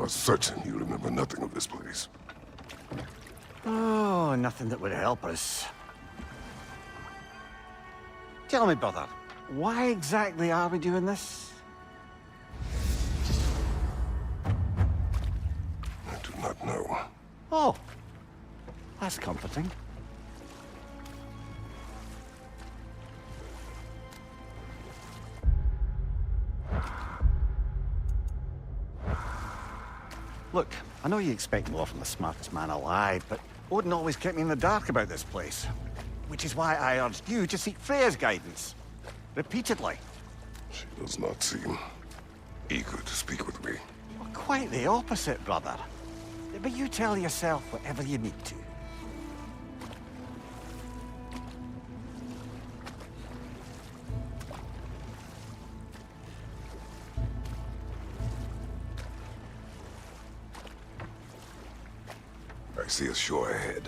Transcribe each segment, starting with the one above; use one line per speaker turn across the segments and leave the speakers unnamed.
certain you remember nothing of this place.
Oh, nothing that would help us. Tell me, brother, why exactly are we doing this?
I do not know.
Oh, that's comforting. Look, I know you expect more from the smartest man alive, but Odin always kept me in the dark about this place. Which is why I urged you to seek Freya's guidance. Repeatedly.
She does not seem eager to speak with me.
Well, quite the opposite, brother. But you tell yourself whatever you need to.
I see a shore ahead.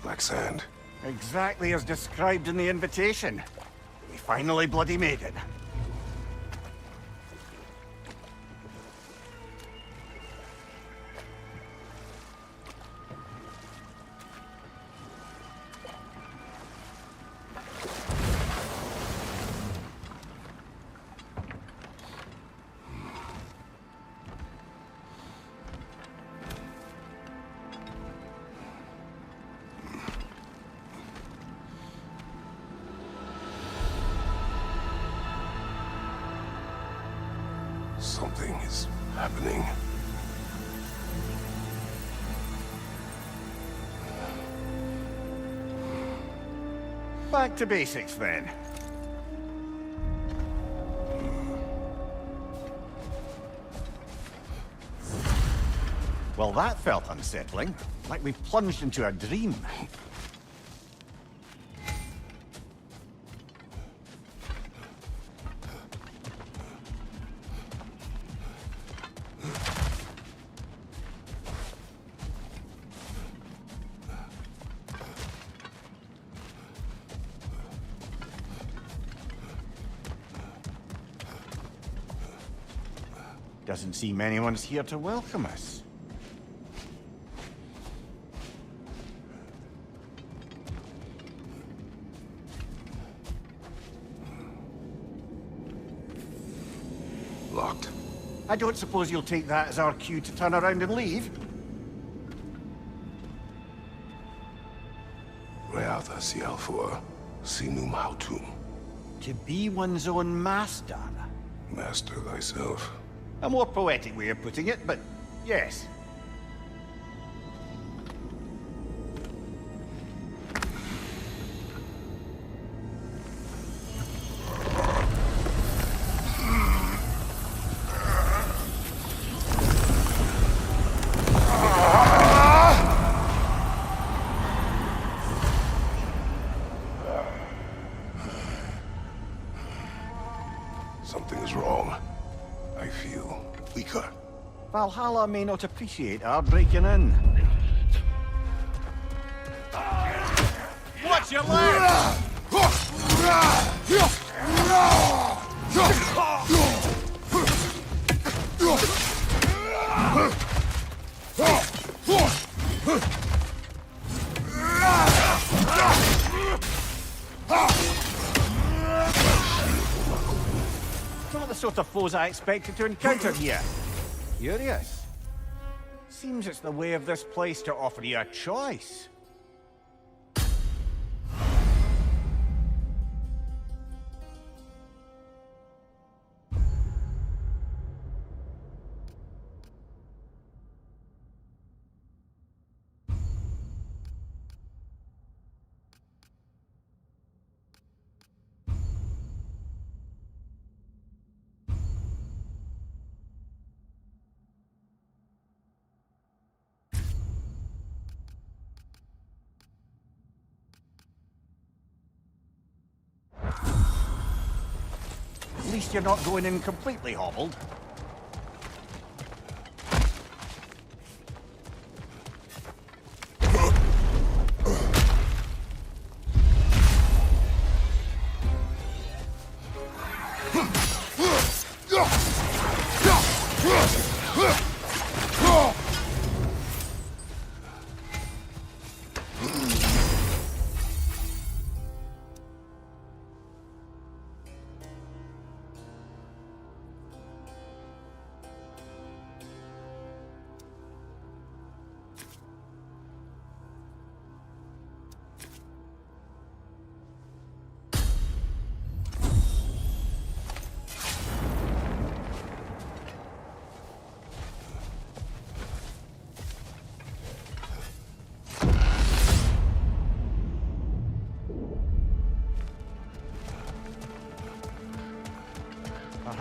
Black sand.
Exactly as described in the invitation. We finally bloody made it.
Something is happening.
Back to basics, then. Well, that felt unsettling. Like we plunged into a dream. Doesn't seem anyone's here to welcome us.
Locked.
I don't suppose you'll take that as our cue to turn around and leave?
Reatha Sialfur, Sinum Hautum.
To be one's own master.
Master thyself.
A more poetic way of putting it, but yes.
Something is wrong. I feel weaker.
Valhalla may not appreciate our breaking in. Watch your leg! Not the sort of foes I expected to encounter here. Curious. Seems it's the way of this place to offer you a choice. At least you're not going in completely hobbled.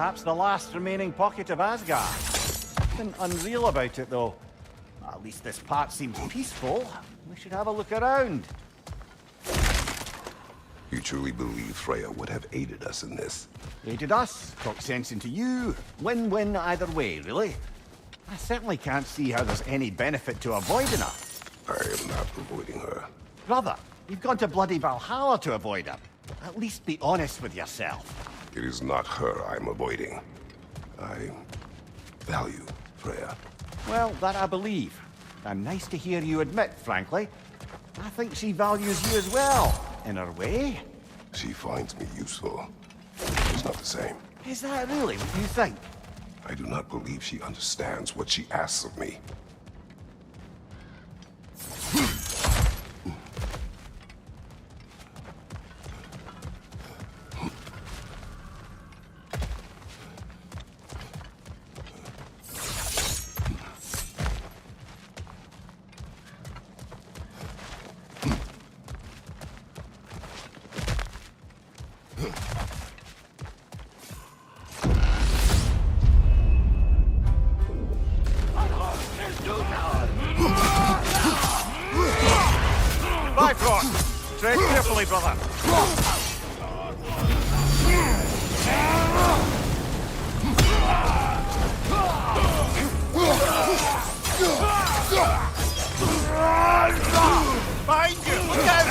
perhaps the last remaining pocket of Asgard. Nothing unreal about it, though. At least this part seems peaceful. We should have a look around.
You truly believe Freya would have aided us in this?
Aided us, talk sense into you. Win-win either way, really. I certainly can't see how there's any benefit to avoiding her.
I am not avoiding her.
Brother, you've gone to bloody Valhalla to avoid her. At least be honest with yourself.
It is not her I'm avoiding. I value Freya.
Well, that I believe. And nice to hear you admit, frankly. I think she values you as well, in her way.
She finds me useful. It's not the same.
Is that really what you think?
I do not believe she understands what she asks of me.
Bifrost! Tread carefully, brother. Behind you! Look out!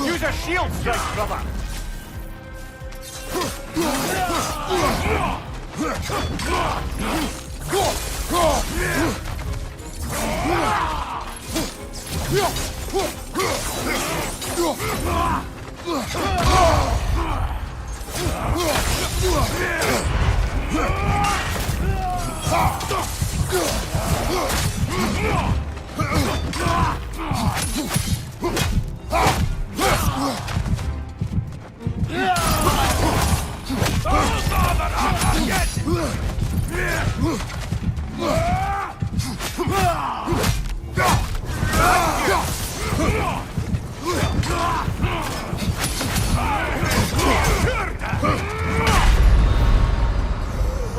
Use a shield strike, brother!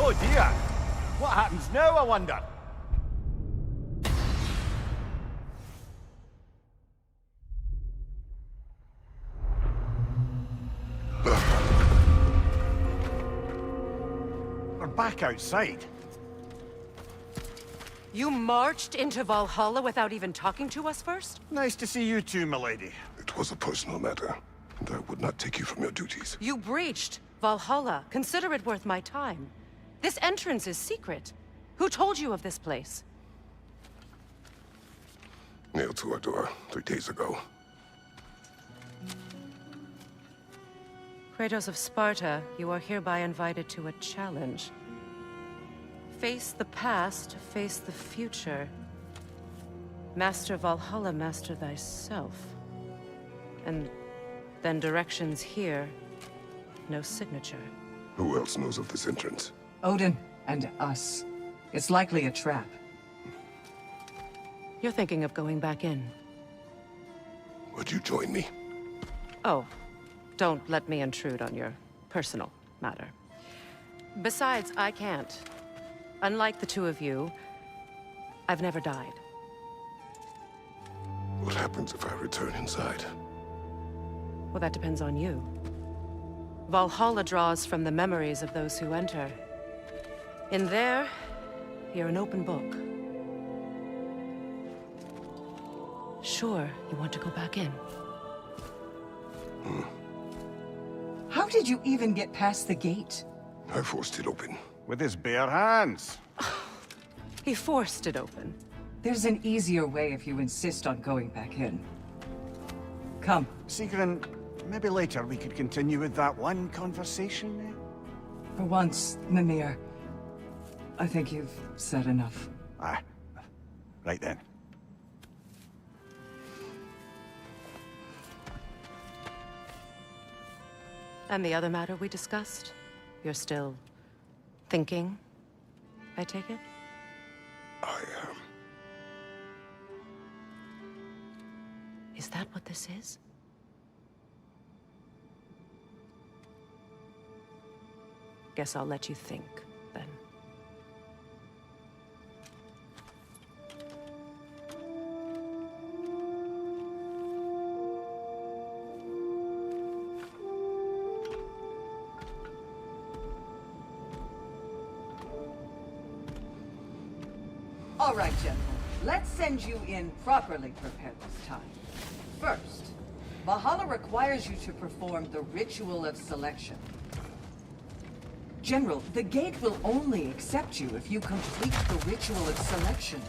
Oh dear! What happens now, I wonder? We're back outside.
You marched into Valhalla without even talking to us first?
Nice to see you too, milady.
It was a personal matter, and I would not take you from your duties.
You breached Valhalla. Consider it worth my time. This entrance is secret. Who told you of this place?
Nailed to our door 3 days ago.
Kratos of Sparta, you are hereby invited to a challenge. Face the past, face the future. Master Valhalla, master thyself. And then directions here, no signature.
Who else knows of this entrance?
Odin and us. It's likely a trap.
You're thinking of going back in.
Would you join me?
Oh, don't let me intrude on your personal matter. Besides, I can't. Unlike the two of you, I've never died.
What happens if I return inside?
Well, that depends on you. Valhalla draws from the memories of those who enter. In there, you're an open book. Sure, you want to go back in.
How did you even get past the gate?
I forced it open.
With his bare hands.
He forced it open.
There's an easier way if you insist on going back in. Come.
Sigrun, maybe later we could continue with that one conversation.
For once, Mimir, I think you've said enough.
Ah, right then.
And the other matter we discussed? You're still thinking, I take it?
I am.
Is that what this is? Guess I'll let you think, then.
All right, gentlemen. Let's send you in properly prepared this time. First, Valhalla requires you to perform the Ritual of Selection. General, the gate will only accept you if you complete the Ritual of Selection.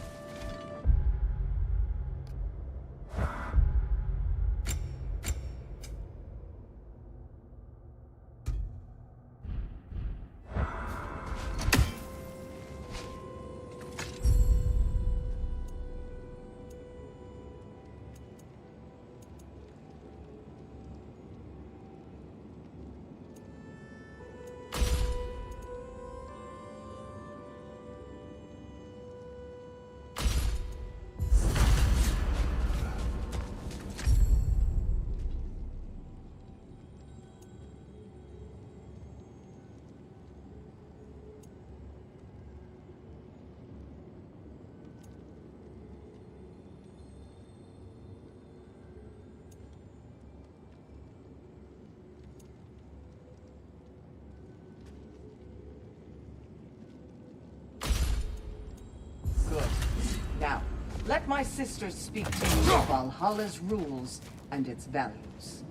Now, let my sisters speak to you of Valhalla's rules and its values.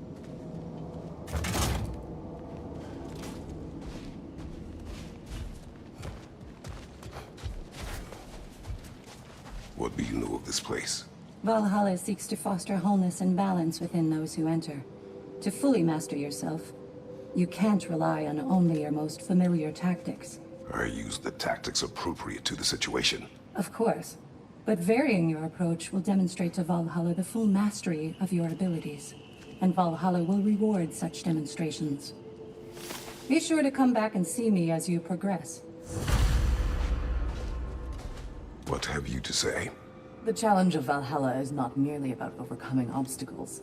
What do you know of this place?
Valhalla seeks to foster wholeness and balance within those who enter. To fully master yourself, you can't rely on only your most familiar tactics.
I use the tactics appropriate to the situation.
Of course, but varying your approach will demonstrate to Valhalla the full mastery of your abilities, and Valhalla will reward such demonstrations. Be sure to come back and see me as you progress.
What have you to say?
The challenge of Valhalla is not merely about overcoming obstacles.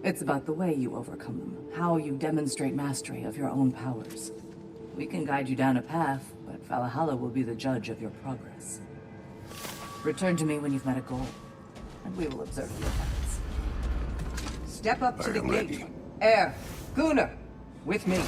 It's about the way you overcome them, how you demonstrate mastery of your own powers. We can guide you down a path, but Valhalla will be the judge of your progress. Return to me when you've met a goal, and we will observe the effects.
Step up to
I
the
am
gate.
ready.
Air, Gunnar, with me.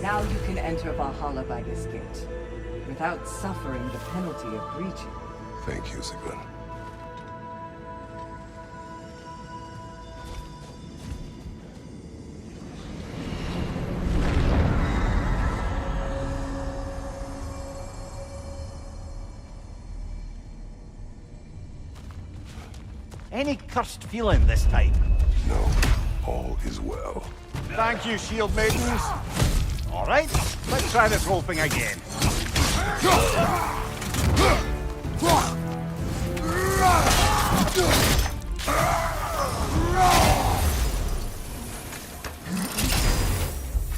Now you can enter Valhalla by this gate, without suffering the penalty of breaching.
Thank you, Sigrun.
Any cursed feeling this time?
No, all is well.
Thank you, shield maidens. All right, let's try this whole thing again.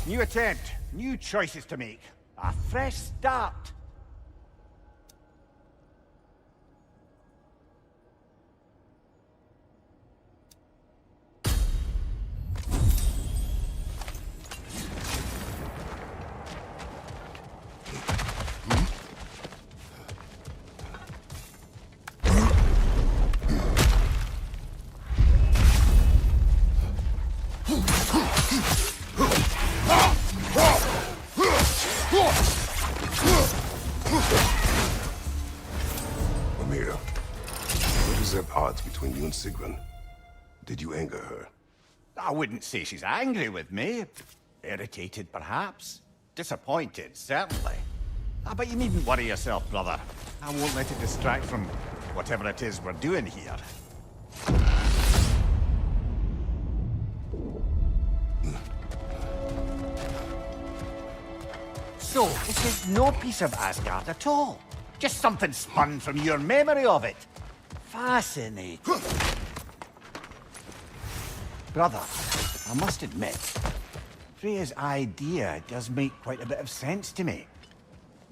New attempt, new choices to make. A fresh start.
Amir, what is at odds between you and Sigrun? Did you anger her?
I wouldn't say she's angry with me. Irritated, perhaps. Disappointed, certainly. But you needn't worry yourself, brother. I won't let it distract from whatever it is we're doing here. So, this is no piece of Asgard at all. Just something spun from your memory of it. Fascinating. Brother, I must admit, Freya's idea does make quite a bit of sense to me.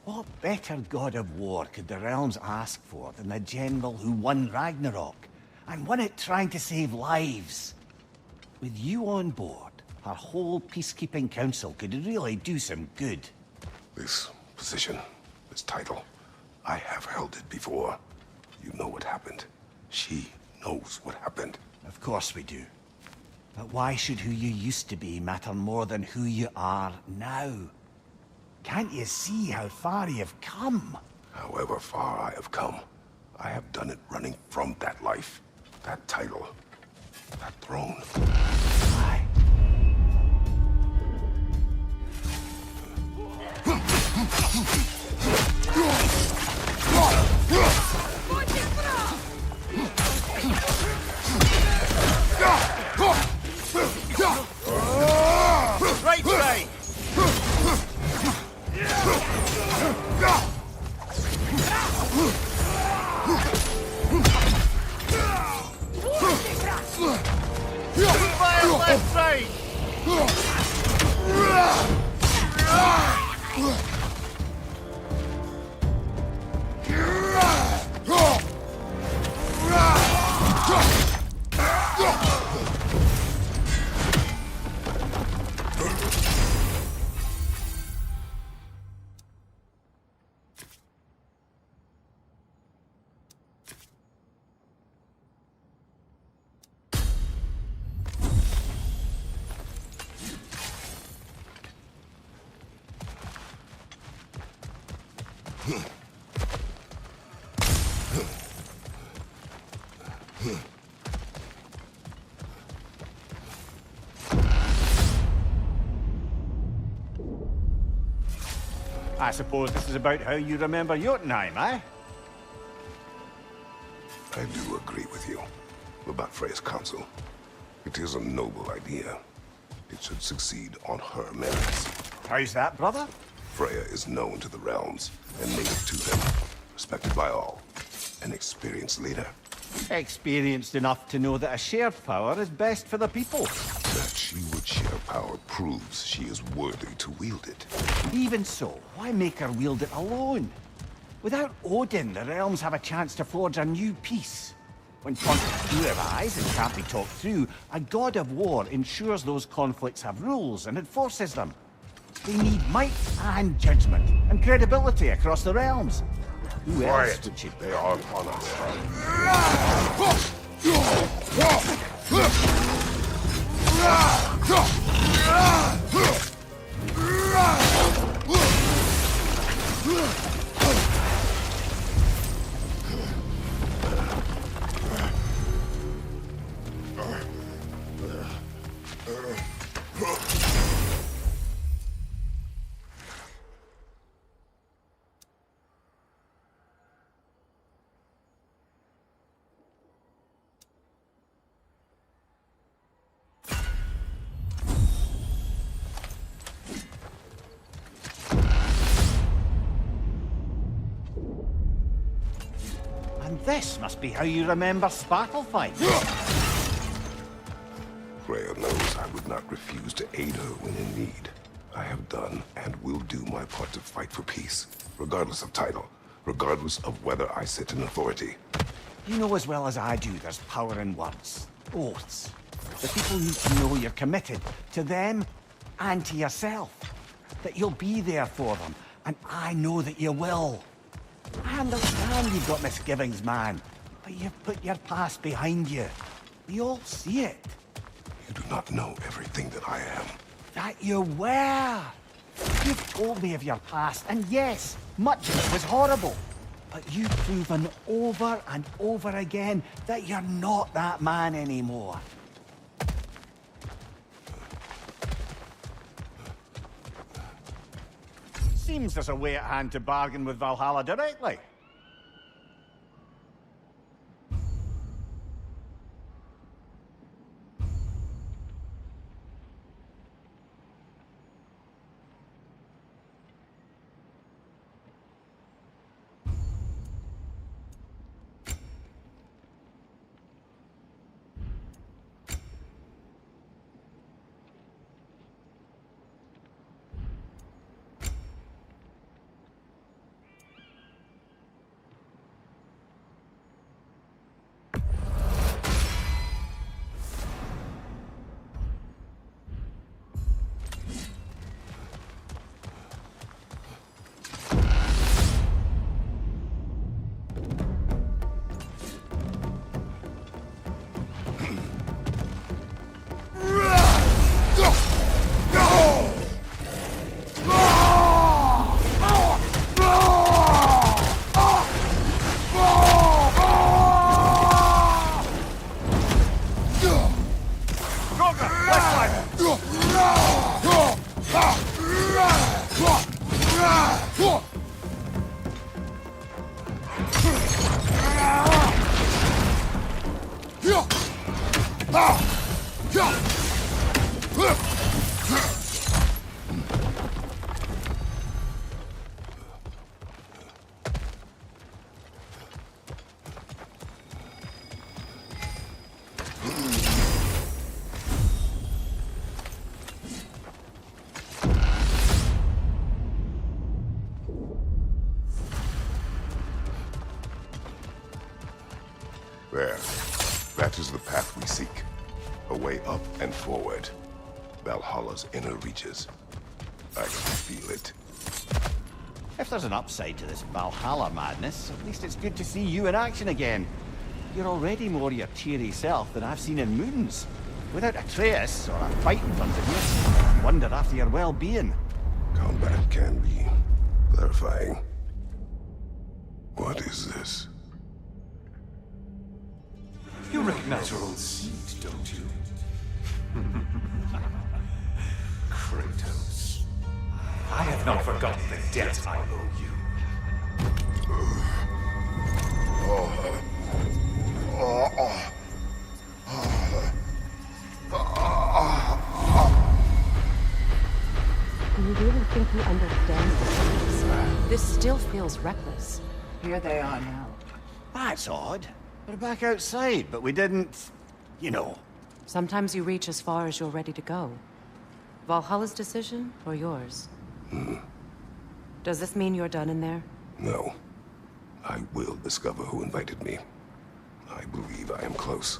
What better god of war could the realms ask for than the general who won Ragnarok, and won it trying to save lives? With you on board, our whole peacekeeping council could really do some good.
This position, this title, I have held it before. You know what happened. She knows what happened.
Of course we do. But why should who you used to be matter more than who you are now? Can't you see how far you've come?
However far I have come, I have done it running from that life, that title, that throne.
Aye. Right side! Fire left side! I suppose this is about how you remember Jotunheim, eh?
I do agree with you about Freya's council. It is a noble idea. It should succeed on her merits.
How's that, brother?
Freya is known to the realms and native to them, respected by all. An experienced leader.
Experienced enough to know that a shared power is best for the people.
That she would share power proves she is worthy to wield it.
Even so, why make her wield it alone? Without Odin, the realms have a chance to forge a new peace. When conflicts do arise and can't be talked through, a god of war ensures those conflicts have rules and enforces them. They need might and judgment and credibility across the realms. Who else would she be?
They are upon us.
And this must be how you remember Sparklefight.
Freya knows I would not refuse to aid her when in need. I have done and will do my part to fight for peace, regardless of title, regardless of whether I sit in authority.
You know as well as I do there's power in words. Oaths. The people need to know you're committed to them and to yourself. That you'll be there for them, and I know that you will. I understand you've got misgivings, man, but you've put your past behind you. We all see it.
You do not know everything that I am.
That you were. You've told me of your past, and yes, much of it was horrible. But you've proven over and over again that you're not that man anymore. Seems there's a way at hand to bargain with Valhalla directly.
There. That is the path we seek. A way up and forward. Valhalla's inner reaches. I can feel it.
If there's an upside to this Valhalla madness, at least it's good to see you in action again. You're already more your cheery self than I've seen in moons. Without a trace or a fight in front of you, I wonder after your well-being.
Combat can be clarifying. What is this?
You recognize your old seat, don't you? Kratos. I have not forgotten the debt I owe you.
Do you really think he understands this? This still feels reckless.
Here they are now.
That's odd. We're back outside, but we didn't... you know.
Sometimes you reach as far as you're ready to go. Valhalla's decision, or yours? Does this mean you're done in there?
No. I will discover who invited me. I believe I am close.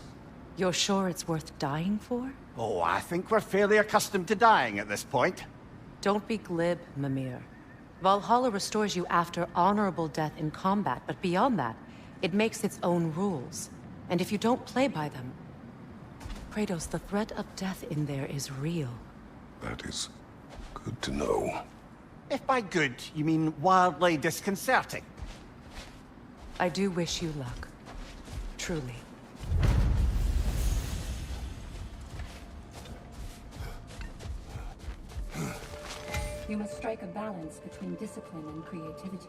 You're sure it's worth dying for?
Oh, I think we're fairly accustomed to dying at this point.
Don't be glib, Mimir. Valhalla restores you after honorable death in combat, but beyond that, it makes its own rules. And if you don't play by them... Kratos, the threat of death in there is real.
That is good to know.
If by good, you mean wildly disconcerting.
I do wish you luck. Truly.
You must strike a balance between discipline and creativity.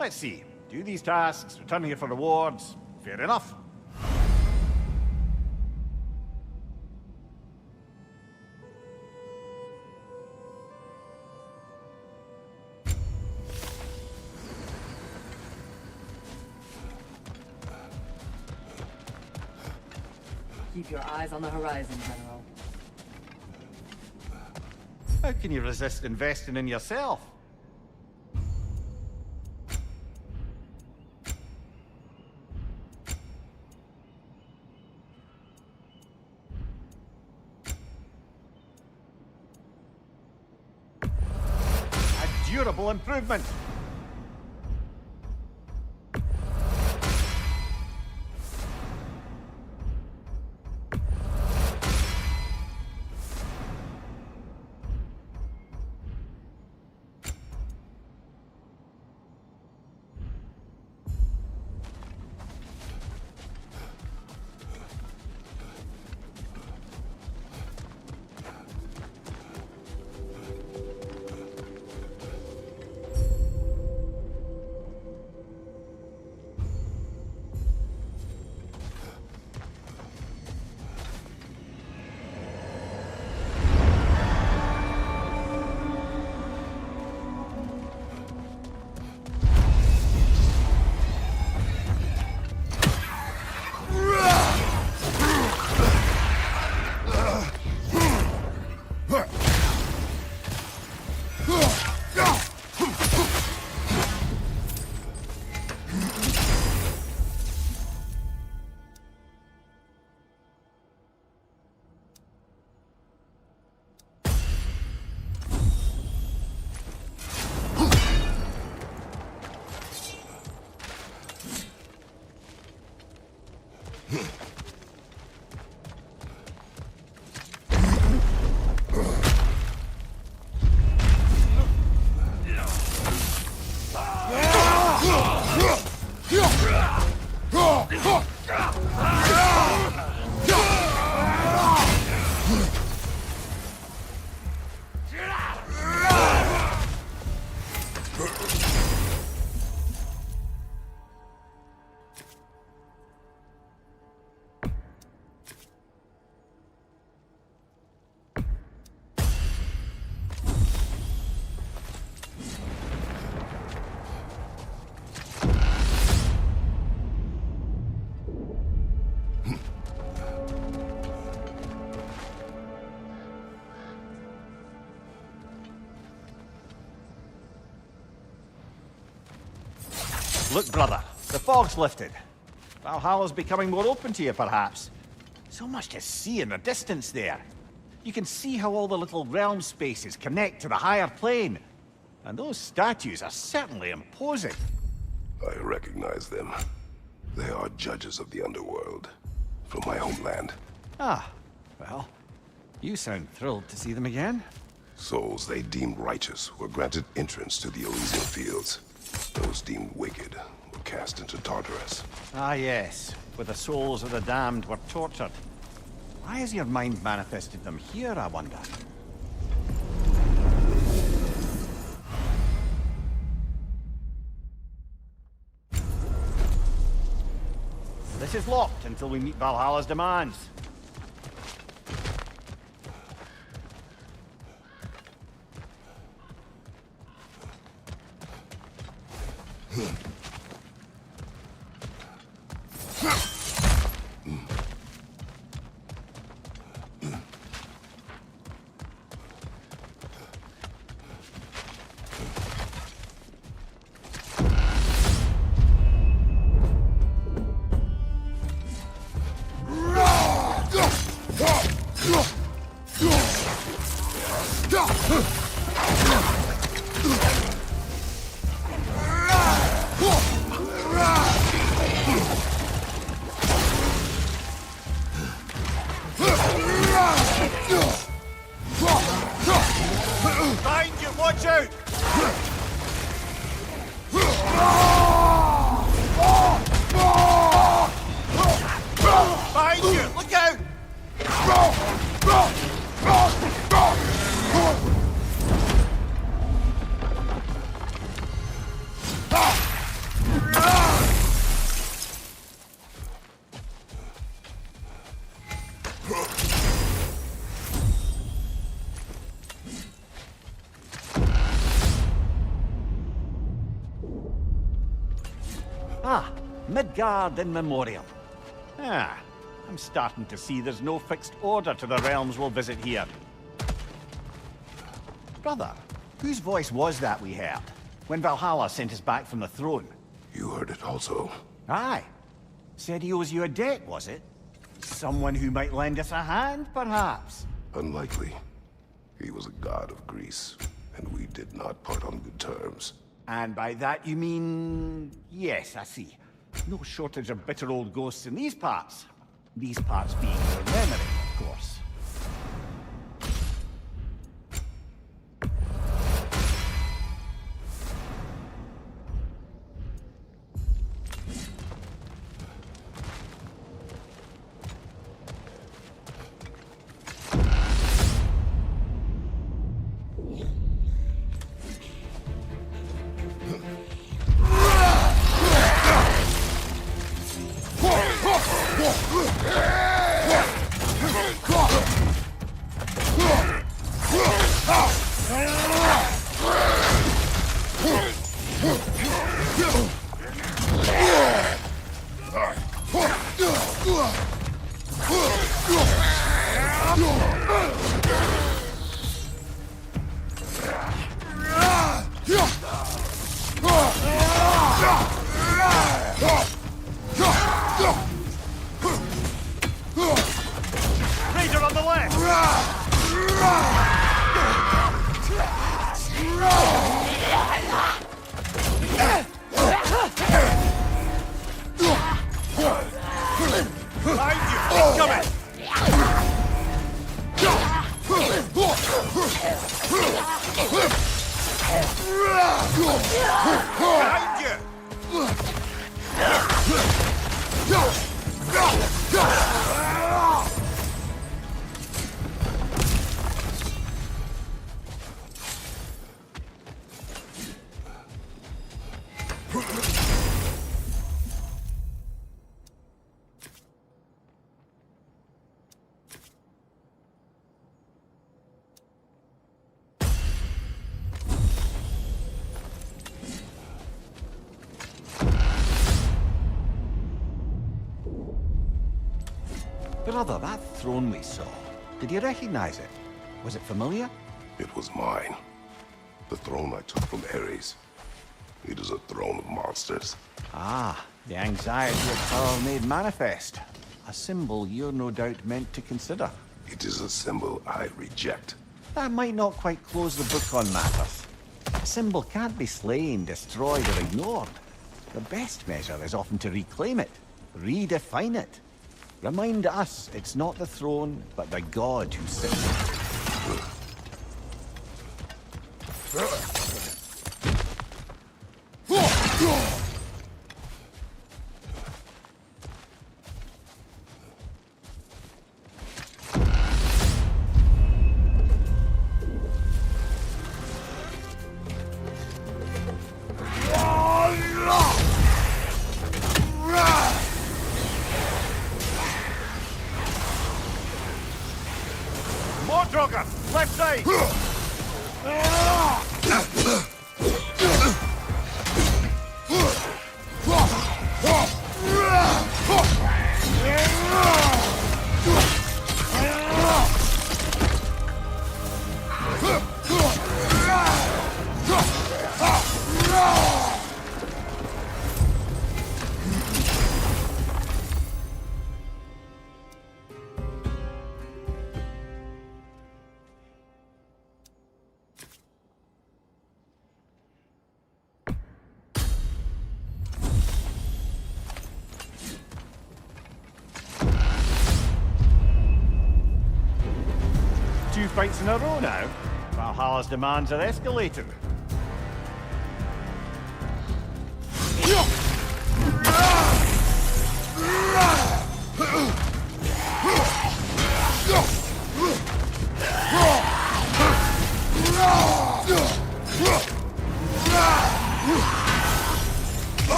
Let's see. Do these tasks, return here for rewards. Fair enough.
Keep your eyes on the horizon, General.
How can you resist investing in yourself? A durable improvement. Look, brother, the fog's lifted. Valhalla's becoming more open to you, perhaps. So much to see in the distance there. You can see how all the little realm spaces connect to the higher plane. And those statues are certainly imposing.
I recognize them. They are judges of the underworld. From my homeland.
Ah, well, you sound thrilled to see them again.
Souls they deemed righteous were granted entrance to the Elysian fields. Those deemed wicked were cast into Tartarus.
Ah, yes, where the souls of the damned were tortured. Why has your mind manifested them here, I wonder? This is locked until we meet Valhalla's demands. Behind you, watch out! Behind you, look out! Ah, Midgard in Memoriam. Ah, I'm starting to see there's no fixed order to the realms we'll visit here. Brother, whose voice was that we heard when Valhalla sent us back from the throne?
You heard it also.
Aye. Said he owes you a debt, was it? Someone who might lend us a hand, perhaps?
Unlikely. He was a god of Greece, and we did not part on good terms.
And by that you mean... Yes, I see. No shortage of bitter old ghosts in these parts. These parts being your memory, of course. Behind you! Brother, that throne we saw, did you recognize it? Was it familiar?
It was mine. The throne I took from Ares. It is a throne of monsters.
Ah, the anxiety of power made manifest. A symbol you're no doubt meant to consider.
It is a symbol I reject.
That might not quite close the book on matters. A symbol can't be slain, destroyed, or ignored. The best measure is often to reclaim it, redefine it. Remind us it's not the throne, but the god who sits on it. More Drogon! Left side! Two fights in a row now. Valhalla's demands are escalating.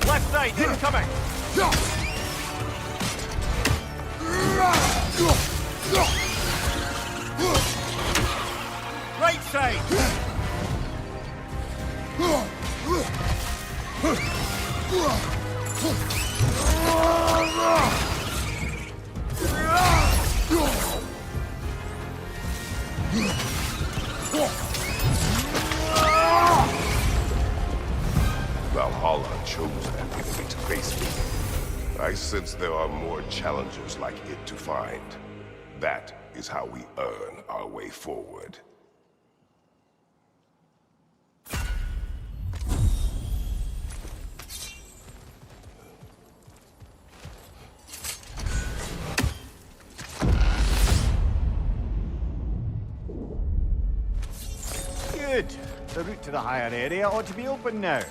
Left side, incoming! Right side!
Valhalla chose that enemy to face me. I sense there are more challengers like it to find. That is how we earn our way forward.
Good. The route to the higher area ought to be open now.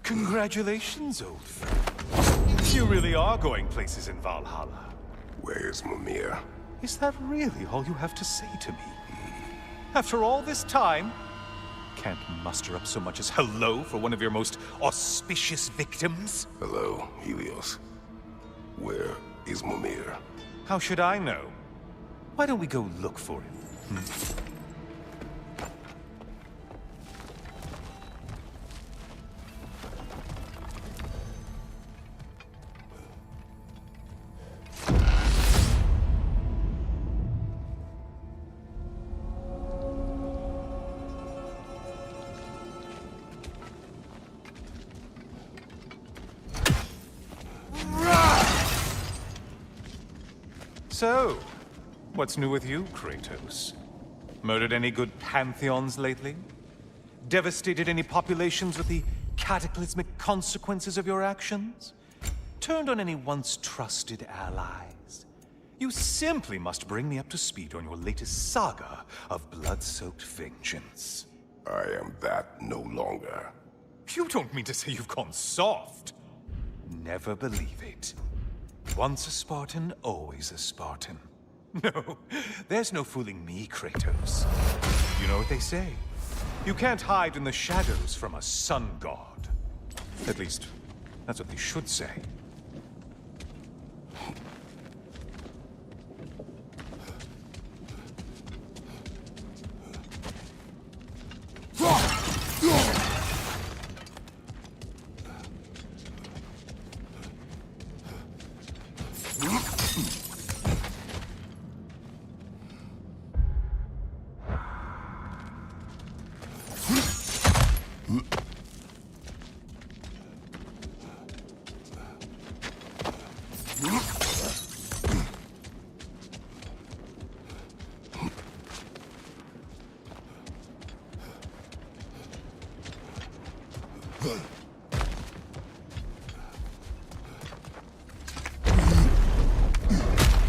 Congratulations, old friend. You really are going places in Valhalla.
Where's Mimir?
Is that really all you have to say to me? After all this time, can't muster up so much as hello for one of your most auspicious victims?
Hello, Helios. Where is Mimir?
How should I know? Why don't we go look for him? So, what's new with you, Kratos? Murdered any good pantheons lately? Devastated any populations with the cataclysmic consequences of your actions? Turned on any once trusted allies? You simply must bring me up to speed on your latest saga of blood-soaked vengeance.
I am that no longer.
You don't mean to say you've gone soft? Never believe it. Once a Spartan, always a Spartan. No, there's no fooling me, Kratos. You know what they say? You can't hide in the shadows from a sun god. At least, that's what they should say.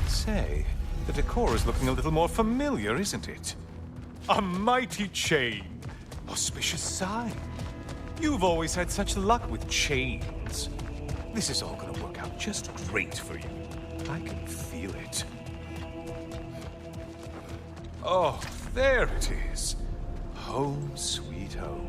Say, the decor is looking a little more familiar, isn't it? A mighty chain. Auspicious sign. You've always had such luck with chains. This is all gonna work out just great for you. I can feel it. Oh, there it is. Home sweet home.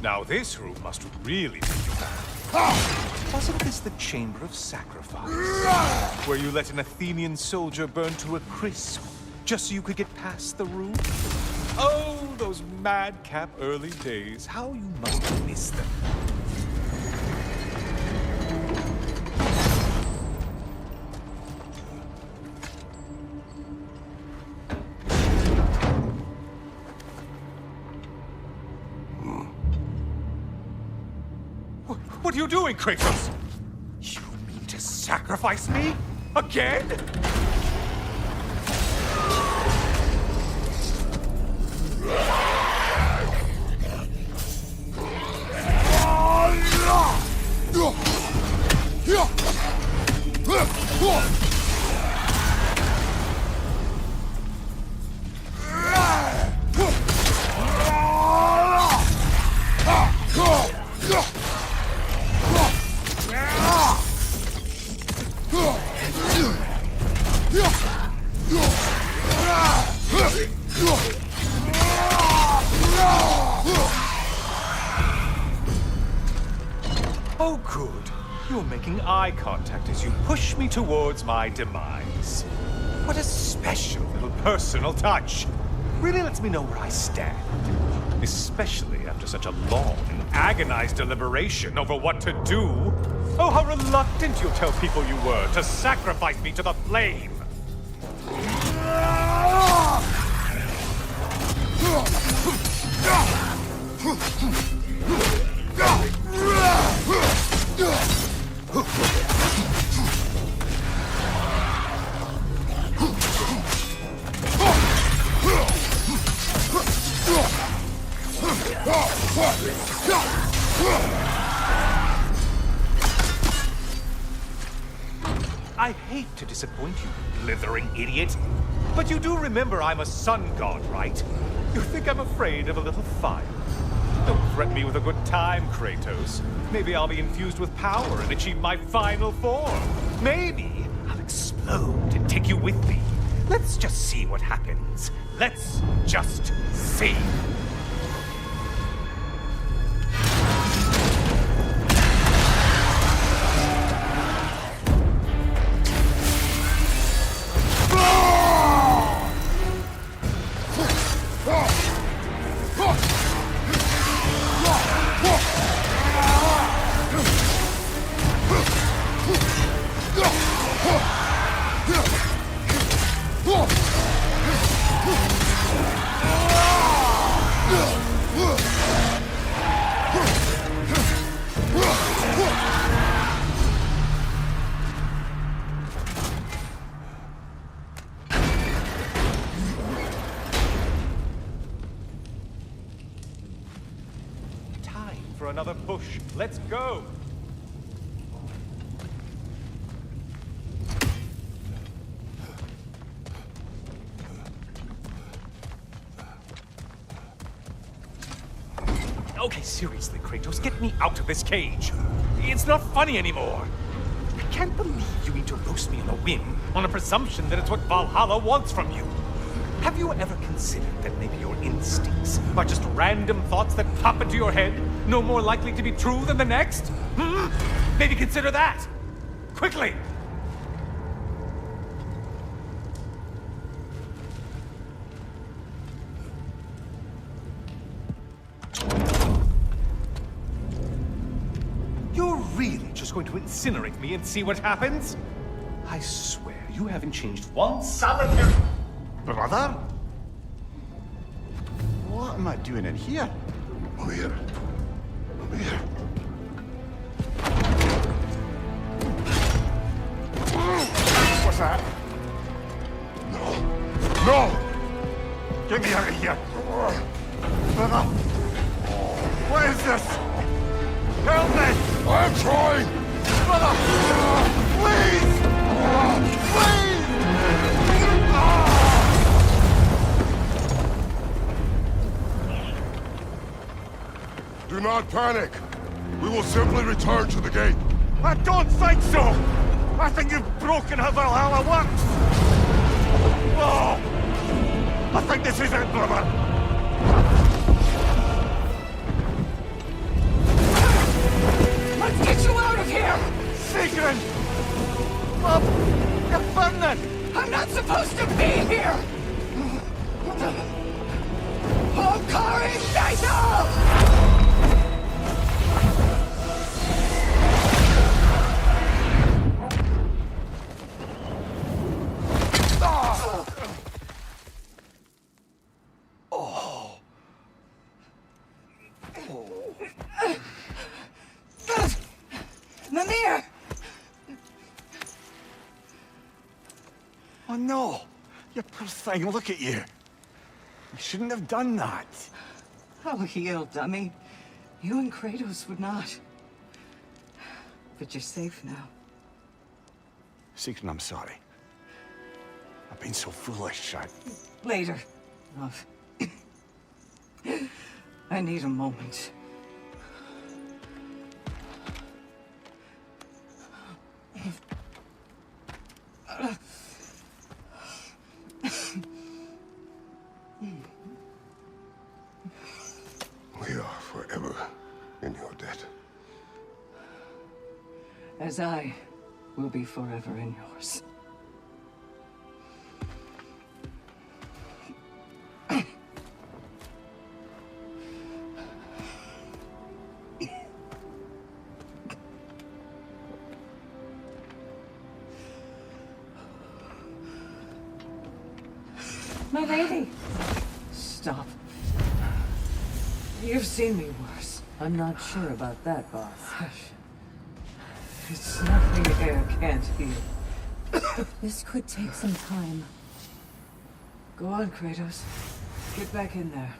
Now this room must really be bad. Wasn't this the Chamber of Sacrifice? Where you let an Athenian soldier burn to a crisp, just so you could get past the room? Oh, those madcap early days. How you must miss them. What are you doing, Kratos? You mean to sacrifice me? Again? Oh, good. You're making eye contact as you push me towards my demise. What a special little personal touch. Really lets me know where I stand. especially after such a long and agonized deliberation over what to do. Oh, how reluctant you'll tell people you were to sacrifice me to the flame! I hate to disappoint you, blithering idiot. But you do remember I'm a sun god, right? You think I'm afraid of a little fire? Don't threaten me with a good time, Kratos. Maybe I'll be infused with power and achieve my final form. Maybe I'll explode and take you with me. Let's just see what happens. Let's just see. For another push. Let's go! Okay, seriously, Kratos, get me out of this cage. It's not funny anymore. I can't believe you need to roast me on a whim on a presumption that it's what Valhalla wants from you. Have you ever considered that maybe your instincts are just random thoughts that pop into your head, no more likely to be true than the next? Maybe consider that! Quickly! You're really just going to incinerate me and see what happens? I swear, you haven't changed one solitary...
Brother? What am I doing in here?
Come here. Come here.
What's that?
No. No!
Get me out of here! Brother! What is this? Help me!
I'm trying!
Brother! Please! Please!
Do not panic. We will simply return to the gate.
I don't think so! I think you've broken how Valhalla works! Oh! I think this is it, brother!
Let's get you out of here!
Sigrun! Mom! You're burning!
I'm not supposed to be here! Hokari Naito! Mimir!
Oh no! You poor thing, look at you! You shouldn't have done that.
Oh, heal, dummy. You and Kratos would not. But you're safe now.
Sigrun, I'm sorry. I've been so foolish,
Later, love. I need a moment.
We are forever in your debt.
As I will be forever in yours. My lady! Stop. You've seen me worse.
I'm not sure about that, boss.
Hush. It's nothing air can't heal.
This could take some time.
Go on, Kratos. Get back in there.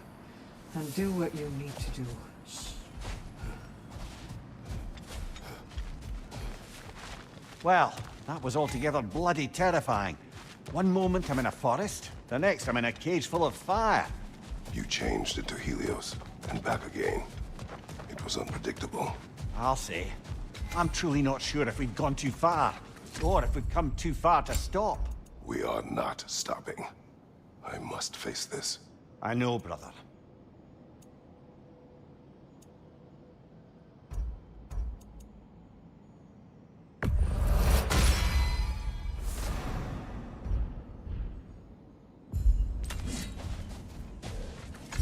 And do what you need to do.
Well, that was altogether bloody terrifying. One moment I'm in a forest, the next I'm in a cage full of fire.
You changed into Helios, and back again. It was unpredictable.
I'll say. I'm truly not sure if we'd gone too far, or if we'd come too far to stop.
We are not stopping. I must face this.
I know, brother.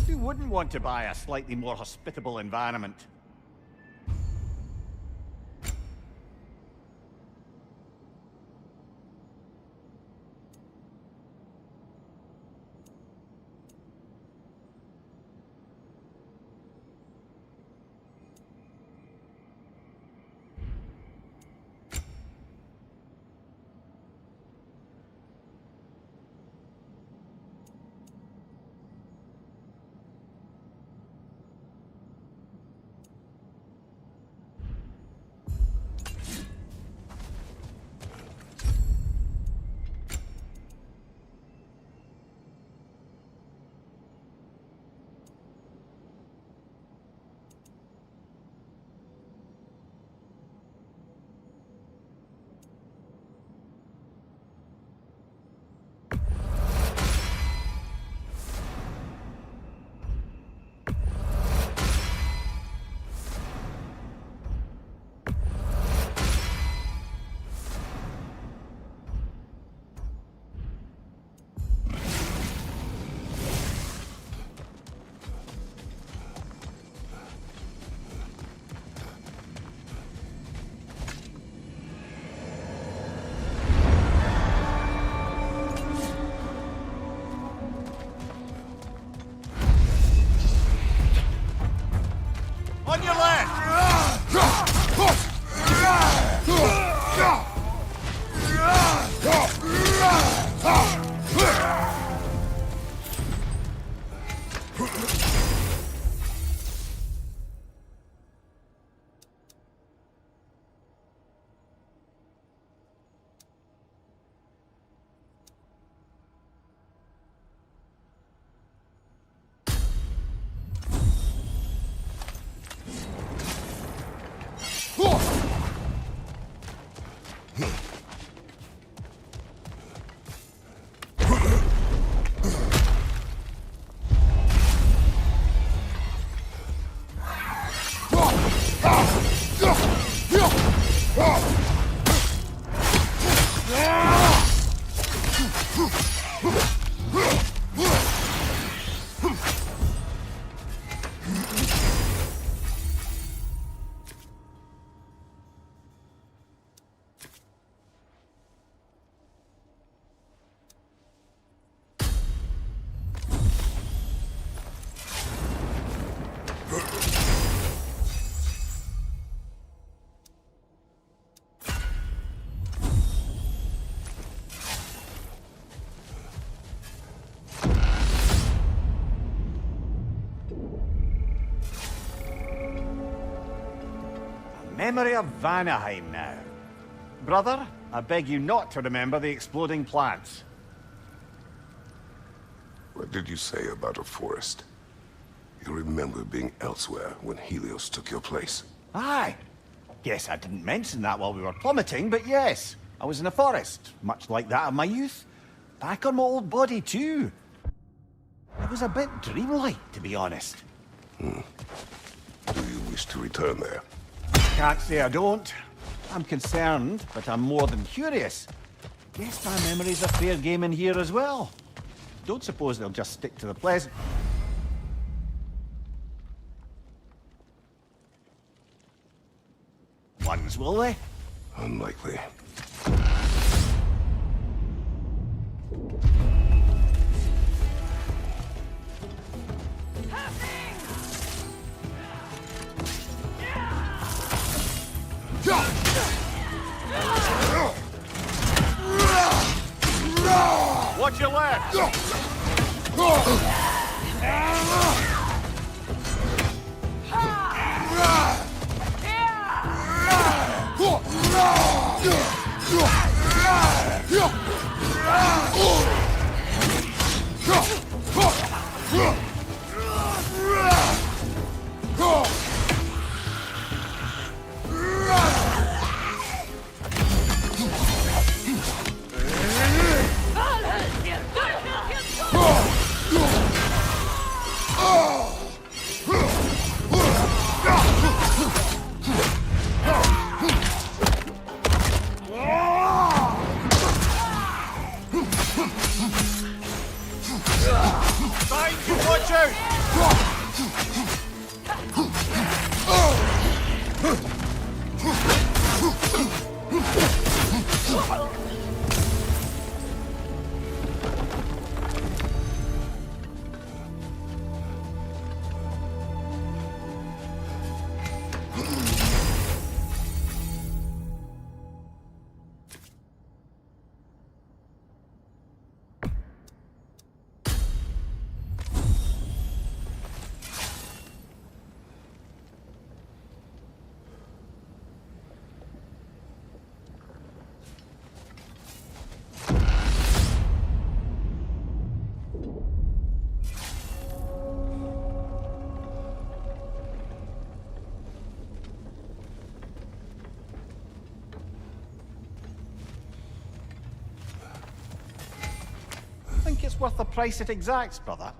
Who wouldn't want to buy a slightly more hospitable environment? On your left! Memory of Vanaheim now. Brother, I beg you not to remember the exploding plants.
What did you say about a forest? You remember being elsewhere when Helios took your place?
Aye. Guess I didn't mention that while we were plummeting, but yes. I was in a forest, much like that of my youth. Back on my old body, too. It was a bit dreamlike, to be honest.
Do you wish to return there?
Can't say I don't. I'm concerned, but I'm more than curious. Guess my memories are fair game in here as well. Don't suppose they'll just stick to the pleasant... ones, will they?
Unlikely.
Watch your left! Behind you, watch out! Think it's worth the price it exacts, brother?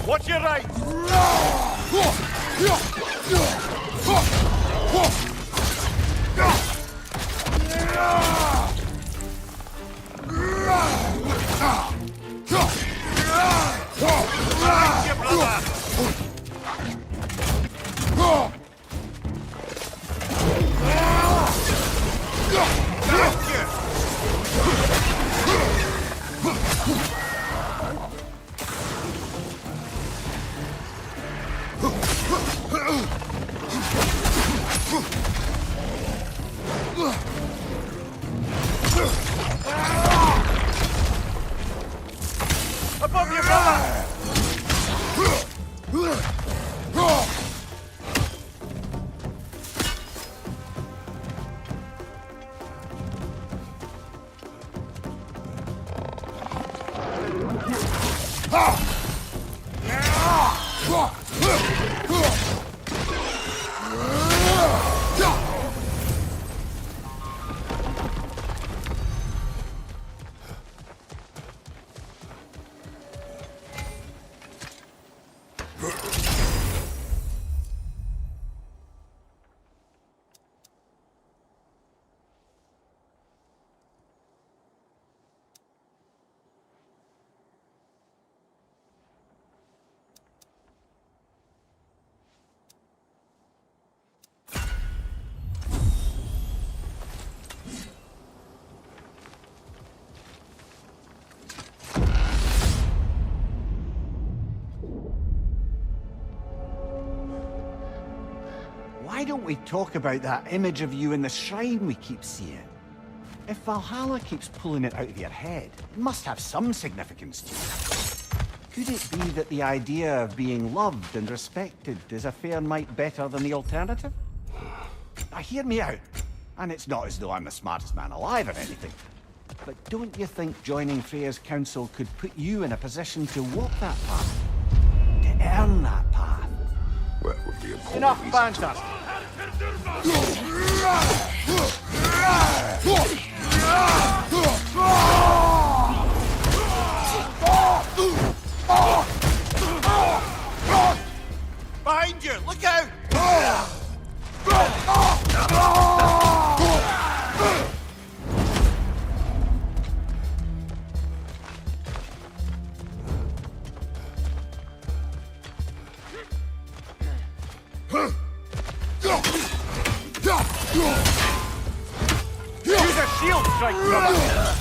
Watch your right! Behind you, brother! Behind you! Why don't we talk about that image of you in the shrine we keep seeing? If Valhalla keeps pulling it out of your head, it must have some significance to you. Could it be that the idea of being loved and respected is a fair mite better than the alternative? Now hear me out. And it's not as though I'm the smartest man alive or anything. But don't you think joining Freya's council could put you in a position to walk that path? To earn that path?
That would be a poor
Enough
reason
banter! Behind you! Look out! Use a shield strike, brother!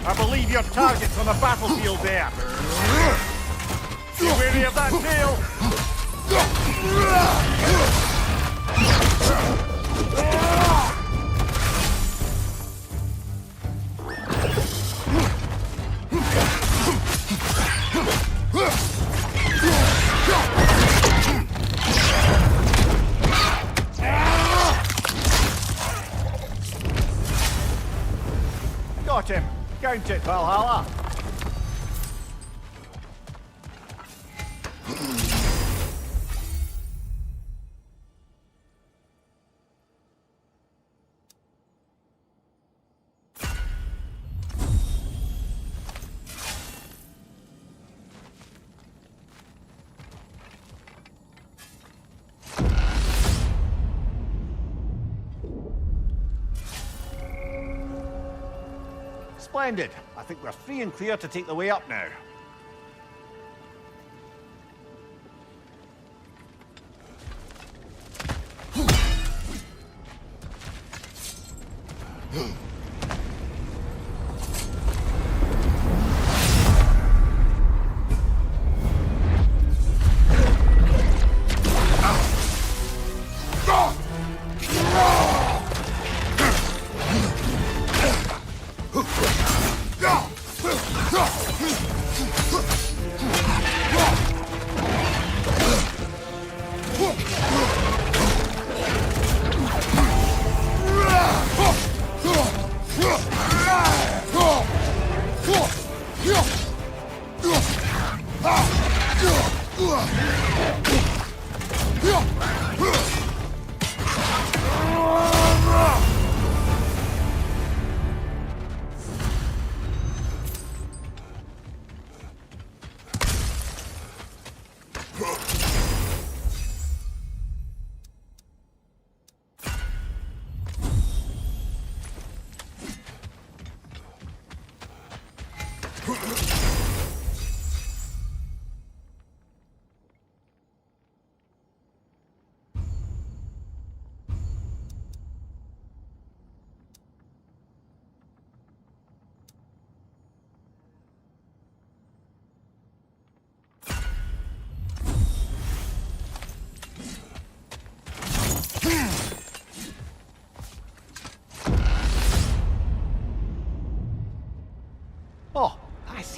I believe your target's on the battlefield there. Be wary of that tail. Got him. Count it, Valhalla. Splendid. I think we're free and clear to take the way up now.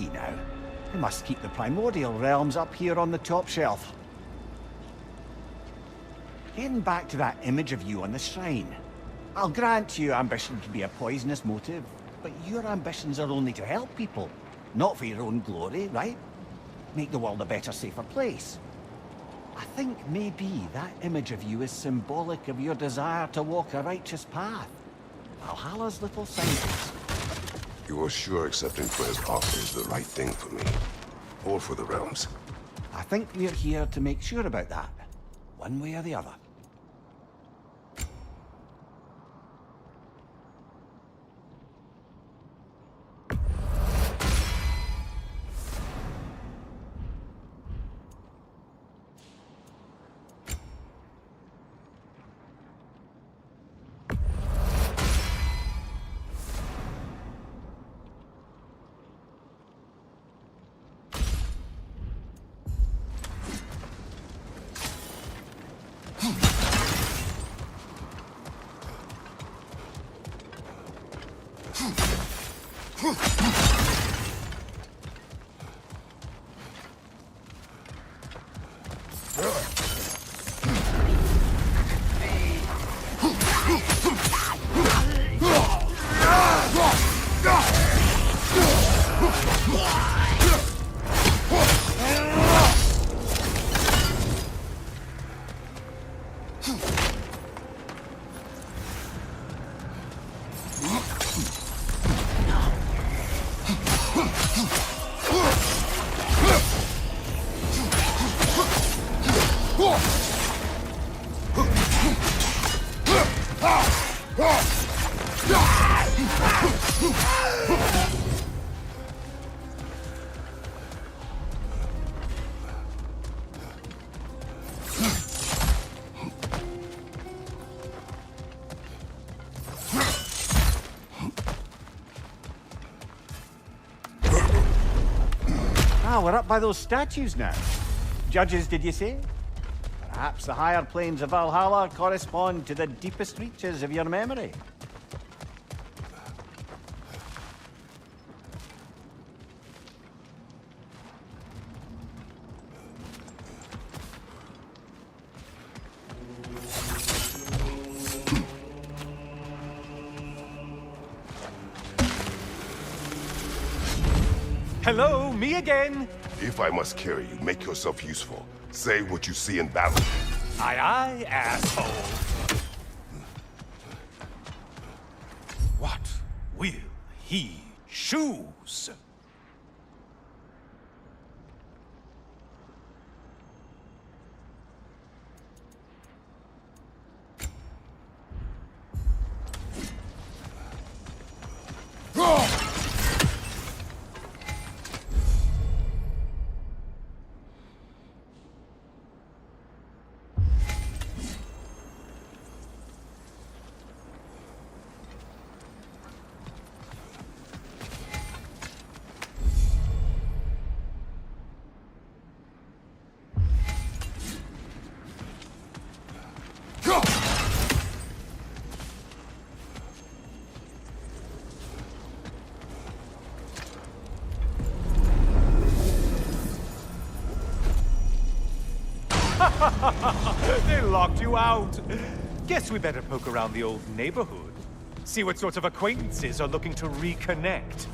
tricky now. We must keep the primordial realms up here on the top shelf. Getting back to that image of you on the shrine. I'll grant you ambition can be a poisonous motive, but your ambitions are only to help people, not for your own glory, right? Make the world a better, safer place. I think maybe that image of you is symbolic of your desire to walk a righteous path. Valhalla's little signpost.
You are sure accepting Freya's offer is the right thing for me? Or for the realms?
I think we're here to make sure about that, one way or the other. Ah, we're up by those statues now. Judges, did you say? Perhaps the higher planes of Valhalla correspond to the deepest reaches of your memory.
Hello, me again.
If I must carry you, make yourself useful. Say what you see in battle.
Aye, aye, asshole. What will he choose? They locked you out. Guess we better poke around the old neighborhood. See what sorts of acquaintances are looking to reconnect.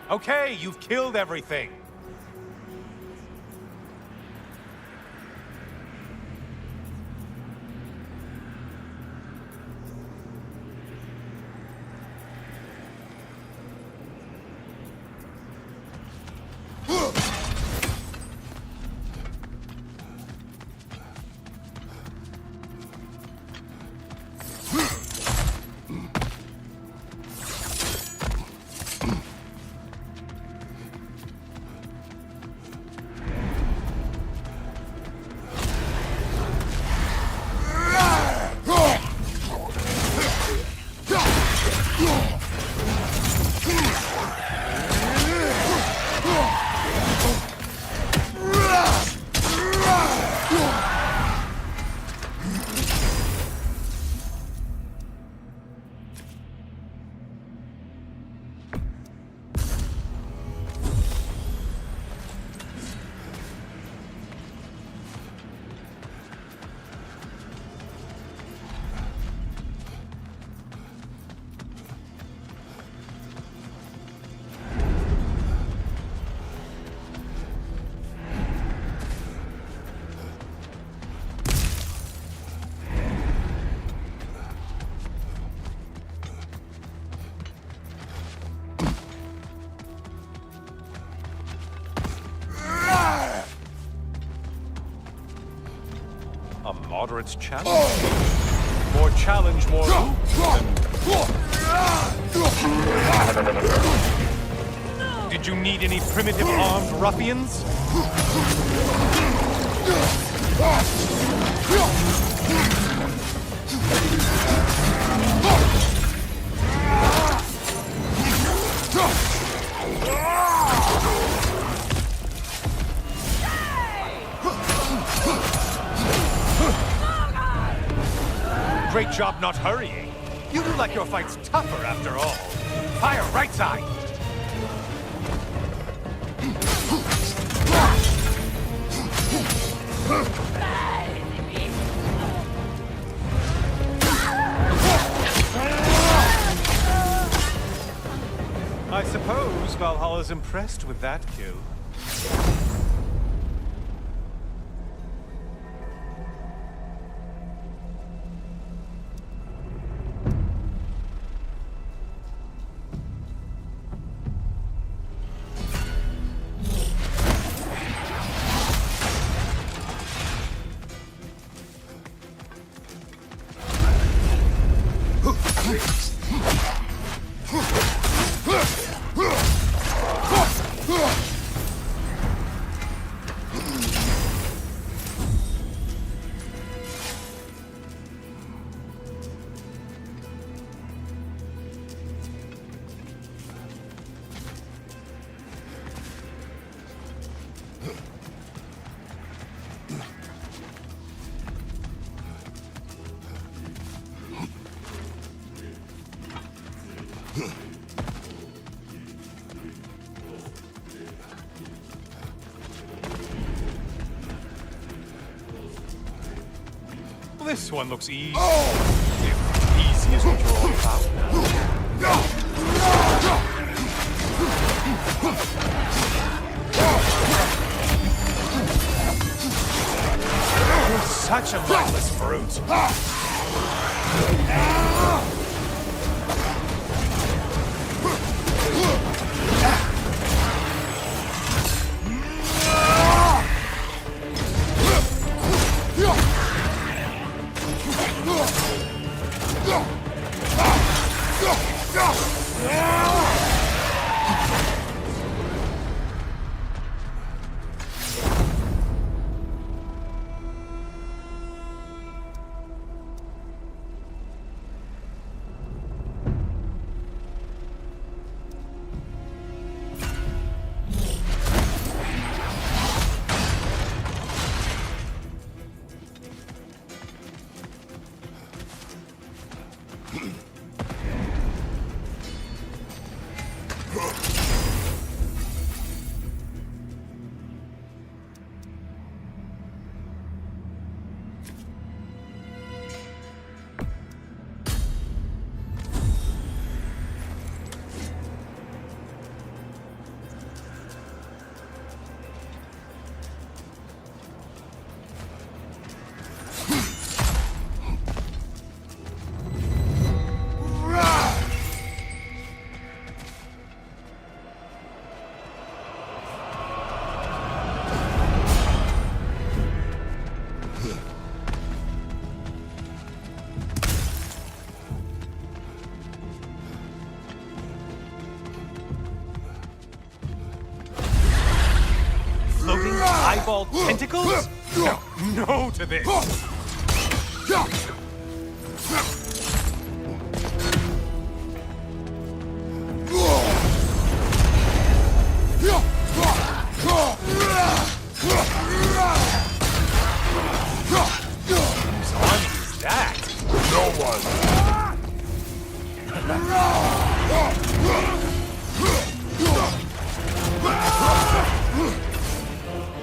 Okay, you've killed everything. moderate challenge. More challenge, more Did you need any primitive armed ruffians? Great job not hurrying. You look like your fight's tougher after all. Fire right side! I suppose Valhalla's impressed with that kill. This one looks easy. If easy is what you're all about now. You're such a mindless brute. Eyeball tentacles? No, no to this!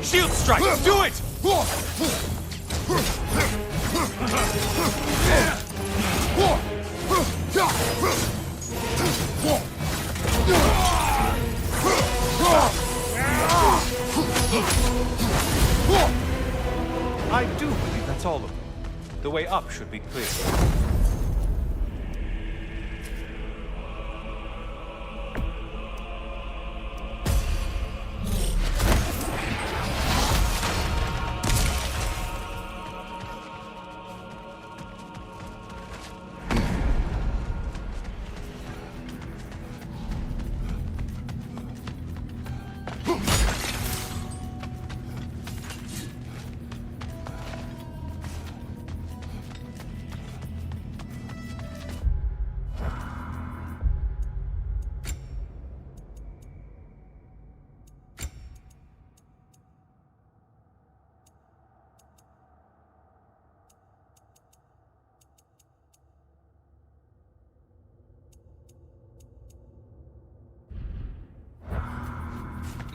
Shield strike! Do it! I do believe that's all of them. The way up should be clear.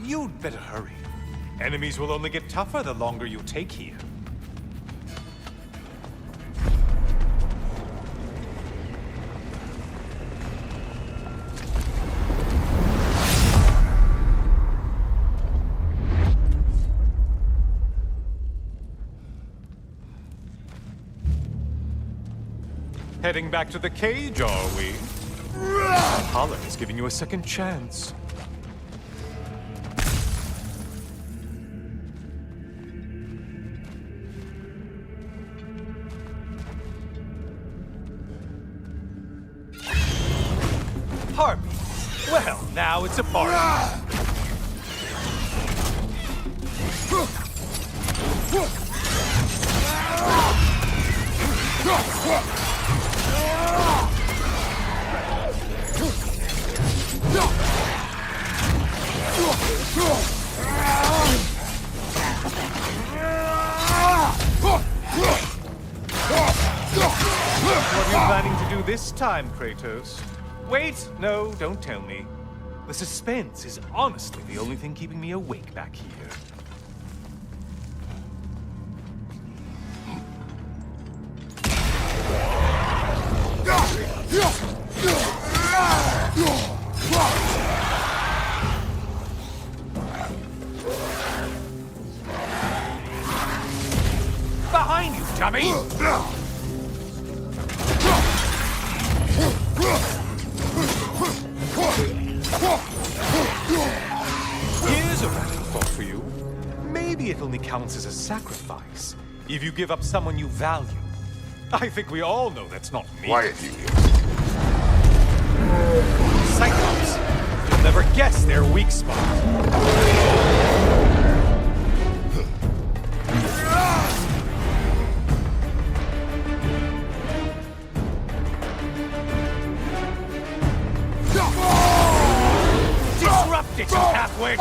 You'd better hurry. Enemies will only get tougher the longer you take here. Heading back to the cage, are we? Valhalla is giving you a second chance. Harpy. Well, now it's a party. What are you planning to do this time, Kratos? Wait! No, don't tell me. The suspense is honestly the only thing keeping me awake back here. Behind you, dummy! Here's a random thought for you. Maybe it only counts as a sacrifice if you give up someone you value. I think we all know that's not me.
Quiet, you.
Cyclops! You'll never guess their weak spot. Disrupt it, you half-wit!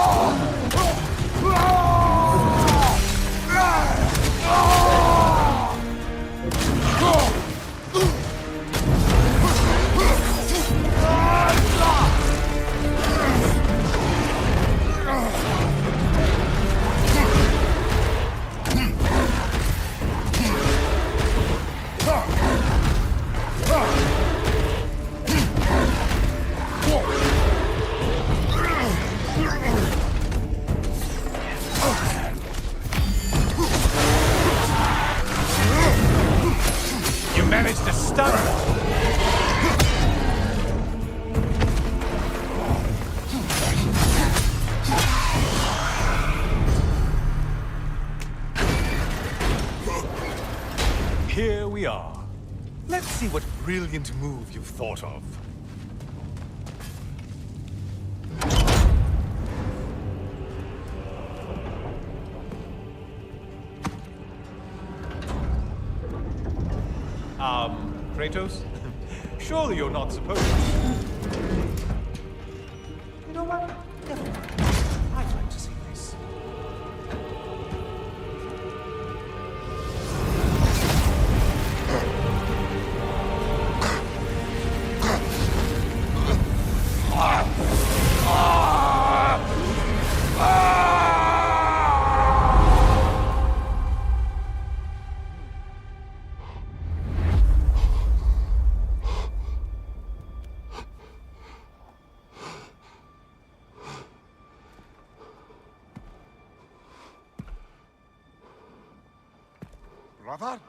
You managed to stun them. Here we are. Let's see what brilliant move you've thought of. Kratos? Surely you're not supposed to. You know what? Never mind. I'd like to see this.
Brother?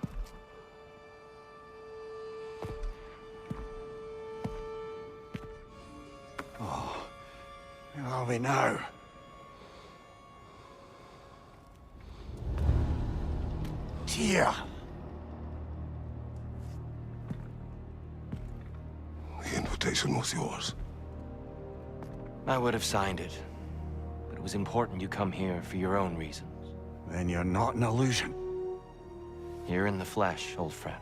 Oh, where are we now? Tyr!
The invitation was yours.
I would have signed it, but it was important you come here for your own reasons.
Then you're not an illusion.
Here in the flesh, old friend.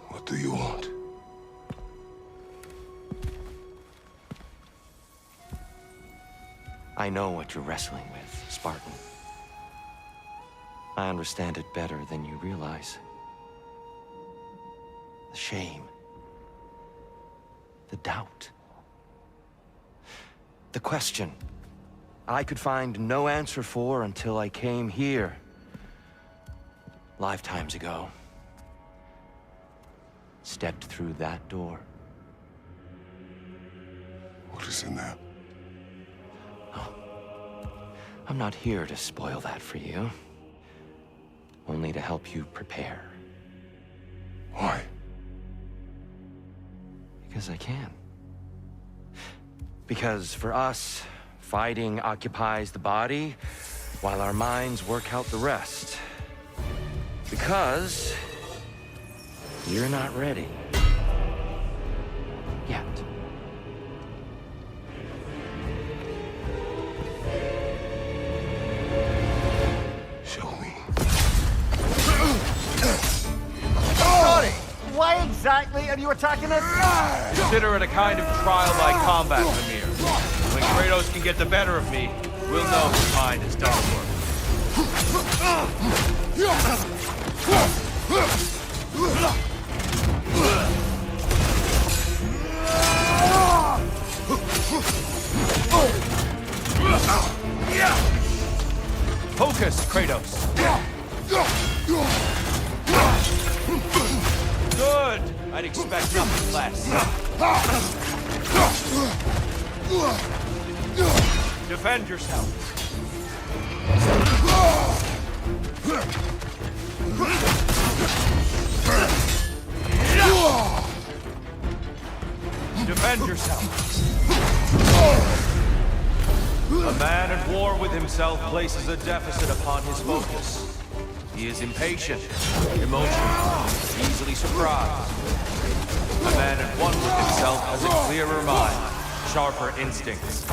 What do you want?
I know what you're wrestling with, Spartan. I understand it better than you realize. The shame. The doubt. The question I could find no answer for until I came here. Lifetimes ago. Stepped through that door.
What is in there?
I'm not here to spoil that for you. Only to help you prepare.
Why?
Because I can. Because for us, fighting occupies the body, while our minds work out the rest. Because you're not ready. Yet.
Show me.
Sorry, why exactly are you attacking us?
Consider it a kind of trial by combat, Mimir. When Kratos can get the better of me, we'll know his mind has done work. Focus, Kratos. Good. I'd expect nothing less. Defend yourself. Defend yourself. A man at war with himself places a deficit upon his focus. He is impatient, emotional, easily surprised. A man at one with himself has a clearer mind, sharper instincts.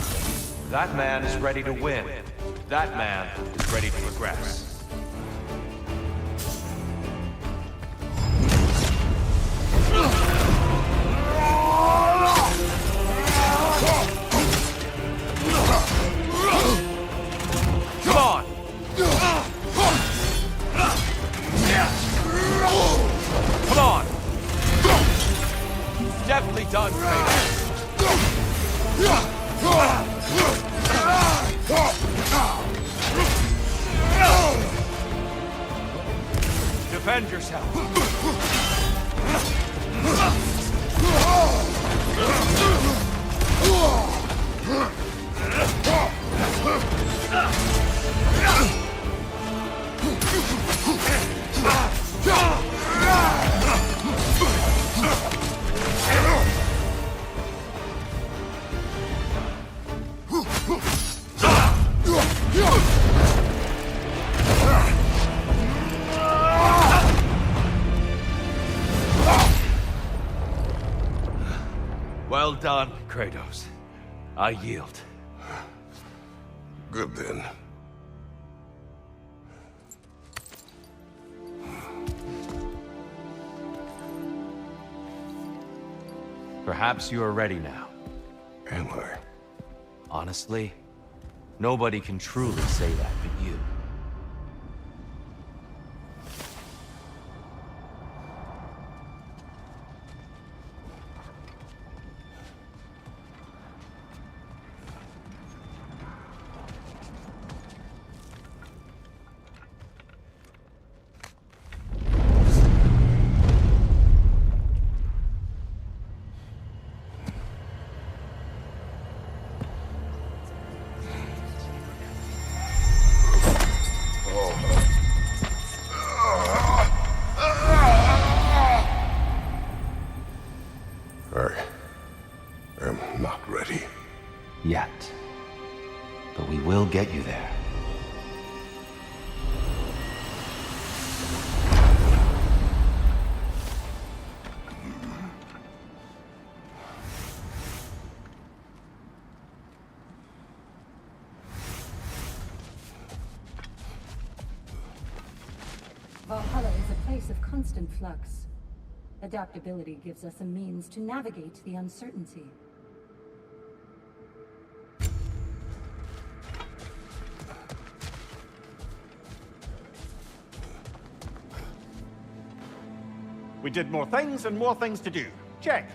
That man is ready to win. That man is ready to progress. Come on! Come on! Definitely done, Kratos. Defend yourself. Well done, Kratos. I yield.
Good then.
Perhaps you are ready now.
Am I?
Honestly, nobody can truly say that but you.
I am not ready.
Yet. But we will get you there.
Valhalla is a place of constant flux. Adaptability gives us a means to navigate the uncertainty.
We did more things and more things to do. Check.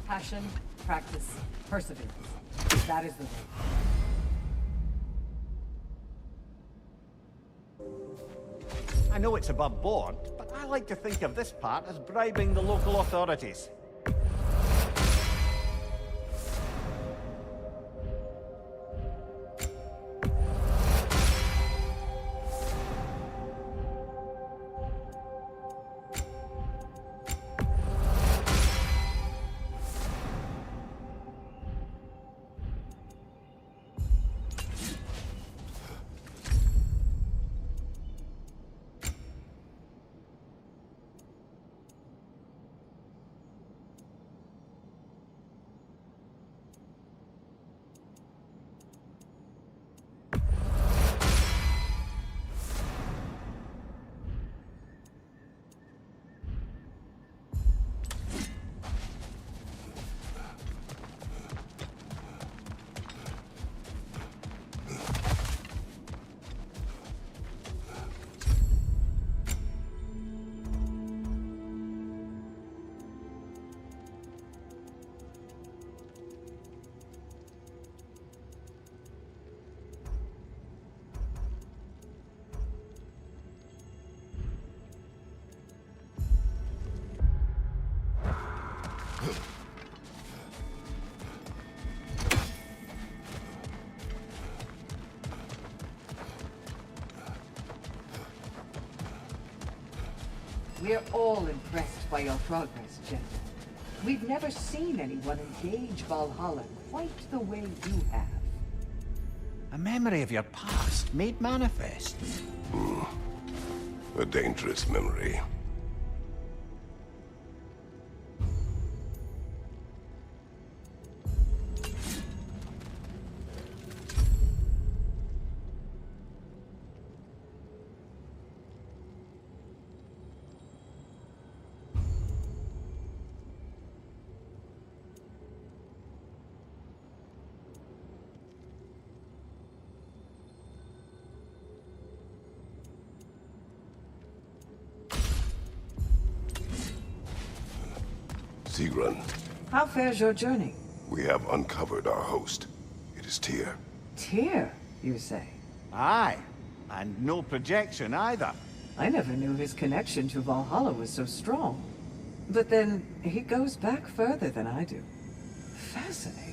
Passion, practice, perseverance. That is the way.
I know it's above board, but I like to think of this part as bribing the local authorities.
We're all impressed by your progress, General. We've never seen anyone engage Valhalla quite the way you have.
A memory of your past made manifest.
A dangerous memory. Sigrun,
How fares your journey?
we have uncovered our host. It is Tyr.
Tyr, you say?
Aye, and no projection either.
I never knew his connection to Valhalla was so strong. But then, he goes back further than I do. Fascinating.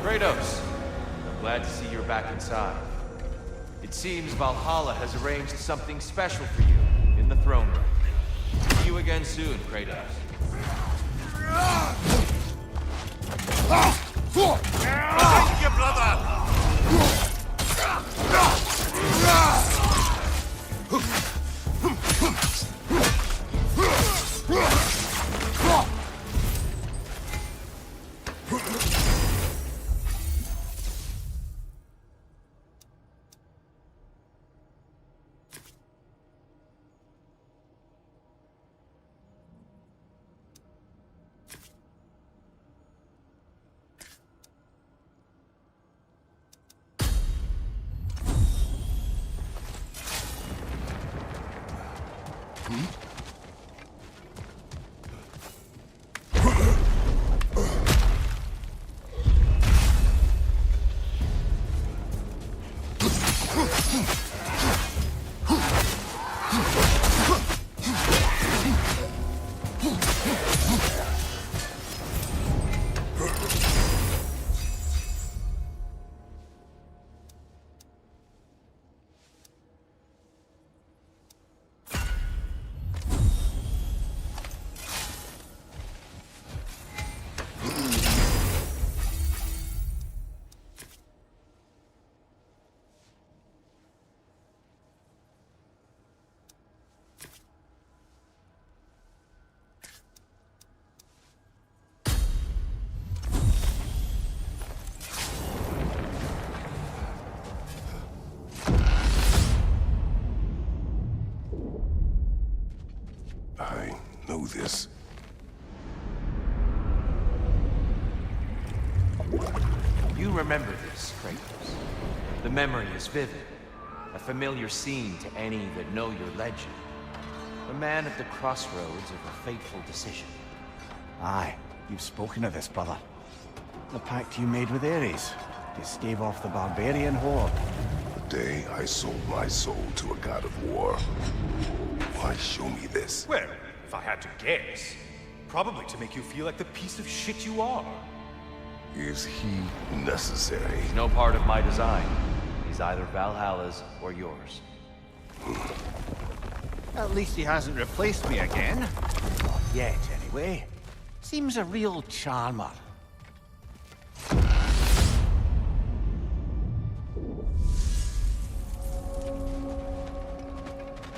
Kratos, I'm glad to see you're back inside. It seems Valhalla has arranged something special for you in the throne room. See you again soon, Kratos.
Thank you, brother!
I know this.
You remember this, Kratos. The memory is vivid, a familiar scene to any that know your legend. A man at the crossroads of a fateful decision.
Aye, you've spoken of this, brother. The pact you made with Ares to stave off the barbarian horde.
The day I sold my soul to a god of war. Why show me this?
Well, if I had to guess, probably to make you feel like the piece of shit you are.
Is he necessary?
He's no part of my design. He's either Valhalla's or yours.
At least he hasn't replaced me again. Not yet, anyway. Seems a real charmer.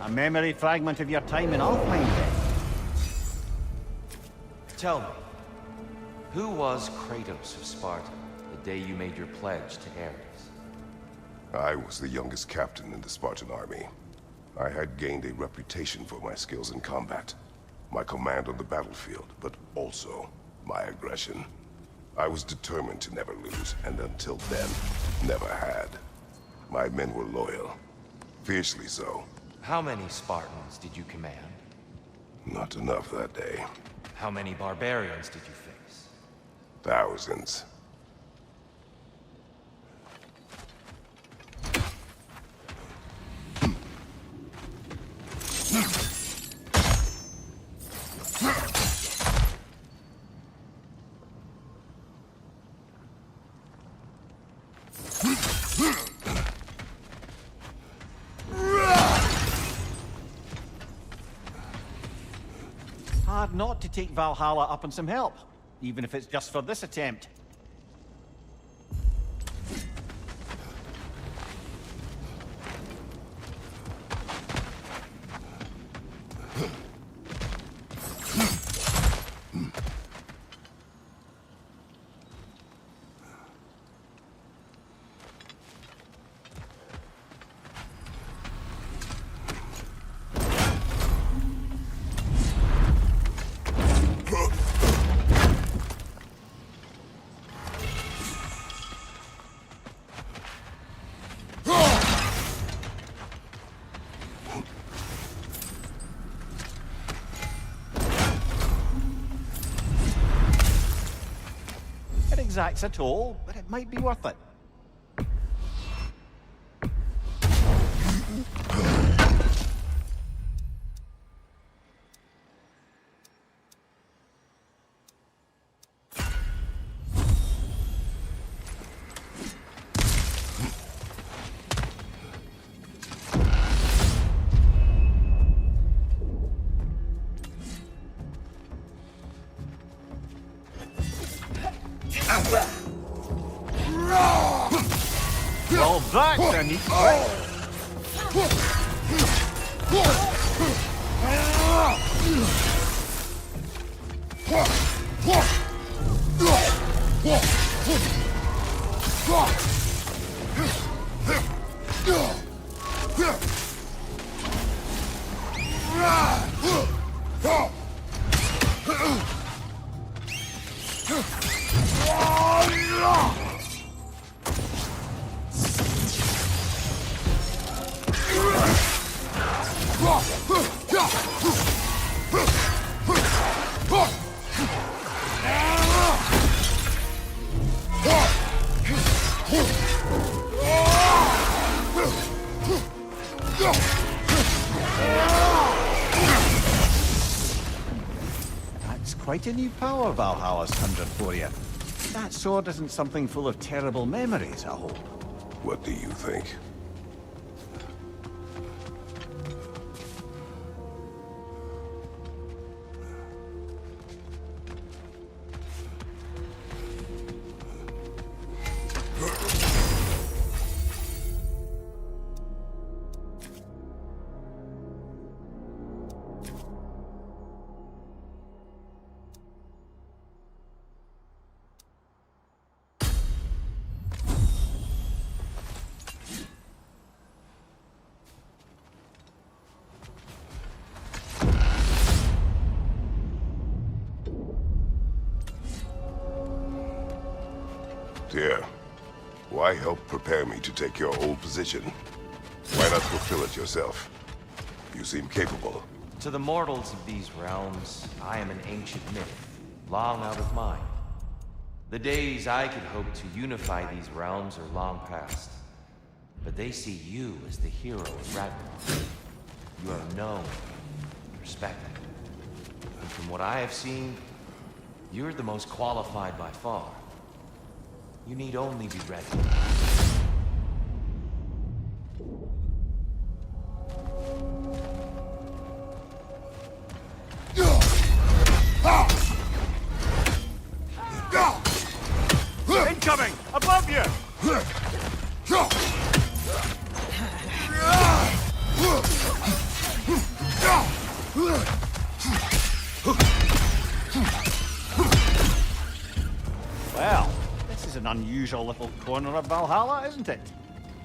A memory fragment of your time in Alfheim, then.
Tell me, who was Kratos of Sparta the day you made your pledge to Ares?
I was the youngest captain in the Spartan army. I had gained a reputation for my skills in combat, my command on the battlefield, but also my aggression. I was determined to never lose, and until then, never had. My men were loyal, fiercely so.
How many Spartans did you command?
Not enough that day.
How many barbarians did you face?
Thousands.
Hard not to take Valhalla up on some help, even if it's just for this attempt. It exacts a toll, but it might be worth it. Well, that's a neat trick. That's quite a new power Valhalla's conjured for you. That sword isn't something full of terrible memories, I hope.
What do you think? Here. Why help prepare me to take your old position? Why not fulfill it yourself? You seem capable.
To the mortals of these realms, I am an ancient myth, long out of mind. The days I could hope to unify these realms are long past. But they see you as the hero of Ragnarok. You are known, respected. And from what I have seen, you're the most qualified by far. You need only be ready.
Incoming! Above you! Well, this is an unusual little corner of Valhalla, isn't it?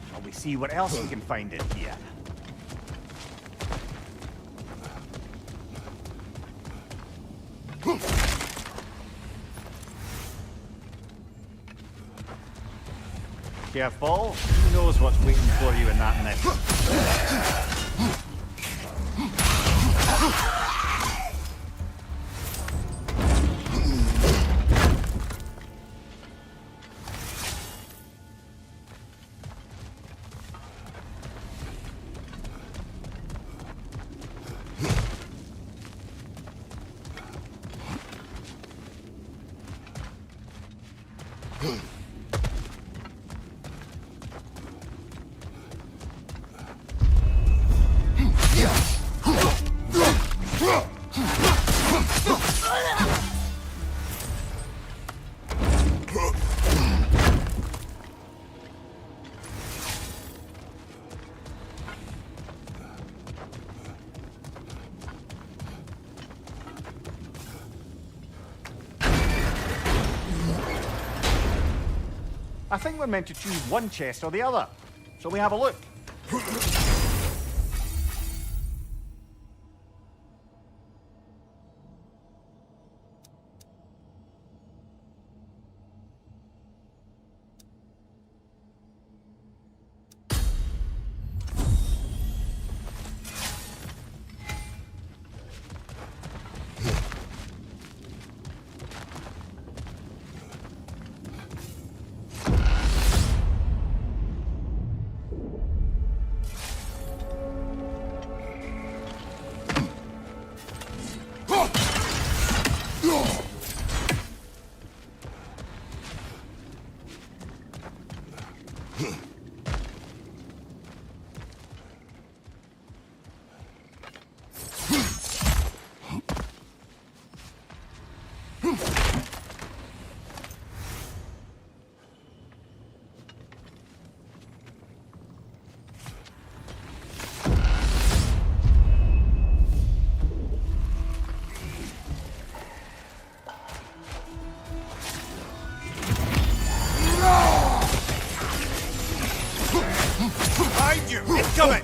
Shall we see what else we can find in here? Careful. Who knows what's waiting for you in that next? I think we're meant to choose one chest or the other. Shall we have a look? Behind you! Incoming!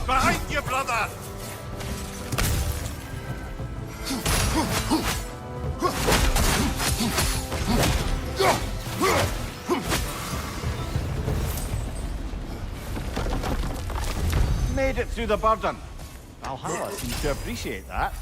Behind you, brother! Made it through the burden. Valhalla seems to appreciate that.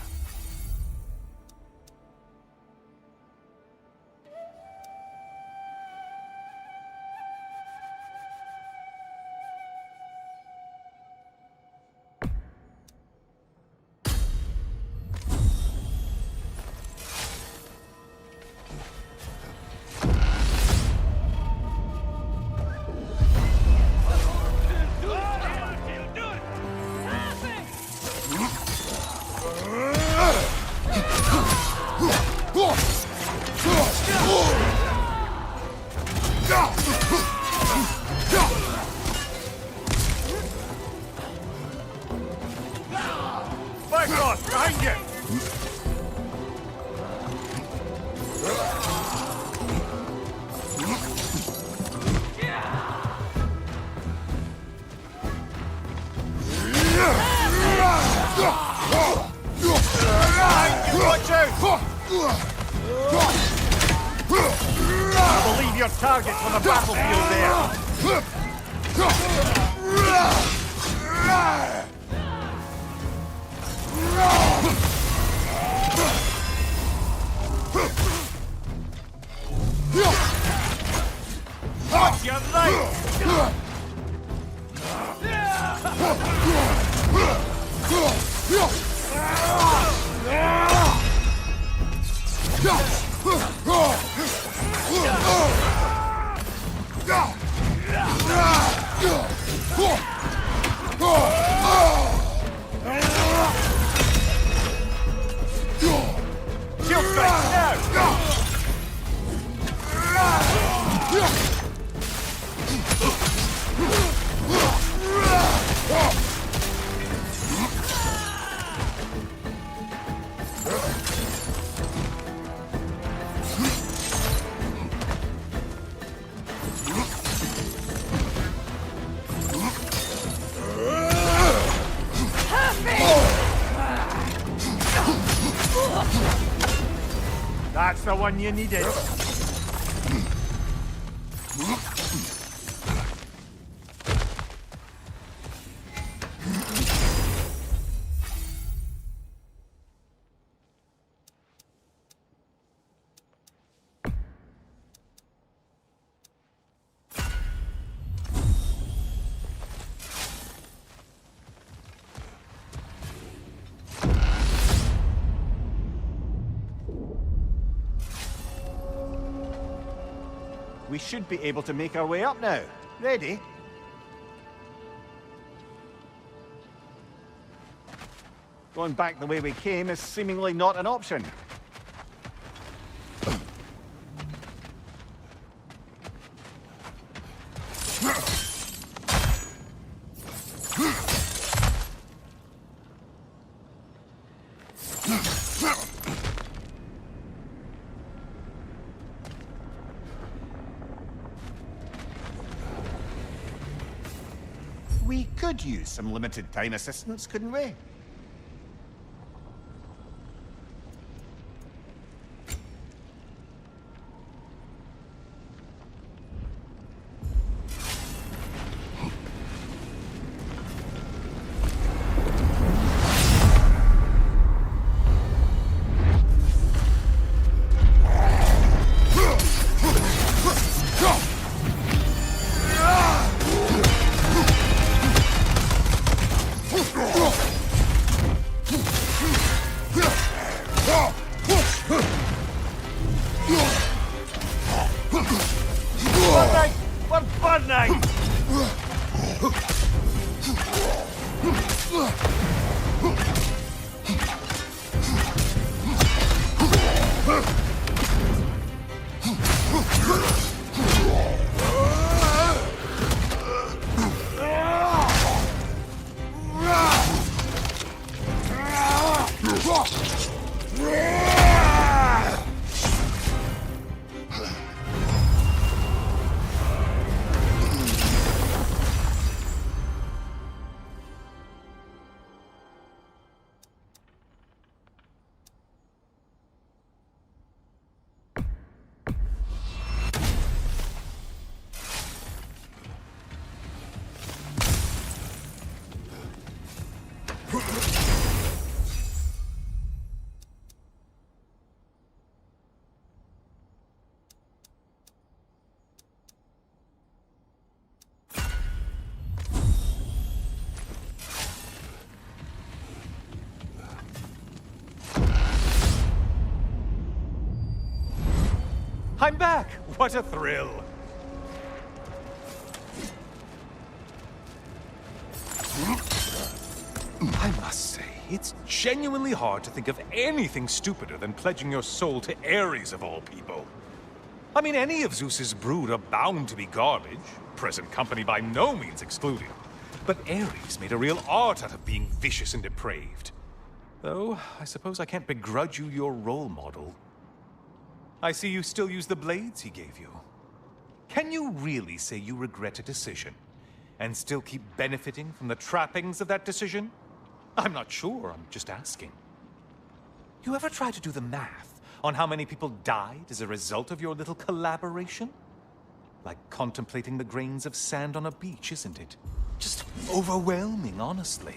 Watch out! I believe your target's on the battlefield there. Watch your right! Shield strike now! That's the one you needed. We should be able to make our way up now. Ready? Going back the way we came is seemingly not an option. We could use some limited time assistance, couldn't we? We're burning! I'm back! What a thrill!
I must say, it's genuinely hard to think of anything stupider than pledging your soul to Ares of all people. I mean, any of Zeus's brood are bound to be garbage, present company by no means excluded. But Ares made a real art out of being vicious and depraved. Though, I suppose I can't begrudge you your role model. I see you still use the blades he gave you. Can you really say you regret a decision, and still keep benefiting from the trappings of that decision? I'm not sure, I'm just asking. You ever try to do the math on how many people died as a result of your little collaboration? Like contemplating the grains of sand on a beach, isn't it? Just overwhelming, honestly.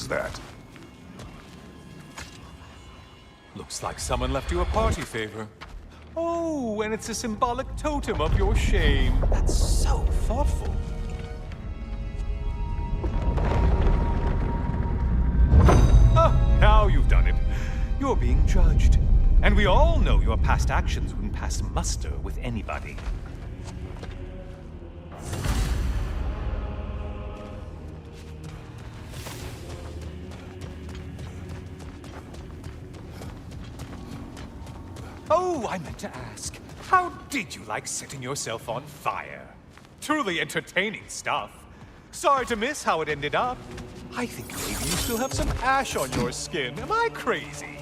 That?
Looks like someone left you a party favor. Oh, and it's a symbolic totem of your shame. That's so thoughtful. Ah, now you've done it. You're being judged. And we all know your past actions wouldn't pass muster with anybody. Oh, I meant to ask, how did you like setting yourself on fire? Truly entertaining stuff. Sorry to miss how it ended up. I think maybe you still have some ash on your skin. Am I crazy?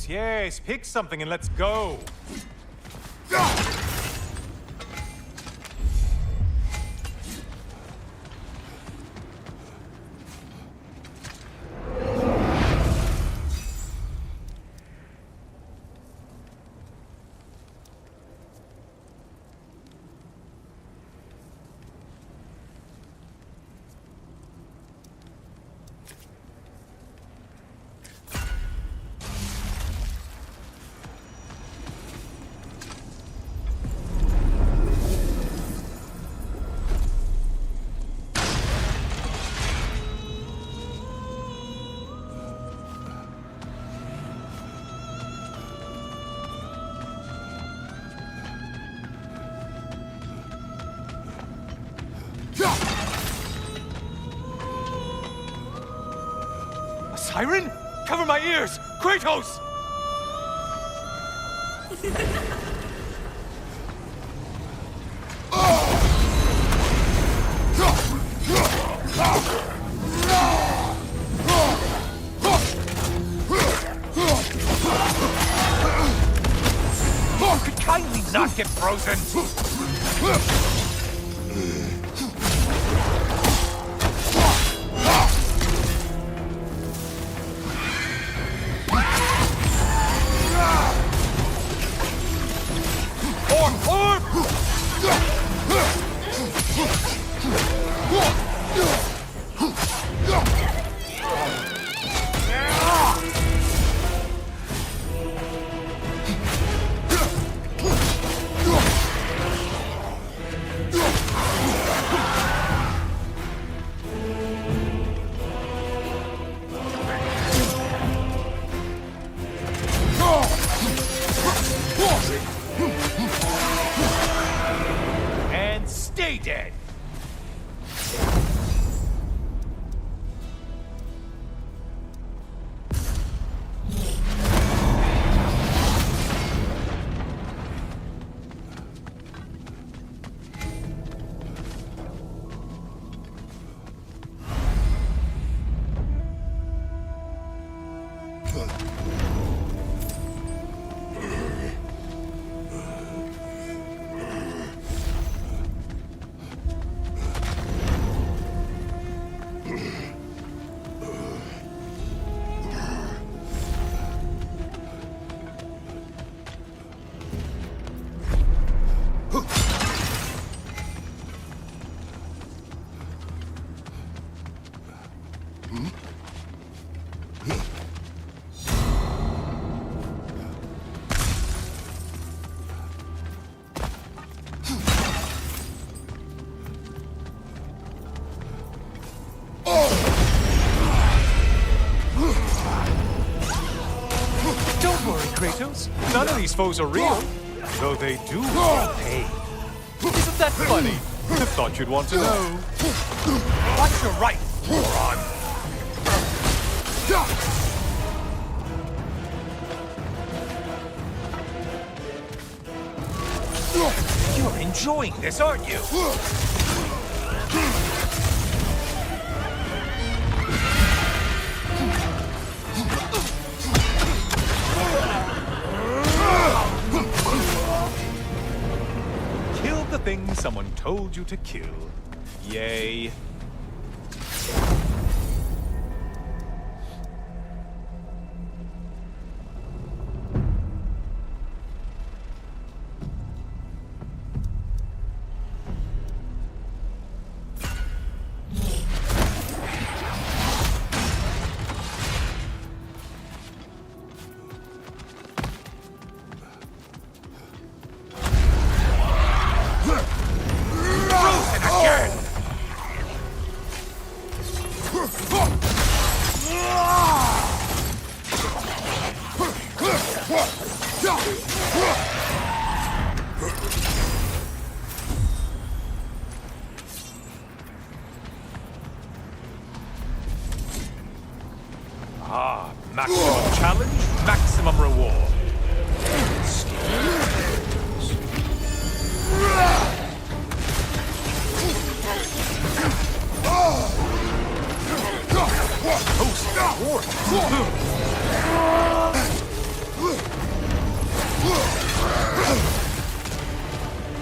Yes, pick something and let's go. Siren? Cover my ears! Kratos! Could kindly not get frozen! Don't worry, Kratos. None of these foes are real, though they do feel pain. Isn't that funny? I thought you'd want to know.
Watch your right, moron! You're enjoying this, aren't you?
Killed the thing someone told you to kill. Yay. Ah, maximum challenge, maximum reward.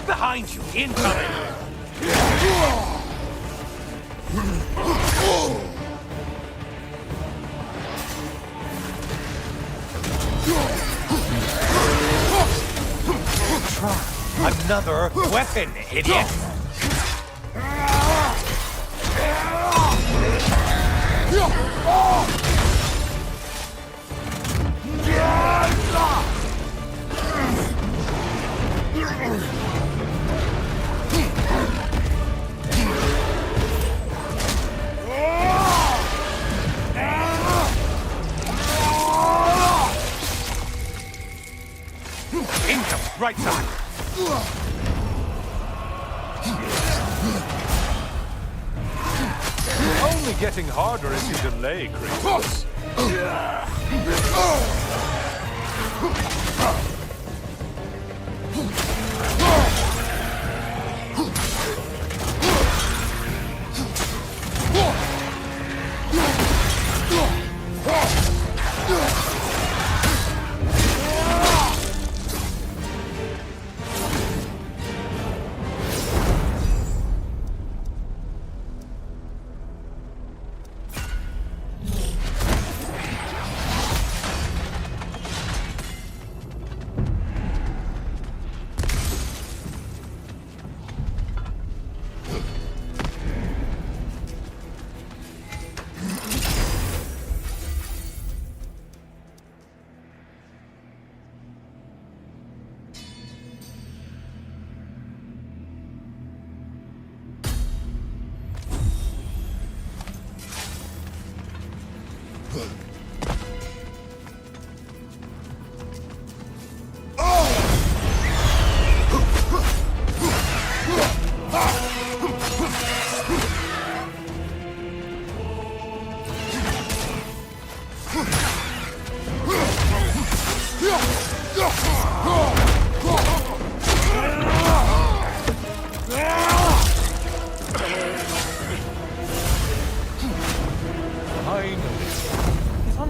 Behind you, incoming!
Another weapon, idiot!
Incoming, right side!
Only getting harder as you delay, Kratos.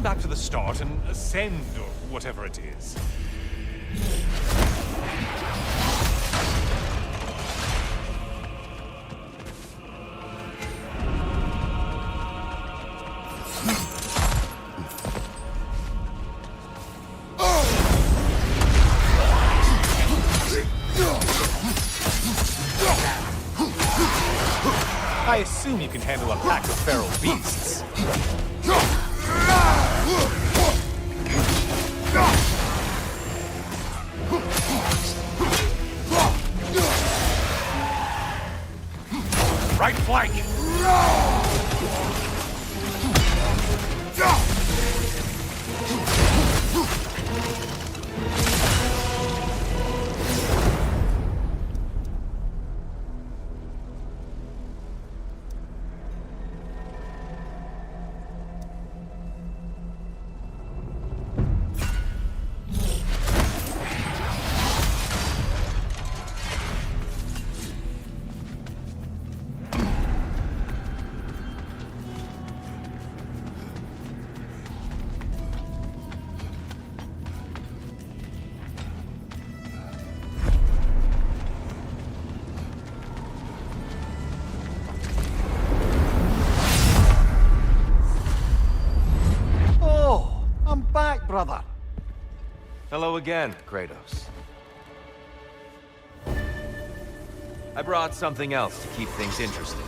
Back to the start and ascend, or whatever it is. I assume you can handle a pack of feral beasts.
Right flank! Brother.
Hello again, Kratos. I brought something else to keep things interesting.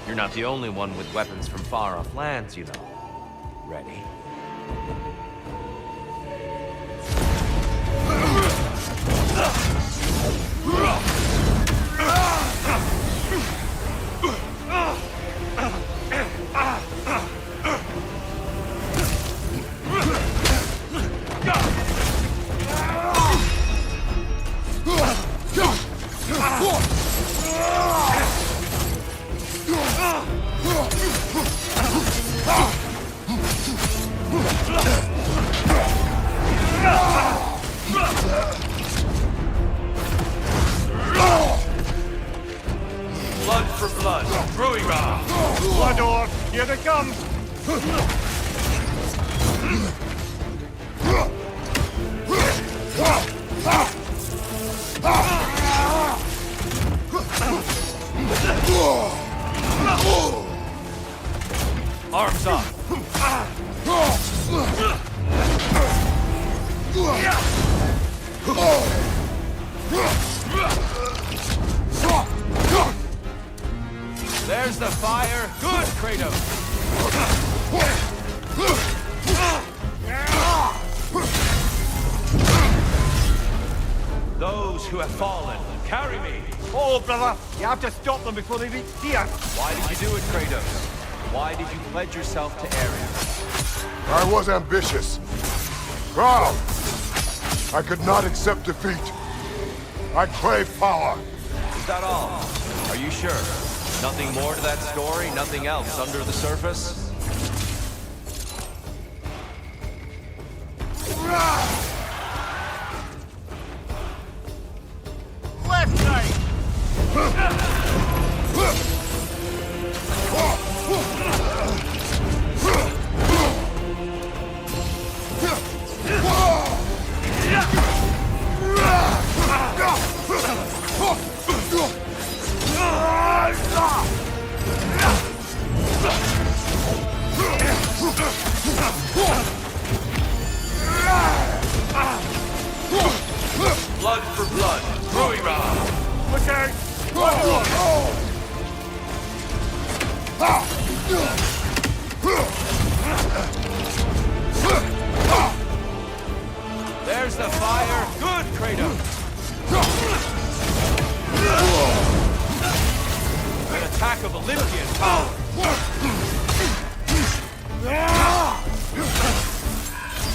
You're not the only one with weapons from far-off lands, you know. Ready? Blood for blood, Ruira!
Blood Orc, here they come!
Arms up! There's the fire! Good, Kratos! Those who have fallen, carry me!
Oh, brother! You have to stop them before they reach here!
Why did you do it, Kratos? Why did you pledge yourself to Ares?
I was ambitious. Proud. I could not accept defeat. I crave power.
Is that all? Are you sure? Nothing more to that story? Nothing else under the surface?
Left side!
Blood for blood, Ruira!
Look out!
There's the fire! Good, Kratos! An attack of Olympian power!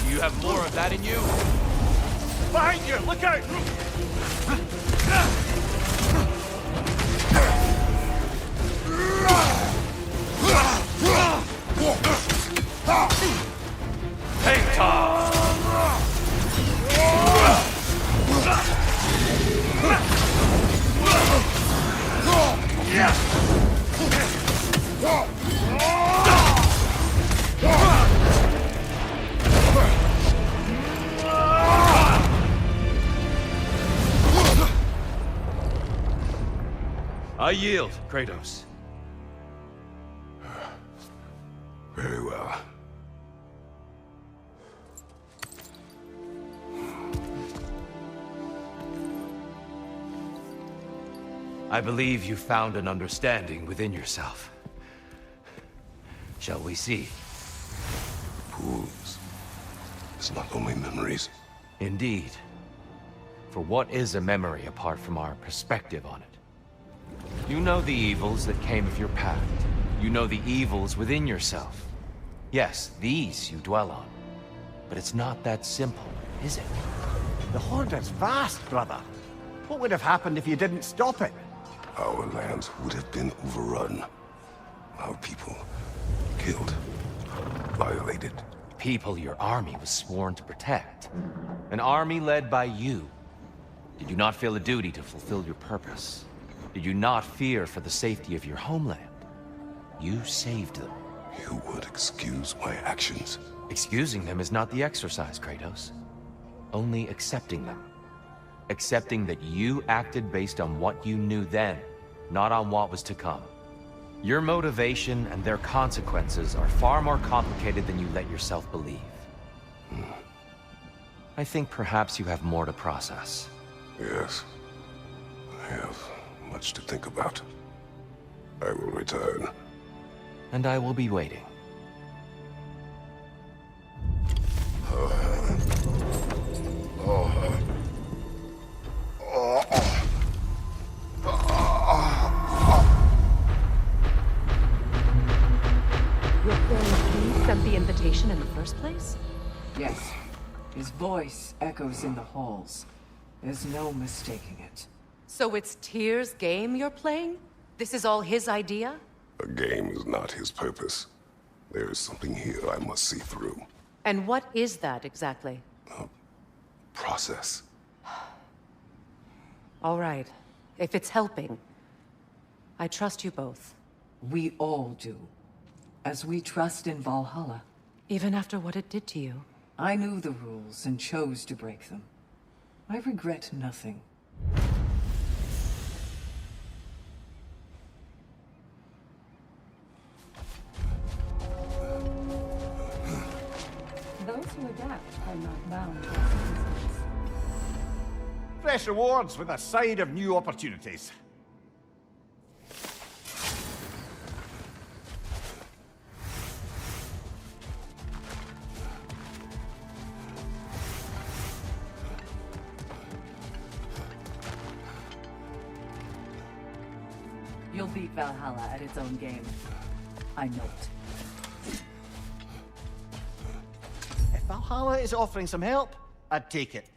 You have more of that in you?
Behind you! Look out!
I yield, Kratos.
Very well.
I believe you found an understanding within yourself.
Shall we see?
Pools. It's not only memories.
Indeed. For what is a memory apart from our perspective on it? You know the evils that came of your path. You know the evils within yourself. Yes, these you dwell on. But it's not that simple, is it?
The Horde is vast, brother. What would have happened if you didn't stop it?
Our lands would have been overrun. Our people killed, violated.
People your army was sworn to protect. An army led by you. Did you not feel a duty to fulfill your purpose? Did you not fear for the safety of your homeland? You saved them.
You would excuse my actions.
Excusing them is not the exercise, Kratos. Only accepting them. Accepting that you acted based on what you knew then, not on what was to come. Your motivation and their consequences are far more complicated than you let yourself believe. I think perhaps you have more to process.
Yes. I have much to think about. I will return.
And I will be waiting.
Your friend King sent the invitation in the first place?
Yes. His voice echoes in the halls. There's no mistaking it.
So it's Tyr's game you're playing? This is all his idea?
A game is not his purpose. There is something here I must see through.
And what is that exactly?
Process.
All right. If it's helping, I trust you both.
We all do. As we trust in Valhalla.
Even after what it did to you.
I knew the rules and chose to break them. I regret nothing.
Those who adapt are not bound by circumstance.
Fresh rewards with a side of new opportunities.
You'll beat Valhalla at its own game. I know it.
If Valhalla is offering some help, I'd take it.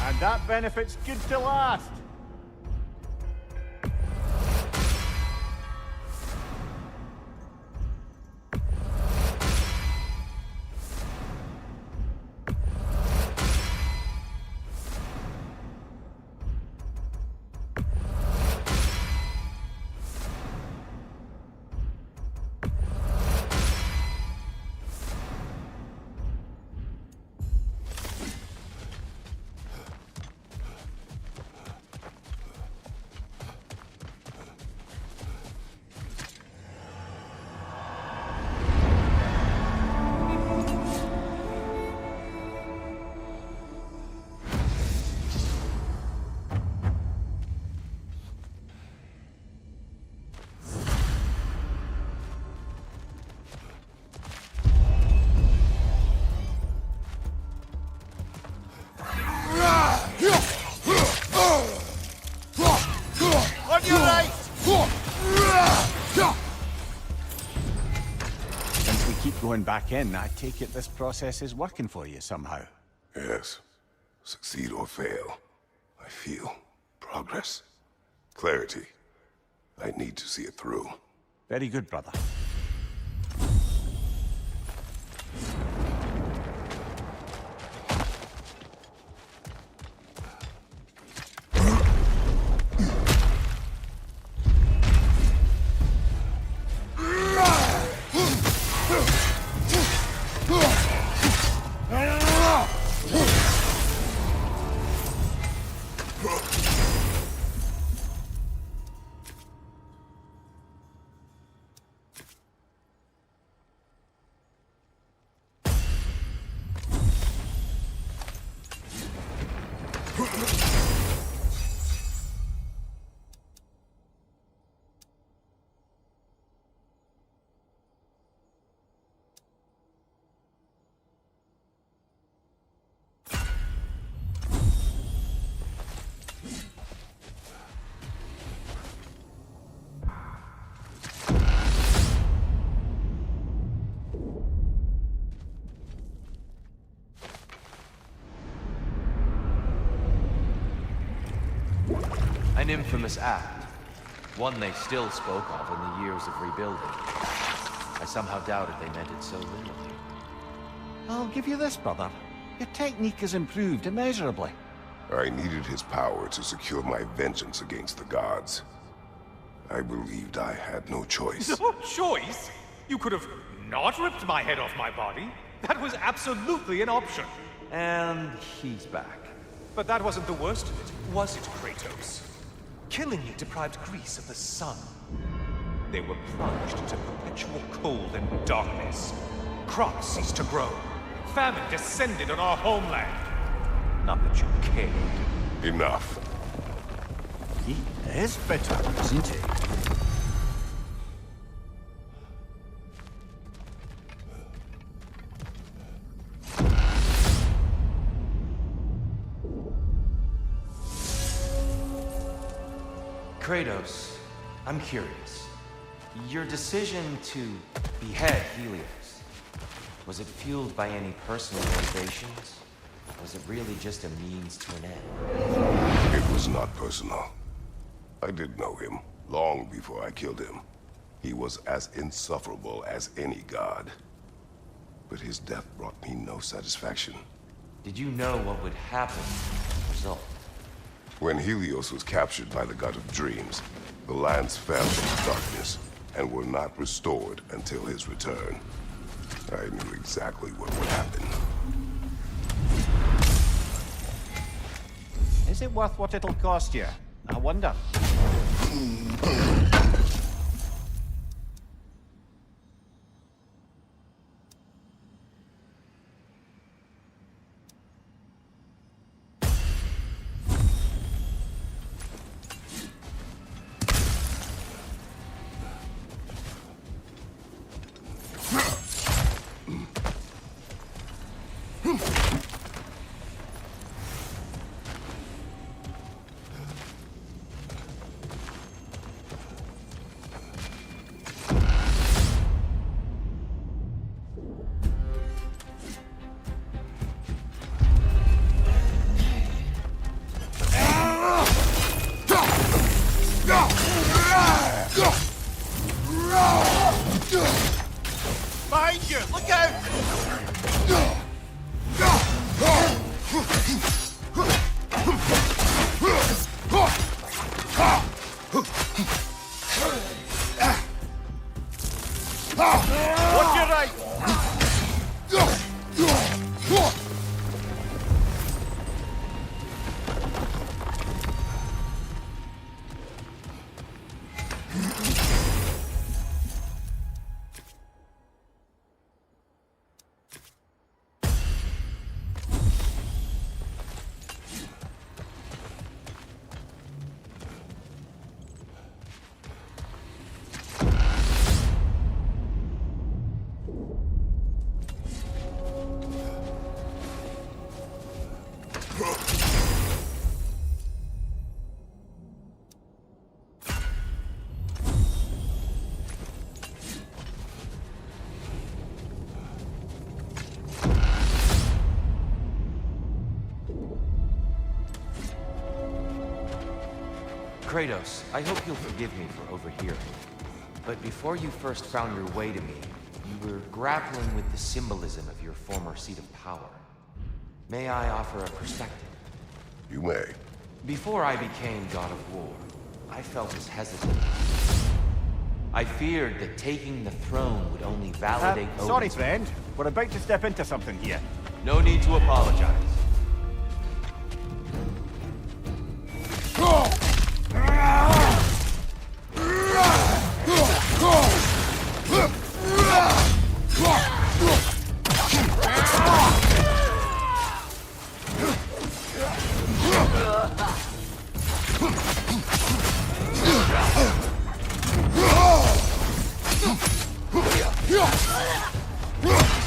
And that benefit's good to last. going back in, I take it this process is working for you somehow.
Yes. Succeed or fail, I feel progress. Clarity. I need to see it through.
Very good, brother.
An infamous act. One they still spoke of in the years of rebuilding. I somehow doubted they meant it so literally.
I'll give you this, brother. Your technique has improved immeasurably.
I needed his power to secure my vengeance against the gods. I believed I had no choice.
No choice? You could have not ripped my head off my body. That was absolutely an option.
And he's back.
But that wasn't the worst of it, was it, Kratos? Killing me deprived Greece of the sun. They were plunged into perpetual cold and darkness. Crops ceased to grow. Famine descended on our homeland. Not that you cared.
Enough.
He is bitter, isn't he?
Kratos, I'm curious. Your decision to behead Helios, was it fueled by any personal motivations? Was it really just a means to an end?
It was not personal. I did know him, long before I killed him. He was as insufferable as any god. But his death brought me no satisfaction.
Did you know what would happen as a result?
When Helios was captured by the god of dreams, the lands fell into darkness and were not restored until his return. I knew exactly what would happen.
Is it worth what it'll cost you? I wonder.
Kratos, I hope you'll forgive me for overhearing. But before you first found your way to me, you were grappling with the symbolism of your former seat of power. May I offer a perspective?
You may.
Before I became God of War, I felt as hesitant. I feared that taking the throne would only validate
Sorry,
Odin's-
friend. We're about to step into something here.
No need to apologize.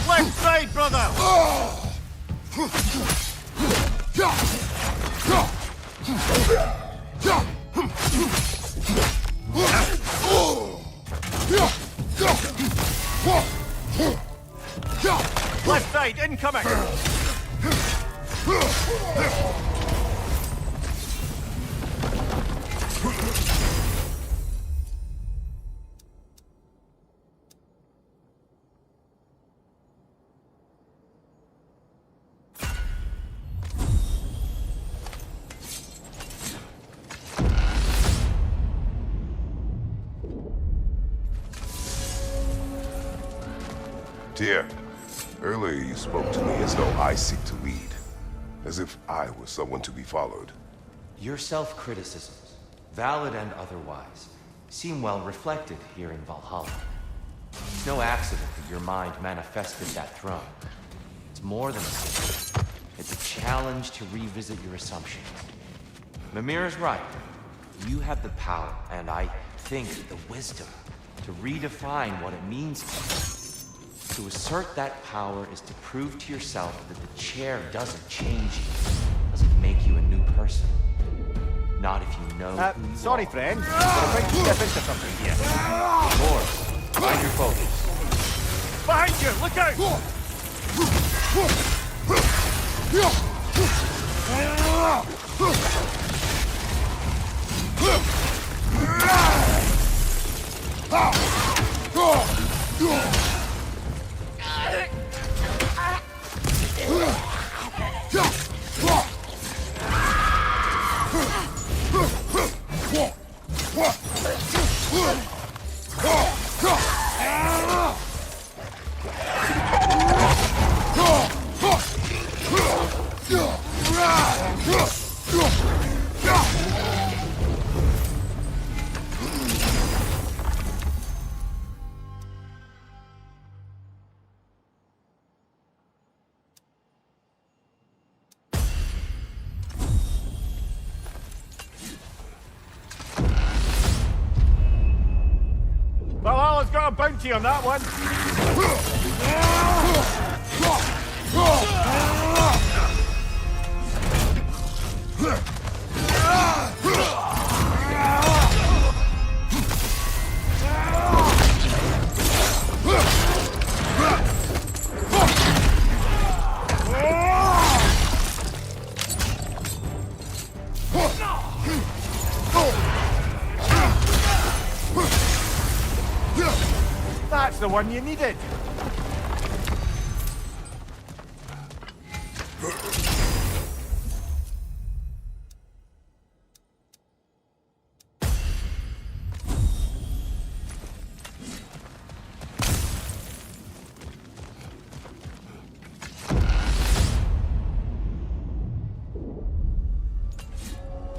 Left side, brother! Left side, incoming!
Tyr, earlier you spoke to me as though I seek to lead. As if I was someone to be followed.
Your self-criticisms, valid and otherwise, seem well reflected here in Valhalla. It's no accident that your mind manifested that throne. It's more than a symbol. It's a challenge to revisit your assumptions. Mimir is right. You have the power, and I think the wisdom, to redefine what it means to assert that power is to prove to yourself that the chair doesn't change you, doesn't make you a new person. Not if you know who you
Sorry,
are.
friend. We're about to step into something here.
Of course. Find your focus.
Behind you! Look out! Valhalla's got a bounty on that one. That's the one you needed.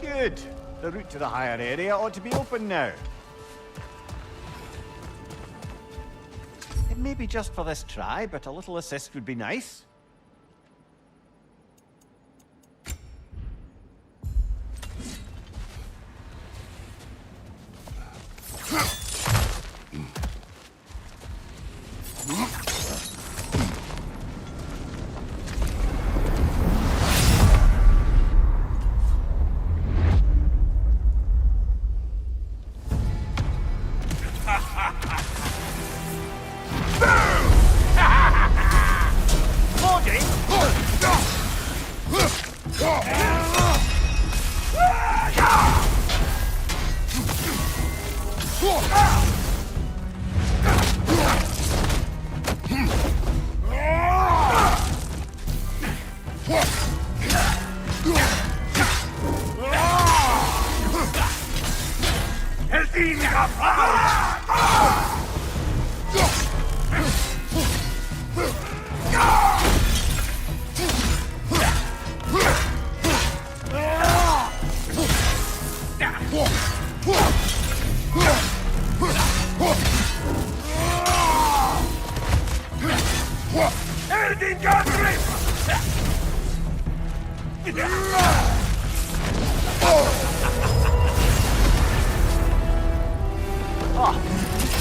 Good. The route to the higher area ought to be open now. It may be just for this try, but a little assist would be nice.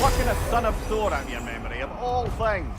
Fucking a son of Thor out your memory, of all things.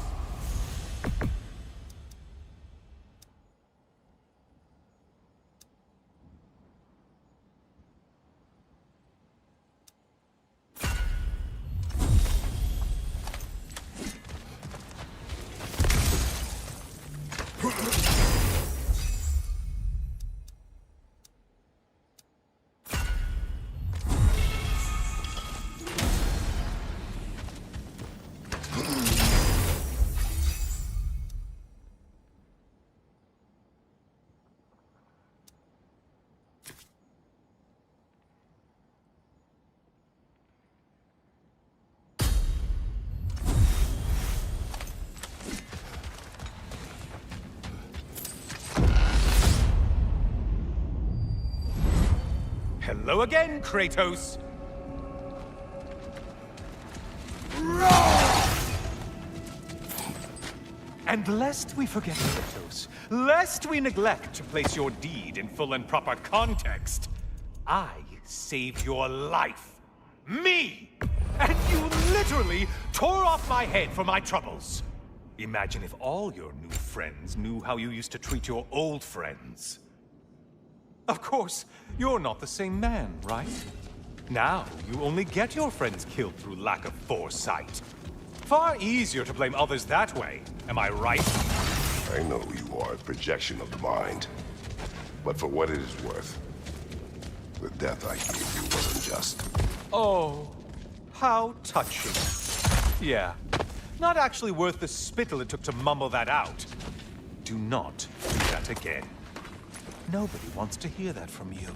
Hello again, Kratos! And lest we forget, Kratos, lest we neglect to place your deed in full and proper context, I saved your life. Me! And you literally tore off my head for my troubles. Imagine if all your new friends knew how you used to treat your old friends. Of course, you're not the same man, right? Now, you only get your friends killed through lack of foresight. Far easier to blame others that way, am I right?
I know you are a projection of the mind. But for what it is worth, the death I gave you wasn't just.
Oh, how touching. Yeah, not actually worth the spittle it took to mumble that out. Do not do that again. Nobody wants to hear that from you.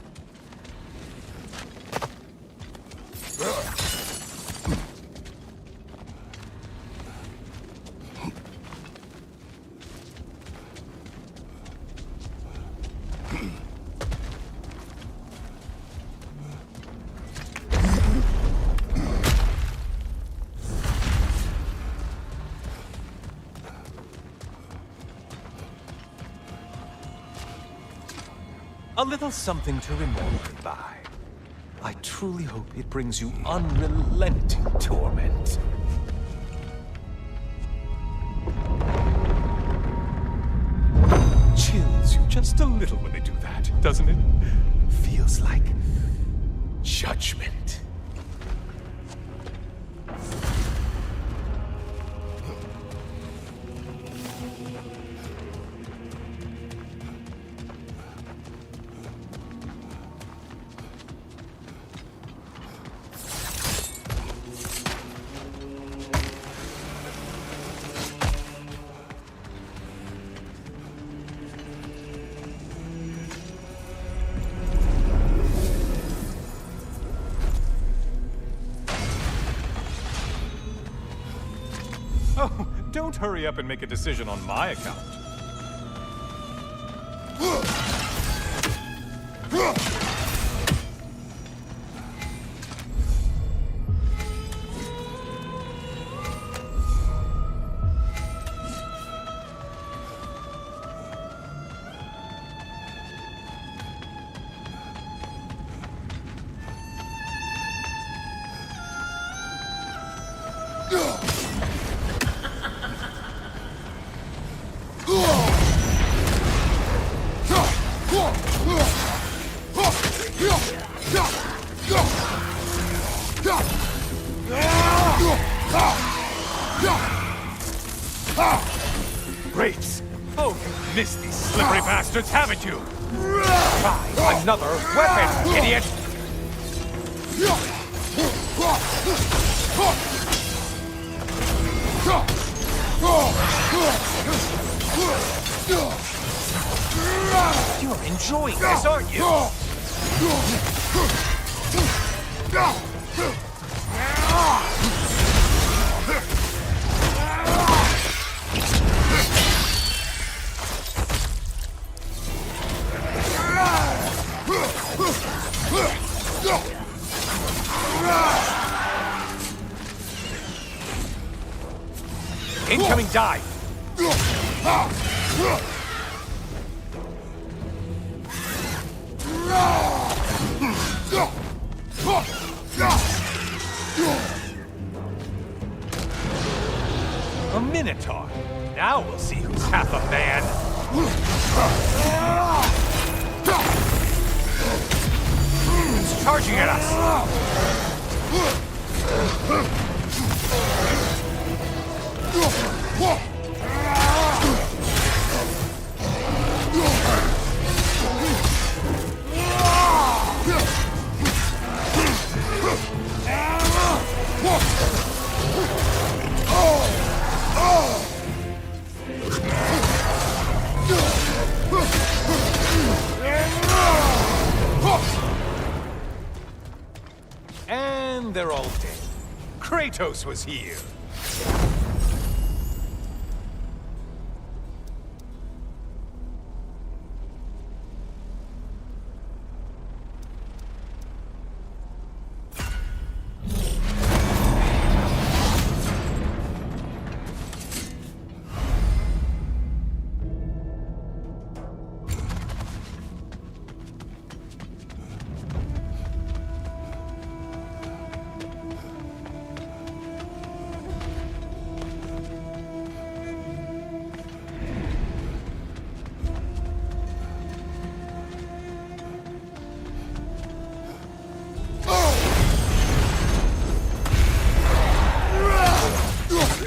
A little something to remember by. I truly hope it brings you unrelenting torment. Chills you just a little when they do that, doesn't it? Feels like judgment. Oh, don't hurry up and make a decision on my account. Great! Oh, you missed these slippery bastards, haven't you? Try another weapon, idiot! You're enjoying this, aren't you? Incoming dive! A Minotaur. Now we'll see who's half a man. It's charging at us. And they're all dead. Kratos was here.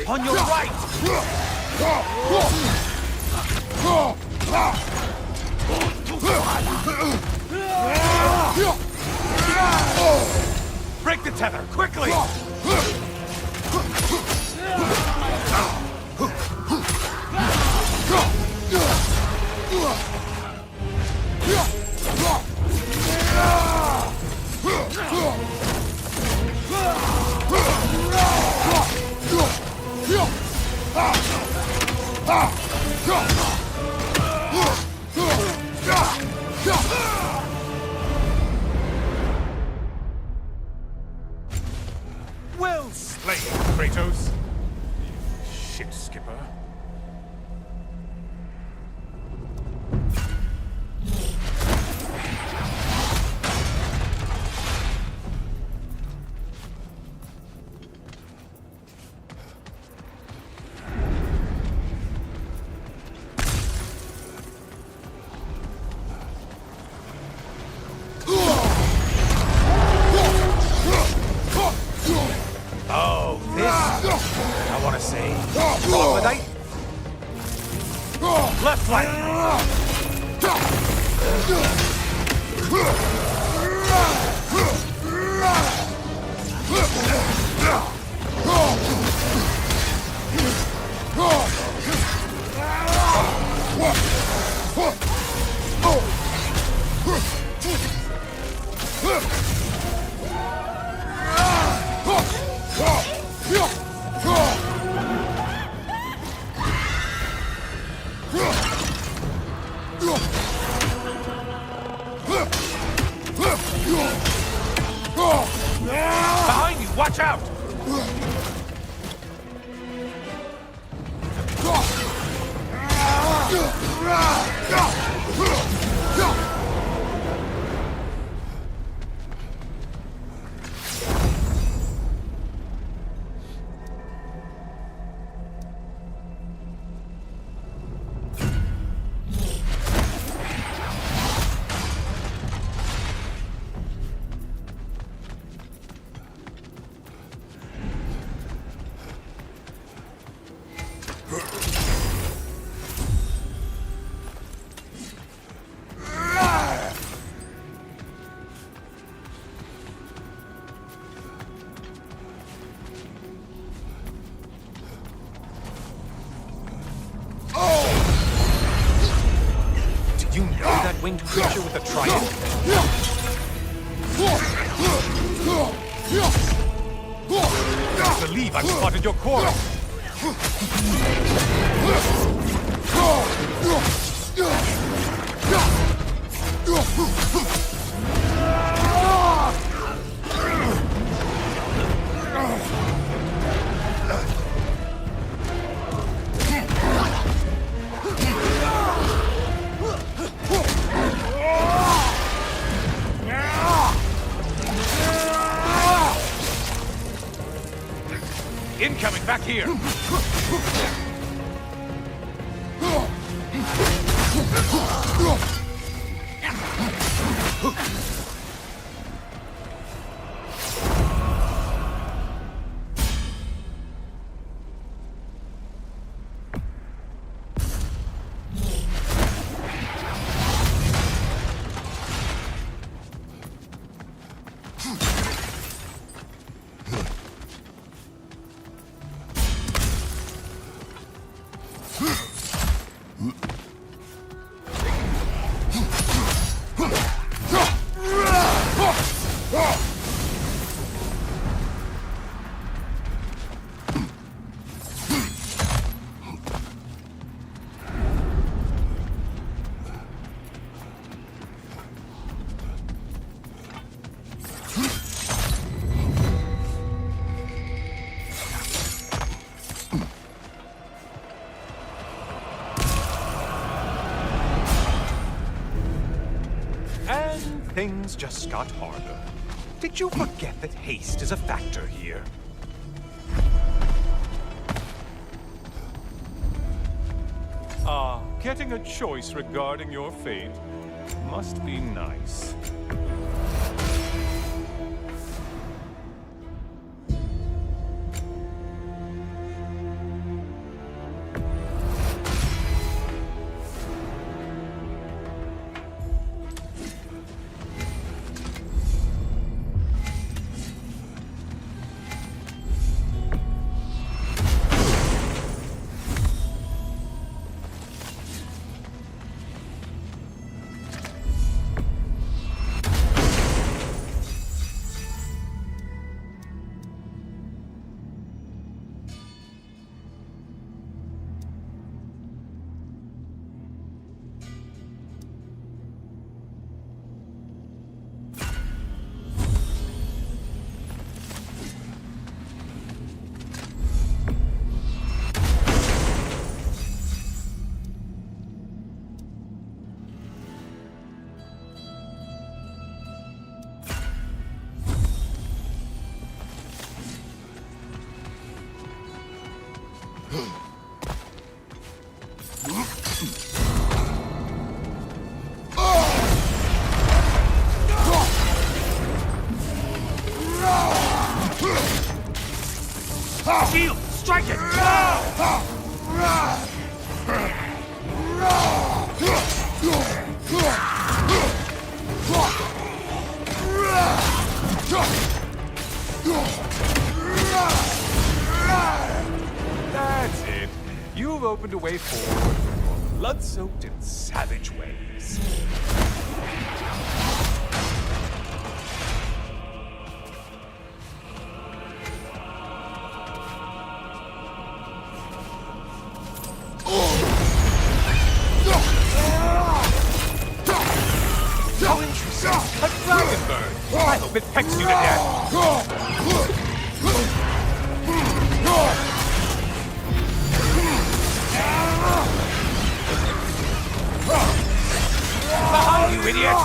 On your right! Break the tether, quickly! Well slain, Kratos. Shit skipper. Oh, this, I want to say, troglodyte? Left flank! Behind you, watch out! winged creature with a trident? I believe I've spotted your quarry. Incoming back here! Things just got harder. Did you forget that haste is a factor here? Getting a choice regarding your fate must be nice. Shield! Strike it! That's it. You've opened a way forward for your blood-soaked and savage ways. How interesting! A dragon bird! I hope it pecks you to death! Behind you, idiot!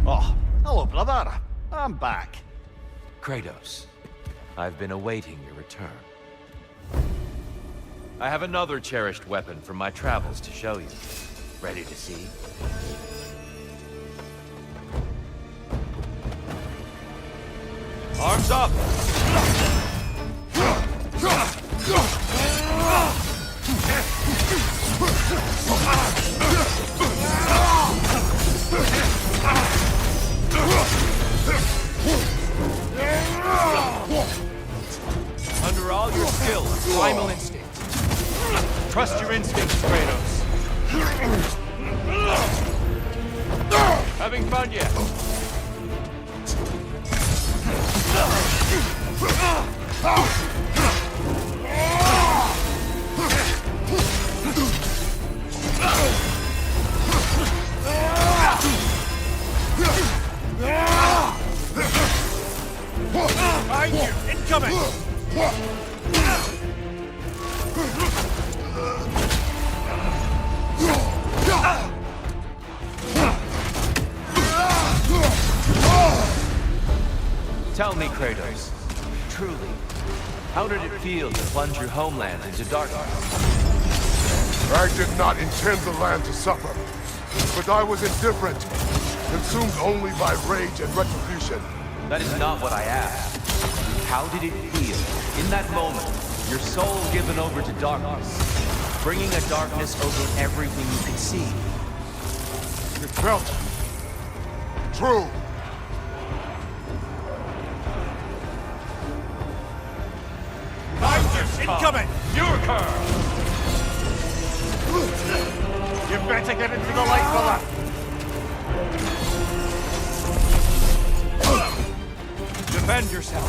Oh, hello, brother. I'm back.
Kratos, I've been awaiting your return. I have another cherished weapon from my travels to show you. Ready to see?
Arms up! Under all your skill and primal instinct. Trust your instincts, Kratos. Having fun yet? Behind you! Incoming!
Tell me, Kratos, truly, how did it feel to plunge your homeland into darkness?
I did not intend the land to suffer, but I was indifferent, consumed only by rage and retribution.
That is not what I asked. How did it feel, in that moment, your soul given over to darkness, bringing a darkness over everything you could see?
It felt true.
Incoming!
Your curve!
You better get into the light, brother!
Defend yourself!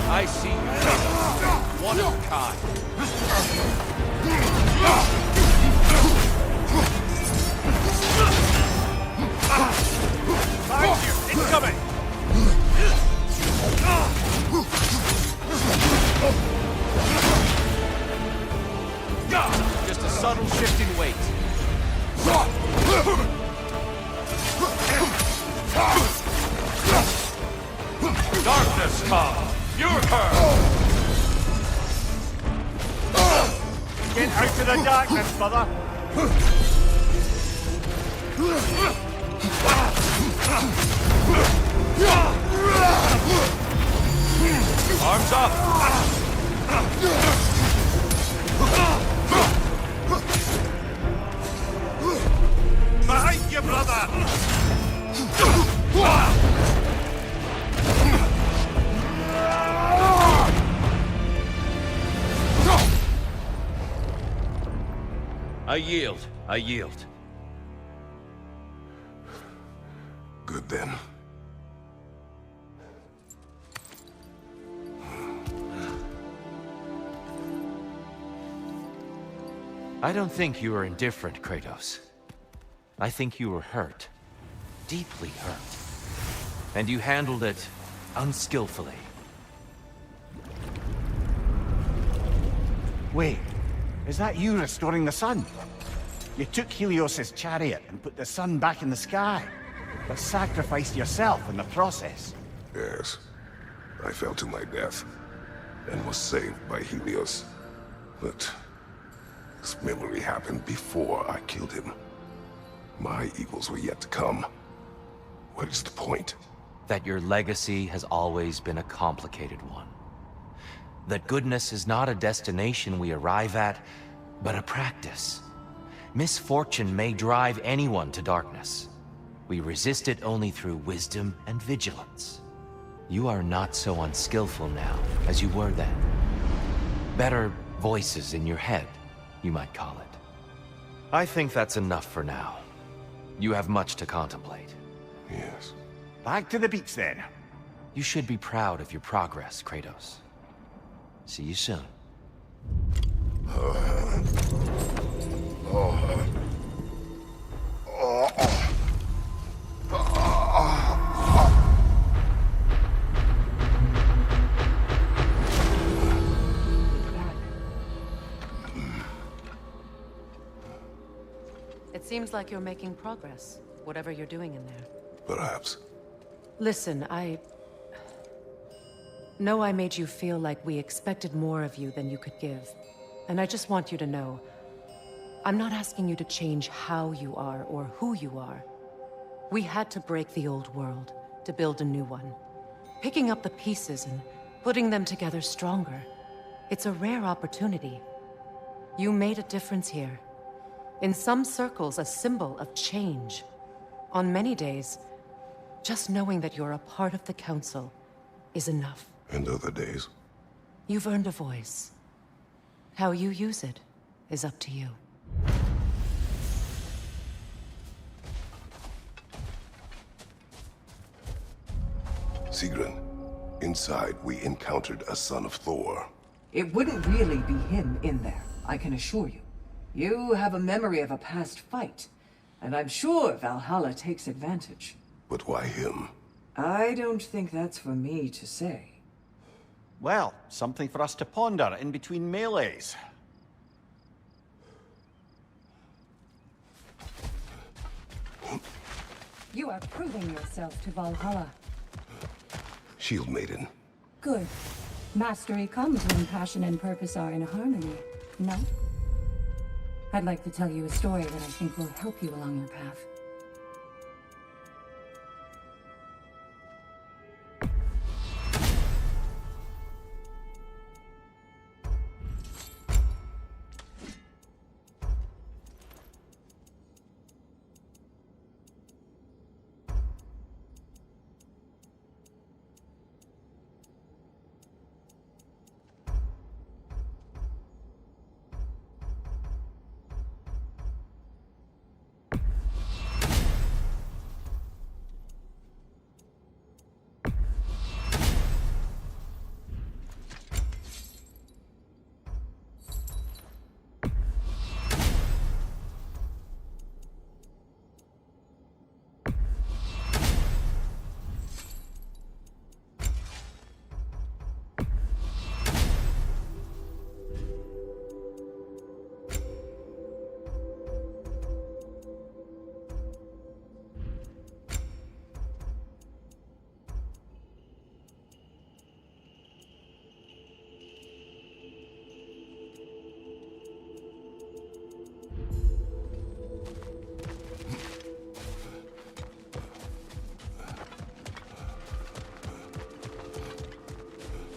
I see you, Kratos. One of a kind.
Behind you! Incoming!
Just a subtle shift in weight. Darkness come! Your turn!
Get out of the darkness, brother!
Arms up!
Behind you, brother!
I yield. I yield.
Good then.
I don't think you are indifferent, Kratos. I think you were hurt. Deeply hurt. And you handled it unskillfully.
Wait, is that you restoring the sun? You took Helios's chariot and put the sun back in the sky, but sacrificed yourself in the process.
Yes. I fell to my death, and was saved by Helios. But this memory happened before I killed him. My evils were yet to come. What is the point?
That your legacy has always been a complicated one. That goodness is not a destination we arrive at, but a practice. Misfortune may drive anyone to darkness. We resist it only through wisdom and vigilance. You are not so unskillful now as you were then. Better voices in your head, you might call it. I think that's enough for now. You have much to contemplate.
Yes.
Back to the beach then.
You should be proud of your progress, Kratos. See you soon.
It seems like you're making progress, whatever you're doing in there.
Perhaps.
Listen, I know I made you feel like we expected more of you than you could give. And I just want you to know, I'm not asking you to change how you are or who you are. We had to break the old world to build a new one. Picking up the pieces and putting them together stronger. It's a rare opportunity. You made a difference here. In some circles, a symbol of change. On many days, just knowing that you're a part of the Council is enough.
And other days?
You've earned a voice. How you use it is up to you.
Sigrun, inside we encountered a son of Thor.
It wouldn't really be him in there, I can assure you. You have a memory of a past fight, and I'm sure Valhalla takes advantage.
But why him?
I don't think that's for me to say.
Well, something for us to ponder in between melees.
You are proving yourself to Valhalla.
Shield Maiden.
Good. Mastery comes when passion and purpose are in harmony, no? I'd like to tell you a story that I think will help you along your path.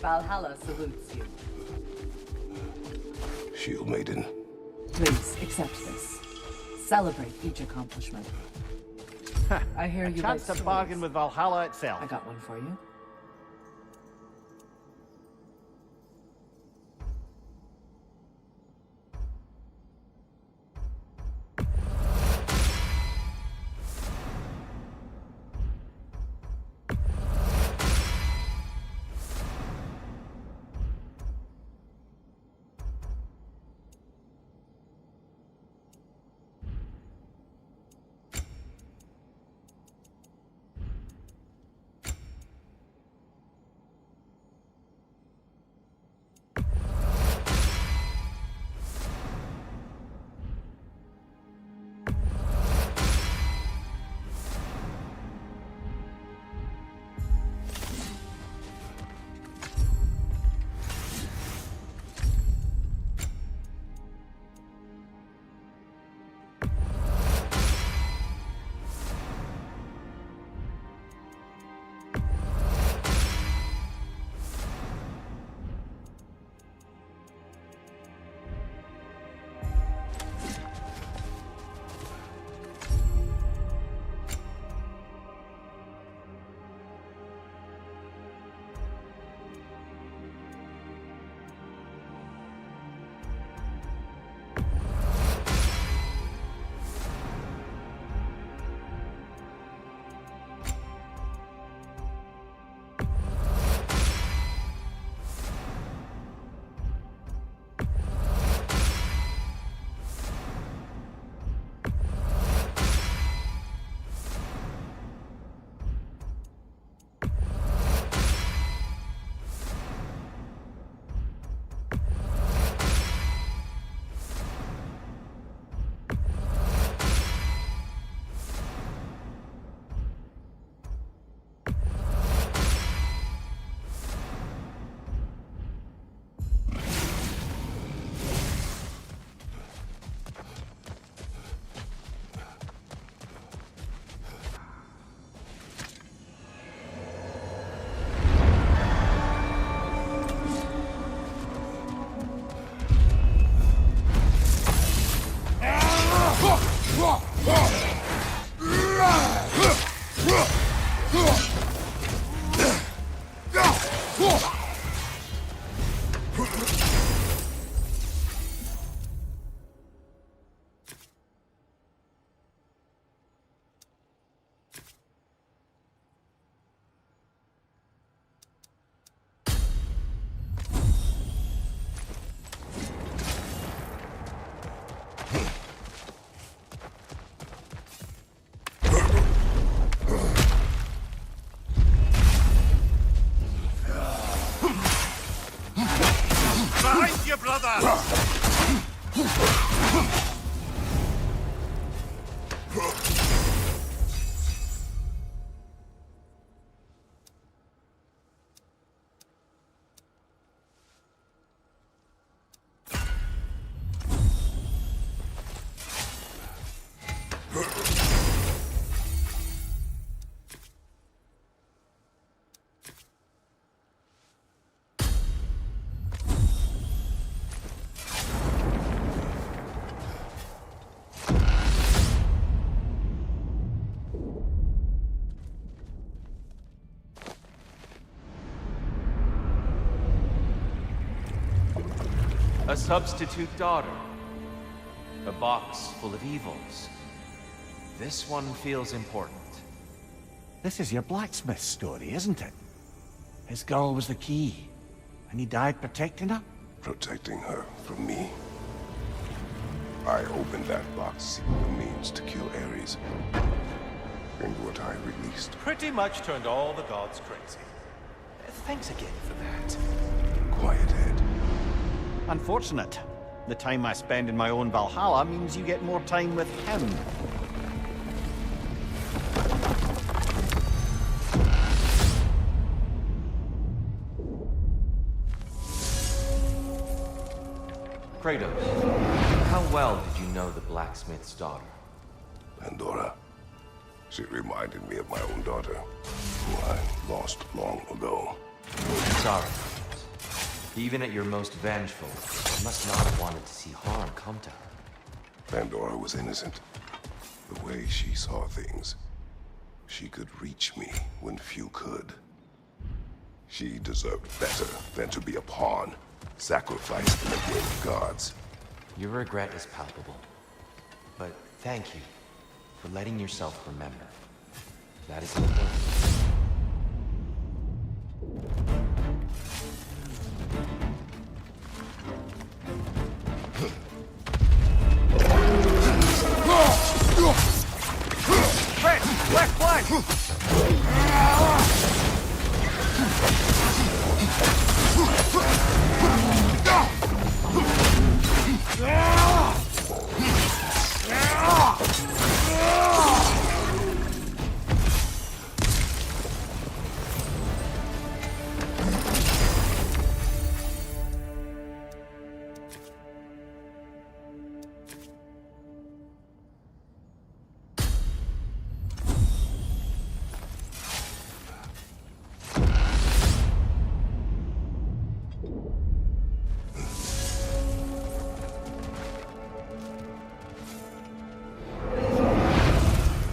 Valhalla salutes you.
Shield Maiden.
Please accept this. Celebrate each accomplishment. I hear you like
Chance to
stories.
bargain with Valhalla itself.
I got one for you.
A substitute daughter. A box full of evils. This one feels important.
This is your blacksmith story, isn't it? His girl was the key, and he died protecting her?
Protecting her from me. I opened that box seeking the means to kill Ares. And what I released.
Pretty much turned all the gods crazy. Thanks again for that.
Quiet head.
Unfortunate. The time I spend in my own Valhalla means you get more time with him.
Kratos, how well did you know the blacksmith's daughter?
Pandora. She reminded me of my own daughter, who I lost long ago.
Sorry, Kratos. Even at your most vengeful, you must not have wanted to see harm come to her.
Pandora was innocent. The way she saw things, she could reach me when few could. She deserved better than to be a pawn, sacrificed in a game of gods.
Your regret is palpable. But thank you for letting yourself remember. That is important.
Left flank!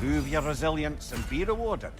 Prove your resilience and be rewarded.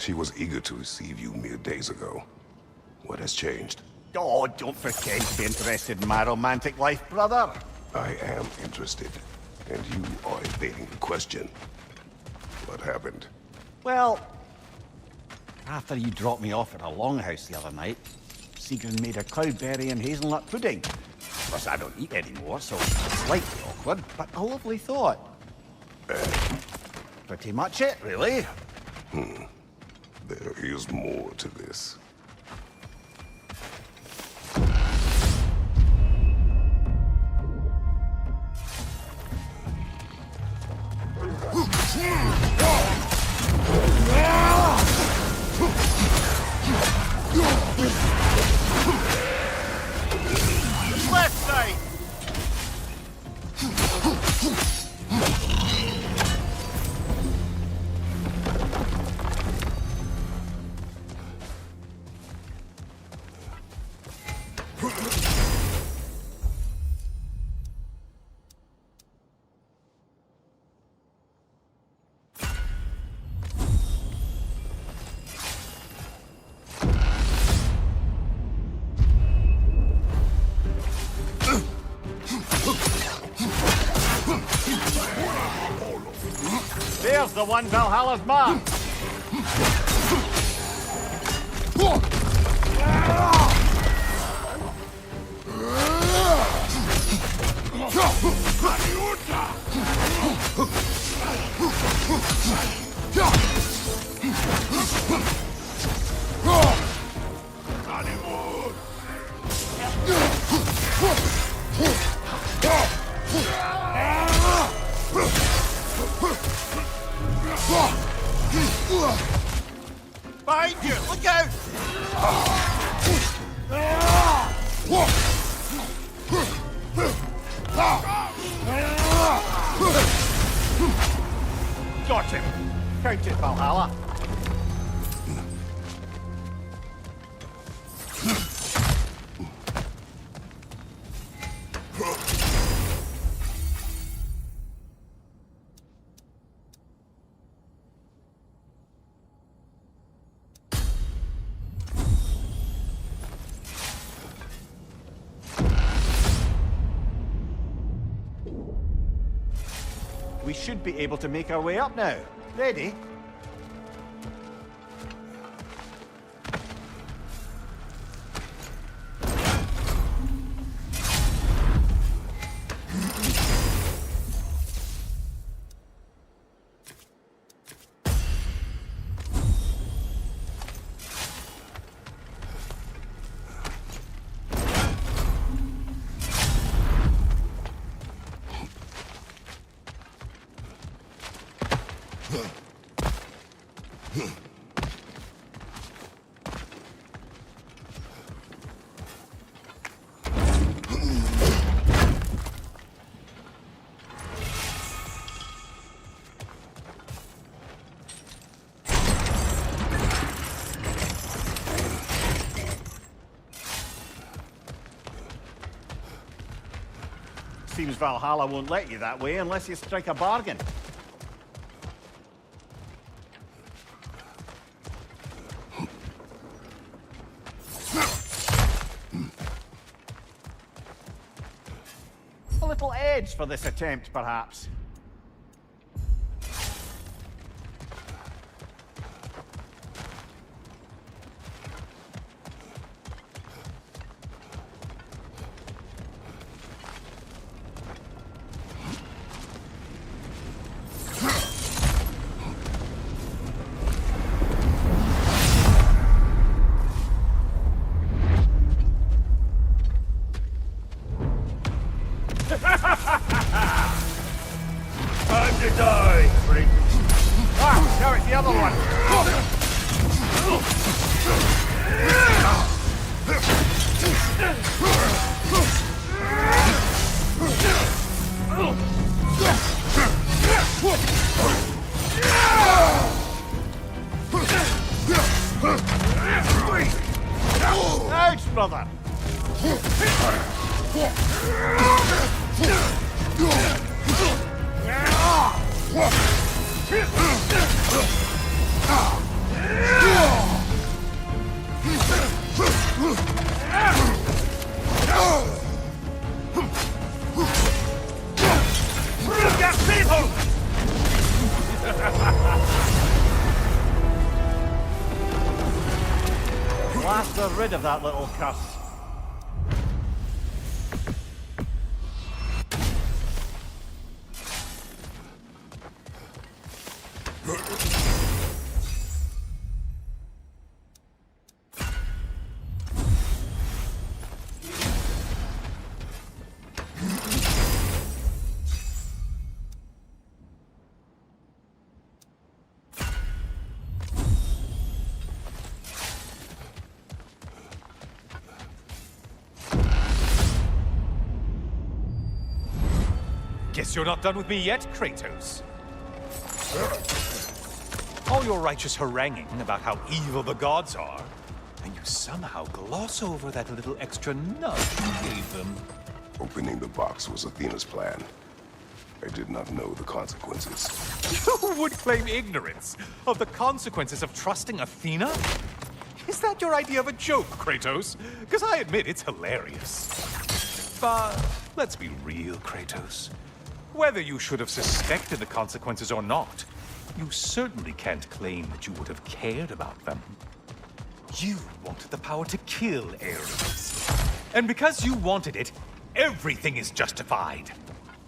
She was eager to receive you mere days ago. What has changed?
Oh, don't pretend to be interested in my romantic life, brother.
I am interested, and you are evading the question. What happened?
Well, after you dropped me off at a longhouse the other night, Sigrun made a cloudberry and hazelnut pudding. Of course, I don't eat anymore, so it's slightly awkward, but a lovely thought. Pretty much it, really.
There is more to this.
Left side! There's the one Valhalla's mark! Behind you! Look out! Got him! Count it, Valhalla! We should be able to make our way up now. Ready? Seems Valhalla won't let you that way unless you strike a bargain. A little edge for this attempt, perhaps.
Time to die, freak.
Ah, now it's the other one. Ouch, brother. they're rid of that little cuss.
Guess you're not done with me yet, Kratos. All your righteous haranguing about how evil the gods are, and you somehow gloss over that little extra nudge you gave them.
Opening the box was Athena's plan. I did not know the consequences.
You would claim ignorance of the consequences of trusting Athena? Is that your idea of a joke, Kratos? Because I admit it's hilarious. But let's be real, Kratos. Whether you should have suspected the consequences or not, you certainly can't claim that you would have cared about them. You wanted the power to kill Ares. And because you wanted it, everything is justified.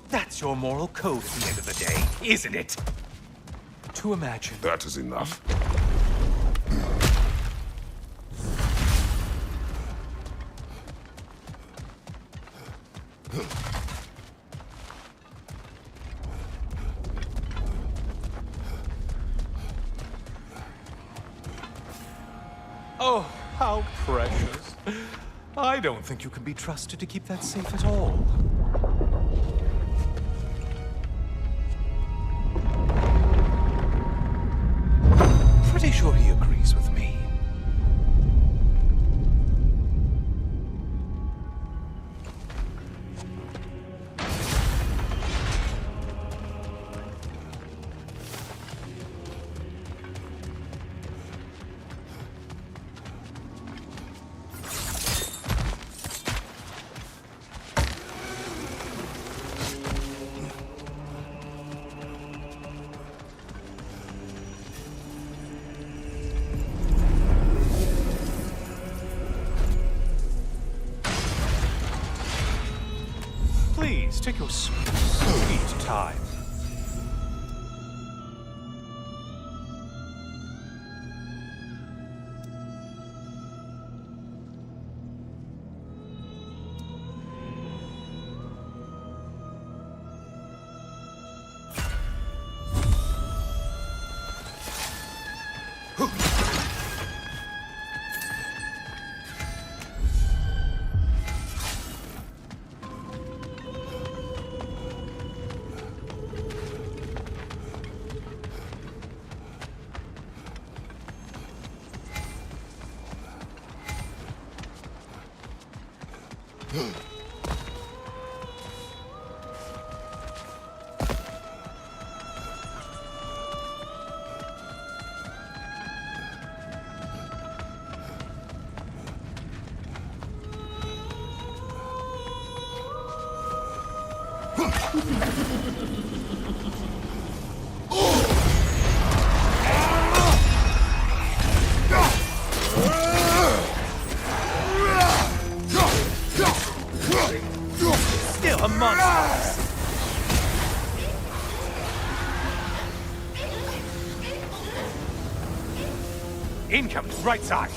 That's your moral code at the end of the day, isn't it? To imagine.
That is enough.
Oh, how precious. I don't think you can be trusted to keep that safe at all. Pretty sure he agrees with me. Please, take your sweet time. Still a monster. Incoming, right side.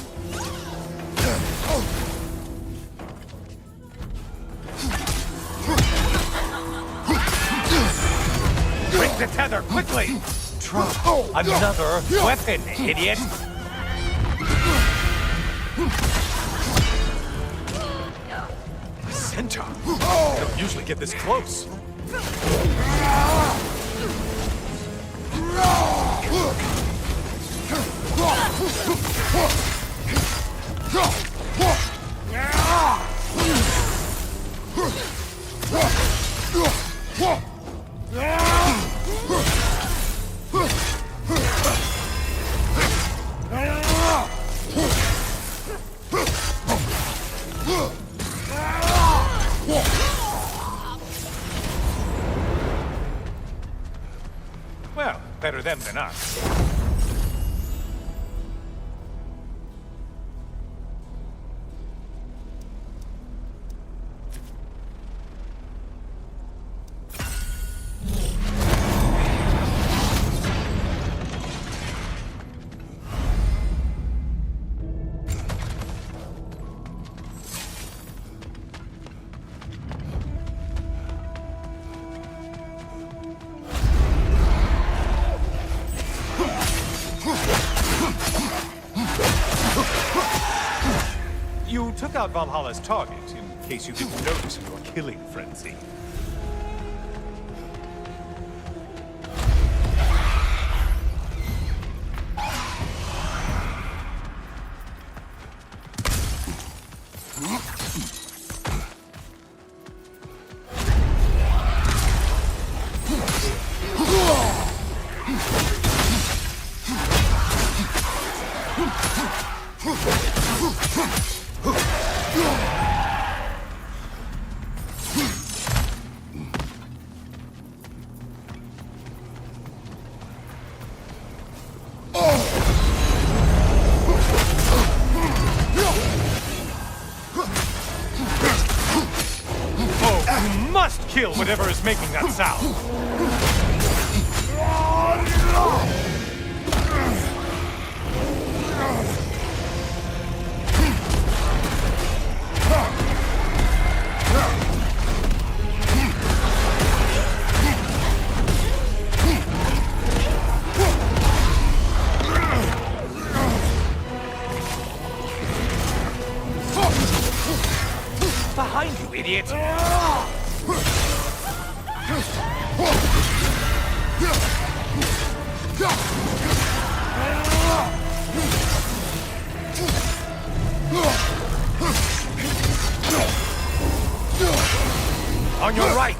Bring the tether, quickly! Drop another weapon, idiot! Centaur? I don't usually get this close. Well, better them than us. out Valhalla's target, in case you didn't notice in your killing frenzy. Kill whatever is making that sound! Behind you, idiot! On your right!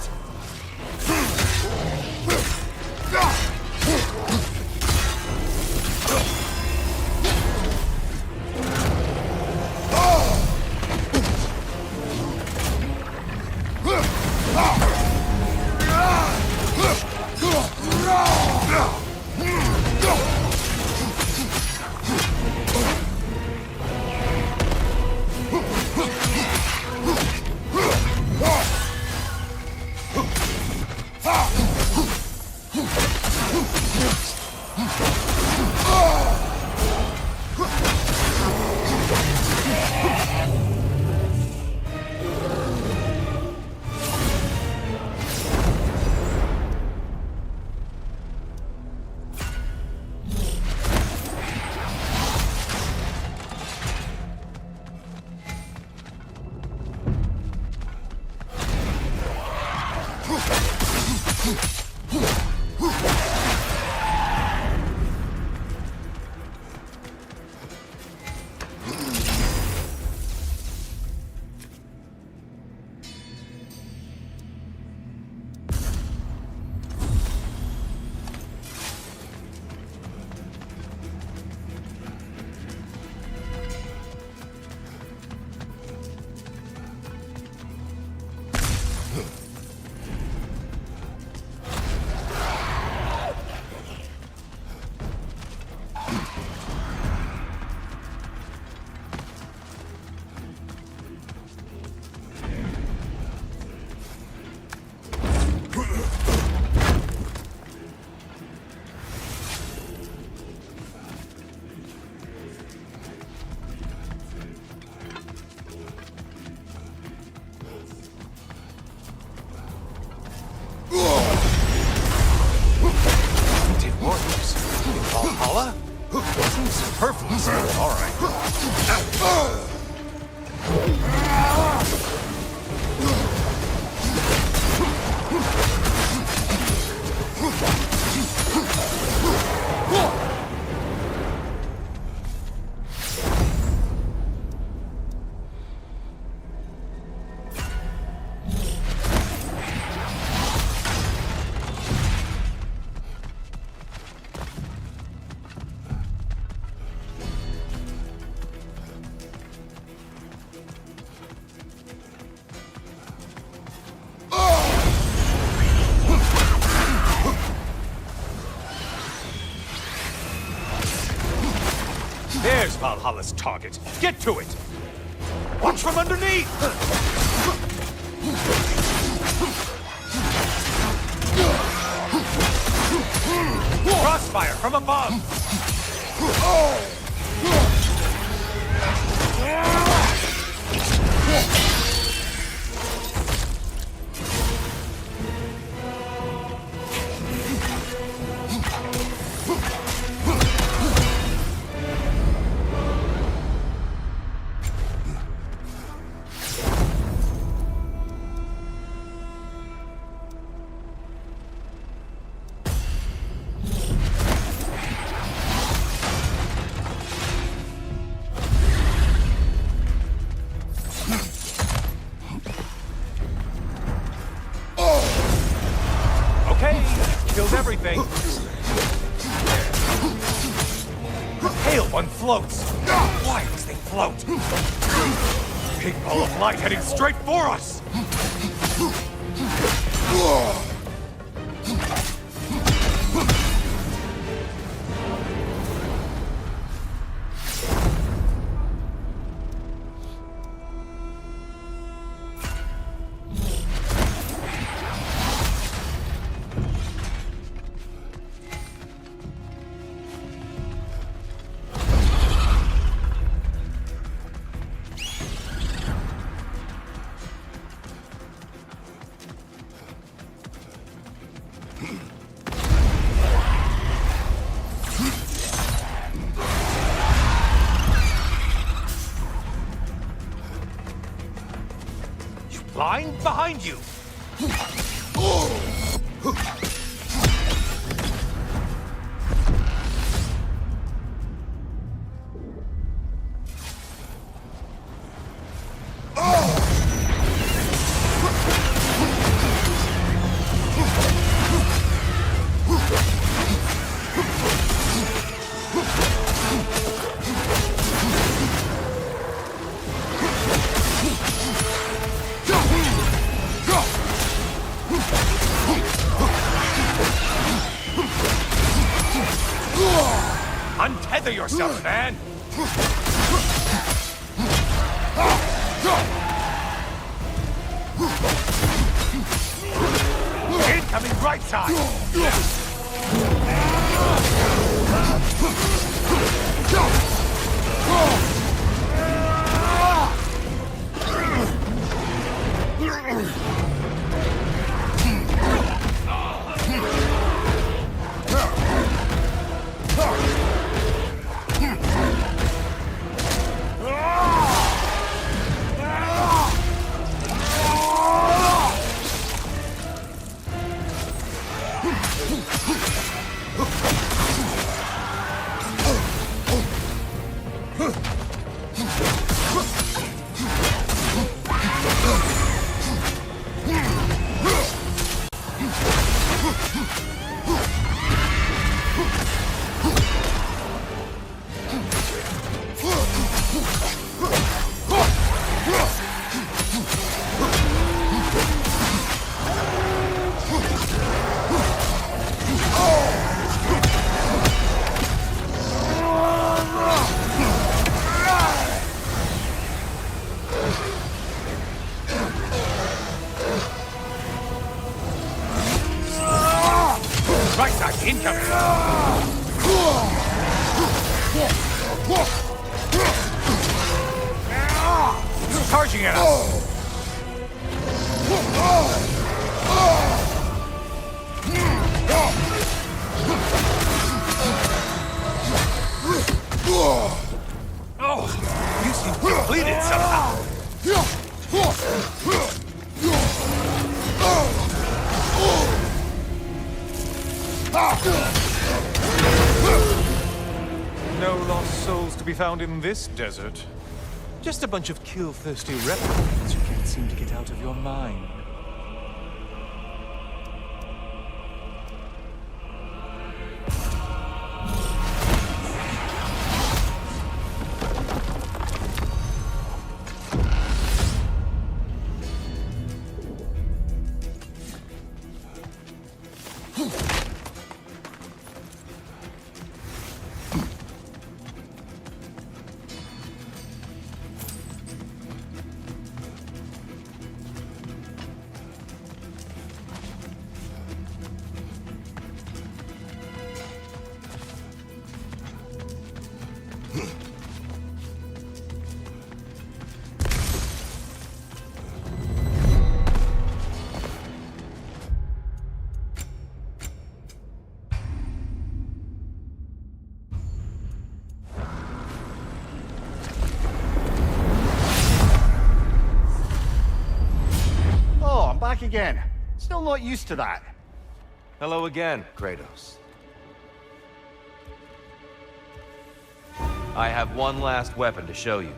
Valhalla? Seems superfluous. All right. There's Valhalla's target. Get to it! Watch from underneath! Crossfire from above! killed everything. The pale one floats. Why does they float? Big ball of light heading straight for us. Blind behind you! Untether yourself, man! Incoming right side! Right side, incoming! Charging at us! Oh, you seem depleted somehow. No lost souls to be found in this desert. Just a bunch of kill-thirsty replicants who can't seem to get out of your mind.
Back again. Still not used to that.
Hello again, Kratos. I have one last weapon to show you.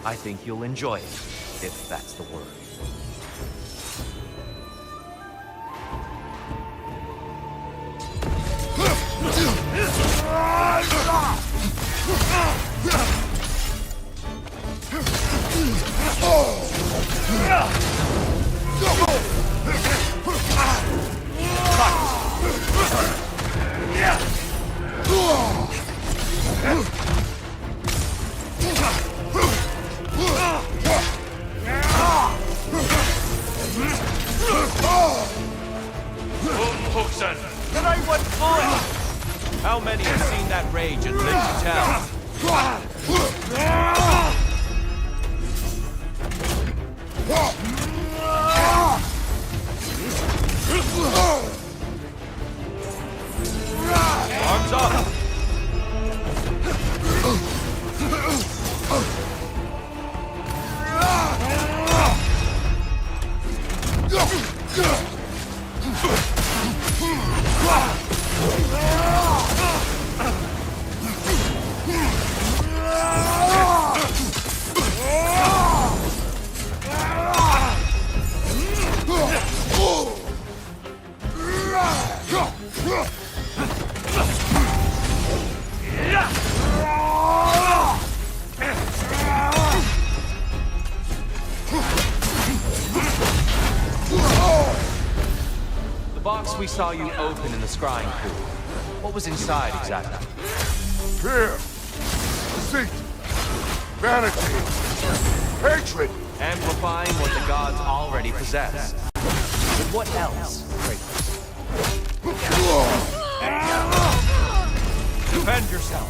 I think you'll enjoy it, if that's the word.
The right one flying! How many have seen that rage and lived to tell? Arms up! The box we saw you open in the scrying pool. What was inside exactly?
Fear, deceit, vanity, hatred.
Amplifying what the gods already possess. But what else, Kratos? Defend yourself.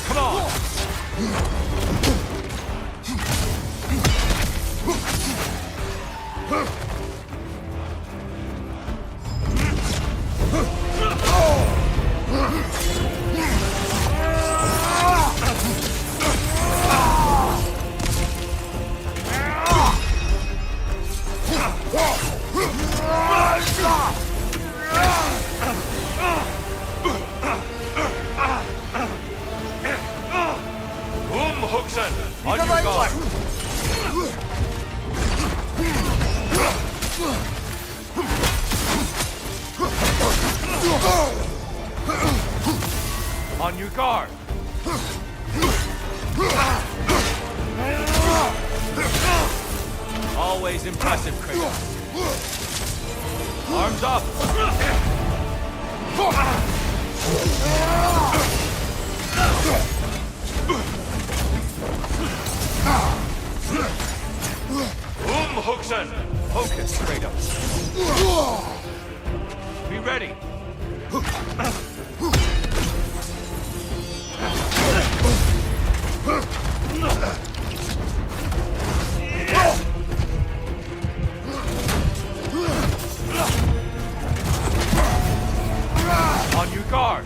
Come on! On your guard! On your guard! Always impressive, Kratos. Arms up! Umhuxen! Focus, Kratos. Be ready. On your guard.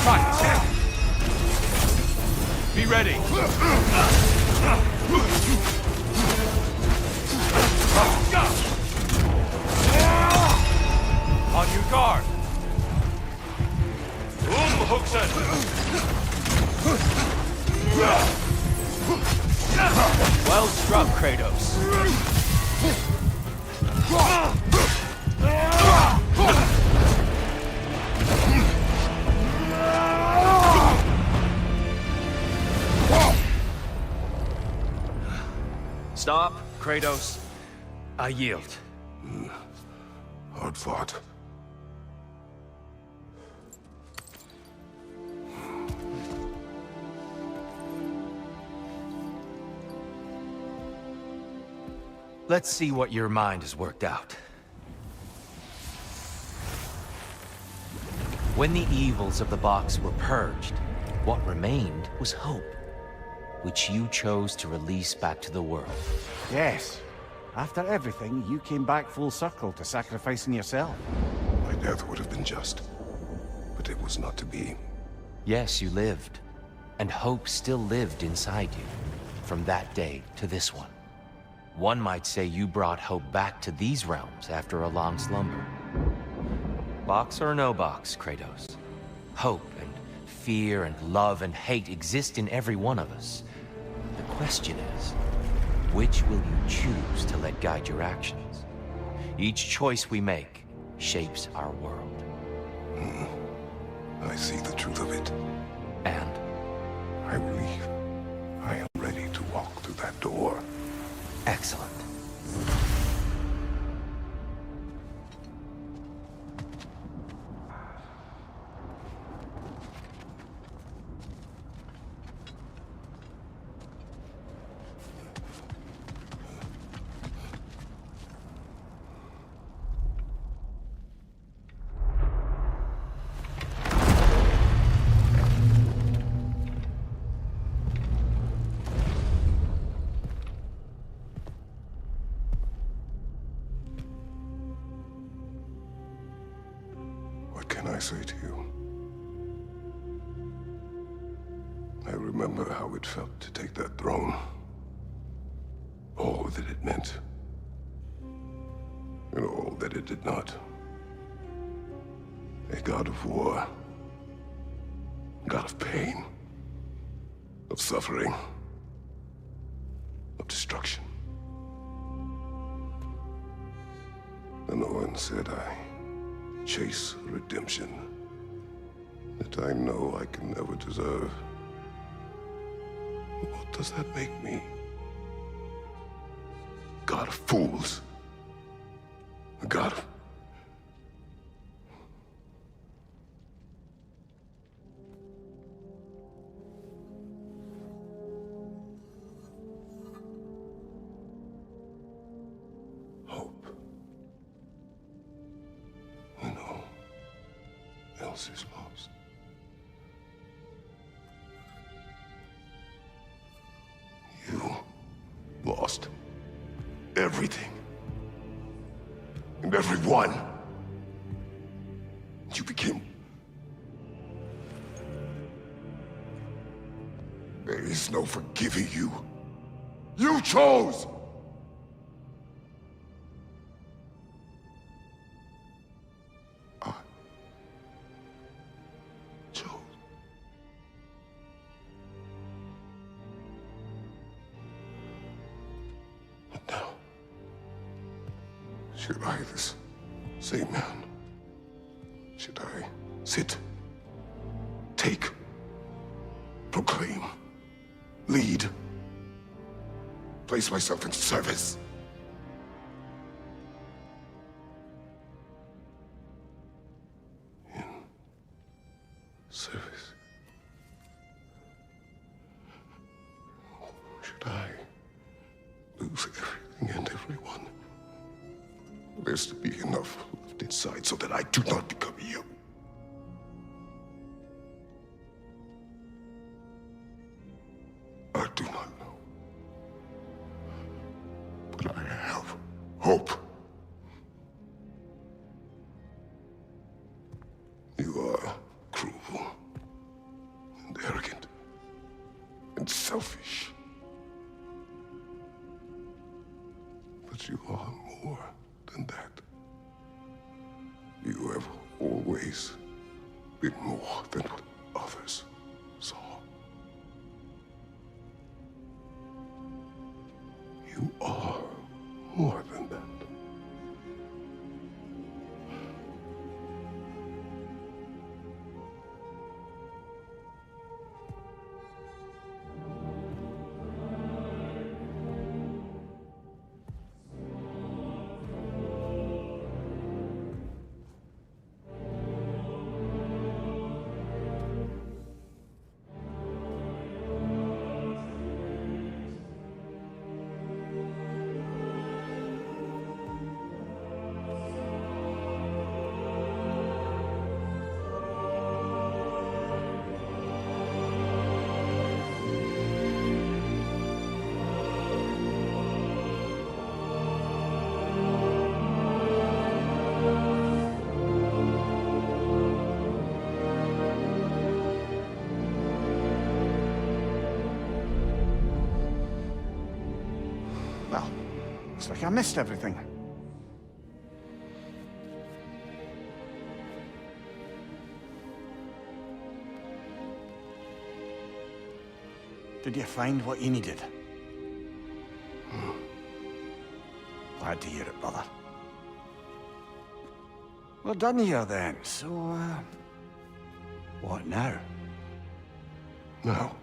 Fight! Be ready! On your guard! Umhuxen! Well struck, Kratos. Stop, Kratos. I yield.
Hard fought.
Let's see what your mind has worked out. When the evils of the box were purged, what remained was hope, which you chose to release back to the world.
Yes. After everything, you came back full circle to sacrificing yourself.
My death would have been just, but it was not to be.
Yes, you lived. And hope still lived inside you. From that day to this one. One might say you brought hope back to these realms after a long slumber. Box or no box, Kratos. Hope and fear and love and hate exist in every one of us. The question is, which will you choose to let guide your actions? Each choice we make shapes our world.
I see the truth of it.
And?
I believe I am ready to walk through that door.
Excellent.
What can I say to you? I remember how it felt to take that throne. All that it meant. And all that it did not. A god of war. God of pain. Of suffering. Of destruction. And no one said I chase redemption that I know I can never deserve. What does that make me? God of fools. A god of... hope. When all else is lost. You lost everything. And everyone. You became... There is no forgiving you. You chose! I chose. But now, should I, this same man, should I sit, take, proclaim, lead, place myself in service? In service? Should I lose everything and everyone? There's to be enough left inside so that I do not become you. I do not know. But I have hope. You are cruel and arrogant and selfish. But you are more than that. You have always been more than what others saw. You are more than that.
I missed everything. Did you find what you needed? Glad to hear it, brother. We're done here then, so, what now?
Now,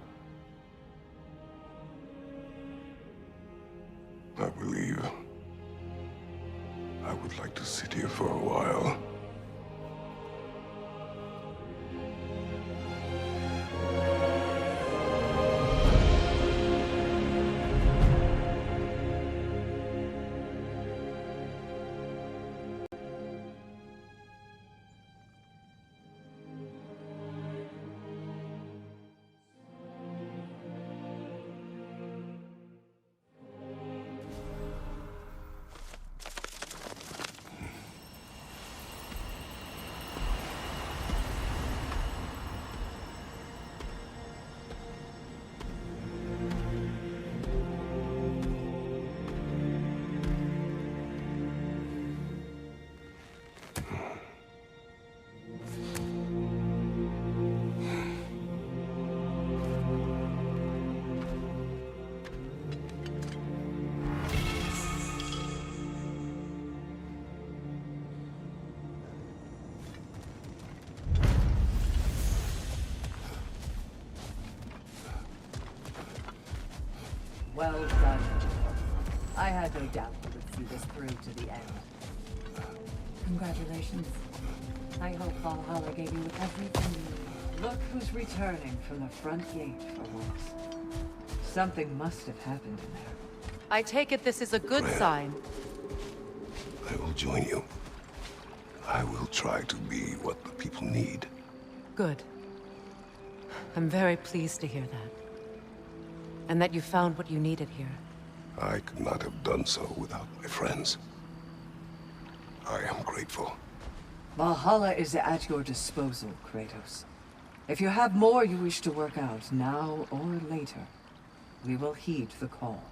I believe I would like to sit here for a while.
Well done. I had no doubt you would see this through to the end.
Congratulations. I hope Valhalla gave you everything you need.
Look who's returning from the front gate for once. Something must have happened in there.
I take it this is a good sign.
I will join you. I will try to be what the people need.
Good. I'm very pleased to hear that. And that you found what you needed here.
I could not have done so without my friends. I am grateful.
Valhalla is at your disposal, Kratos. If you have more you wish to work out, now or later, we will heed the call.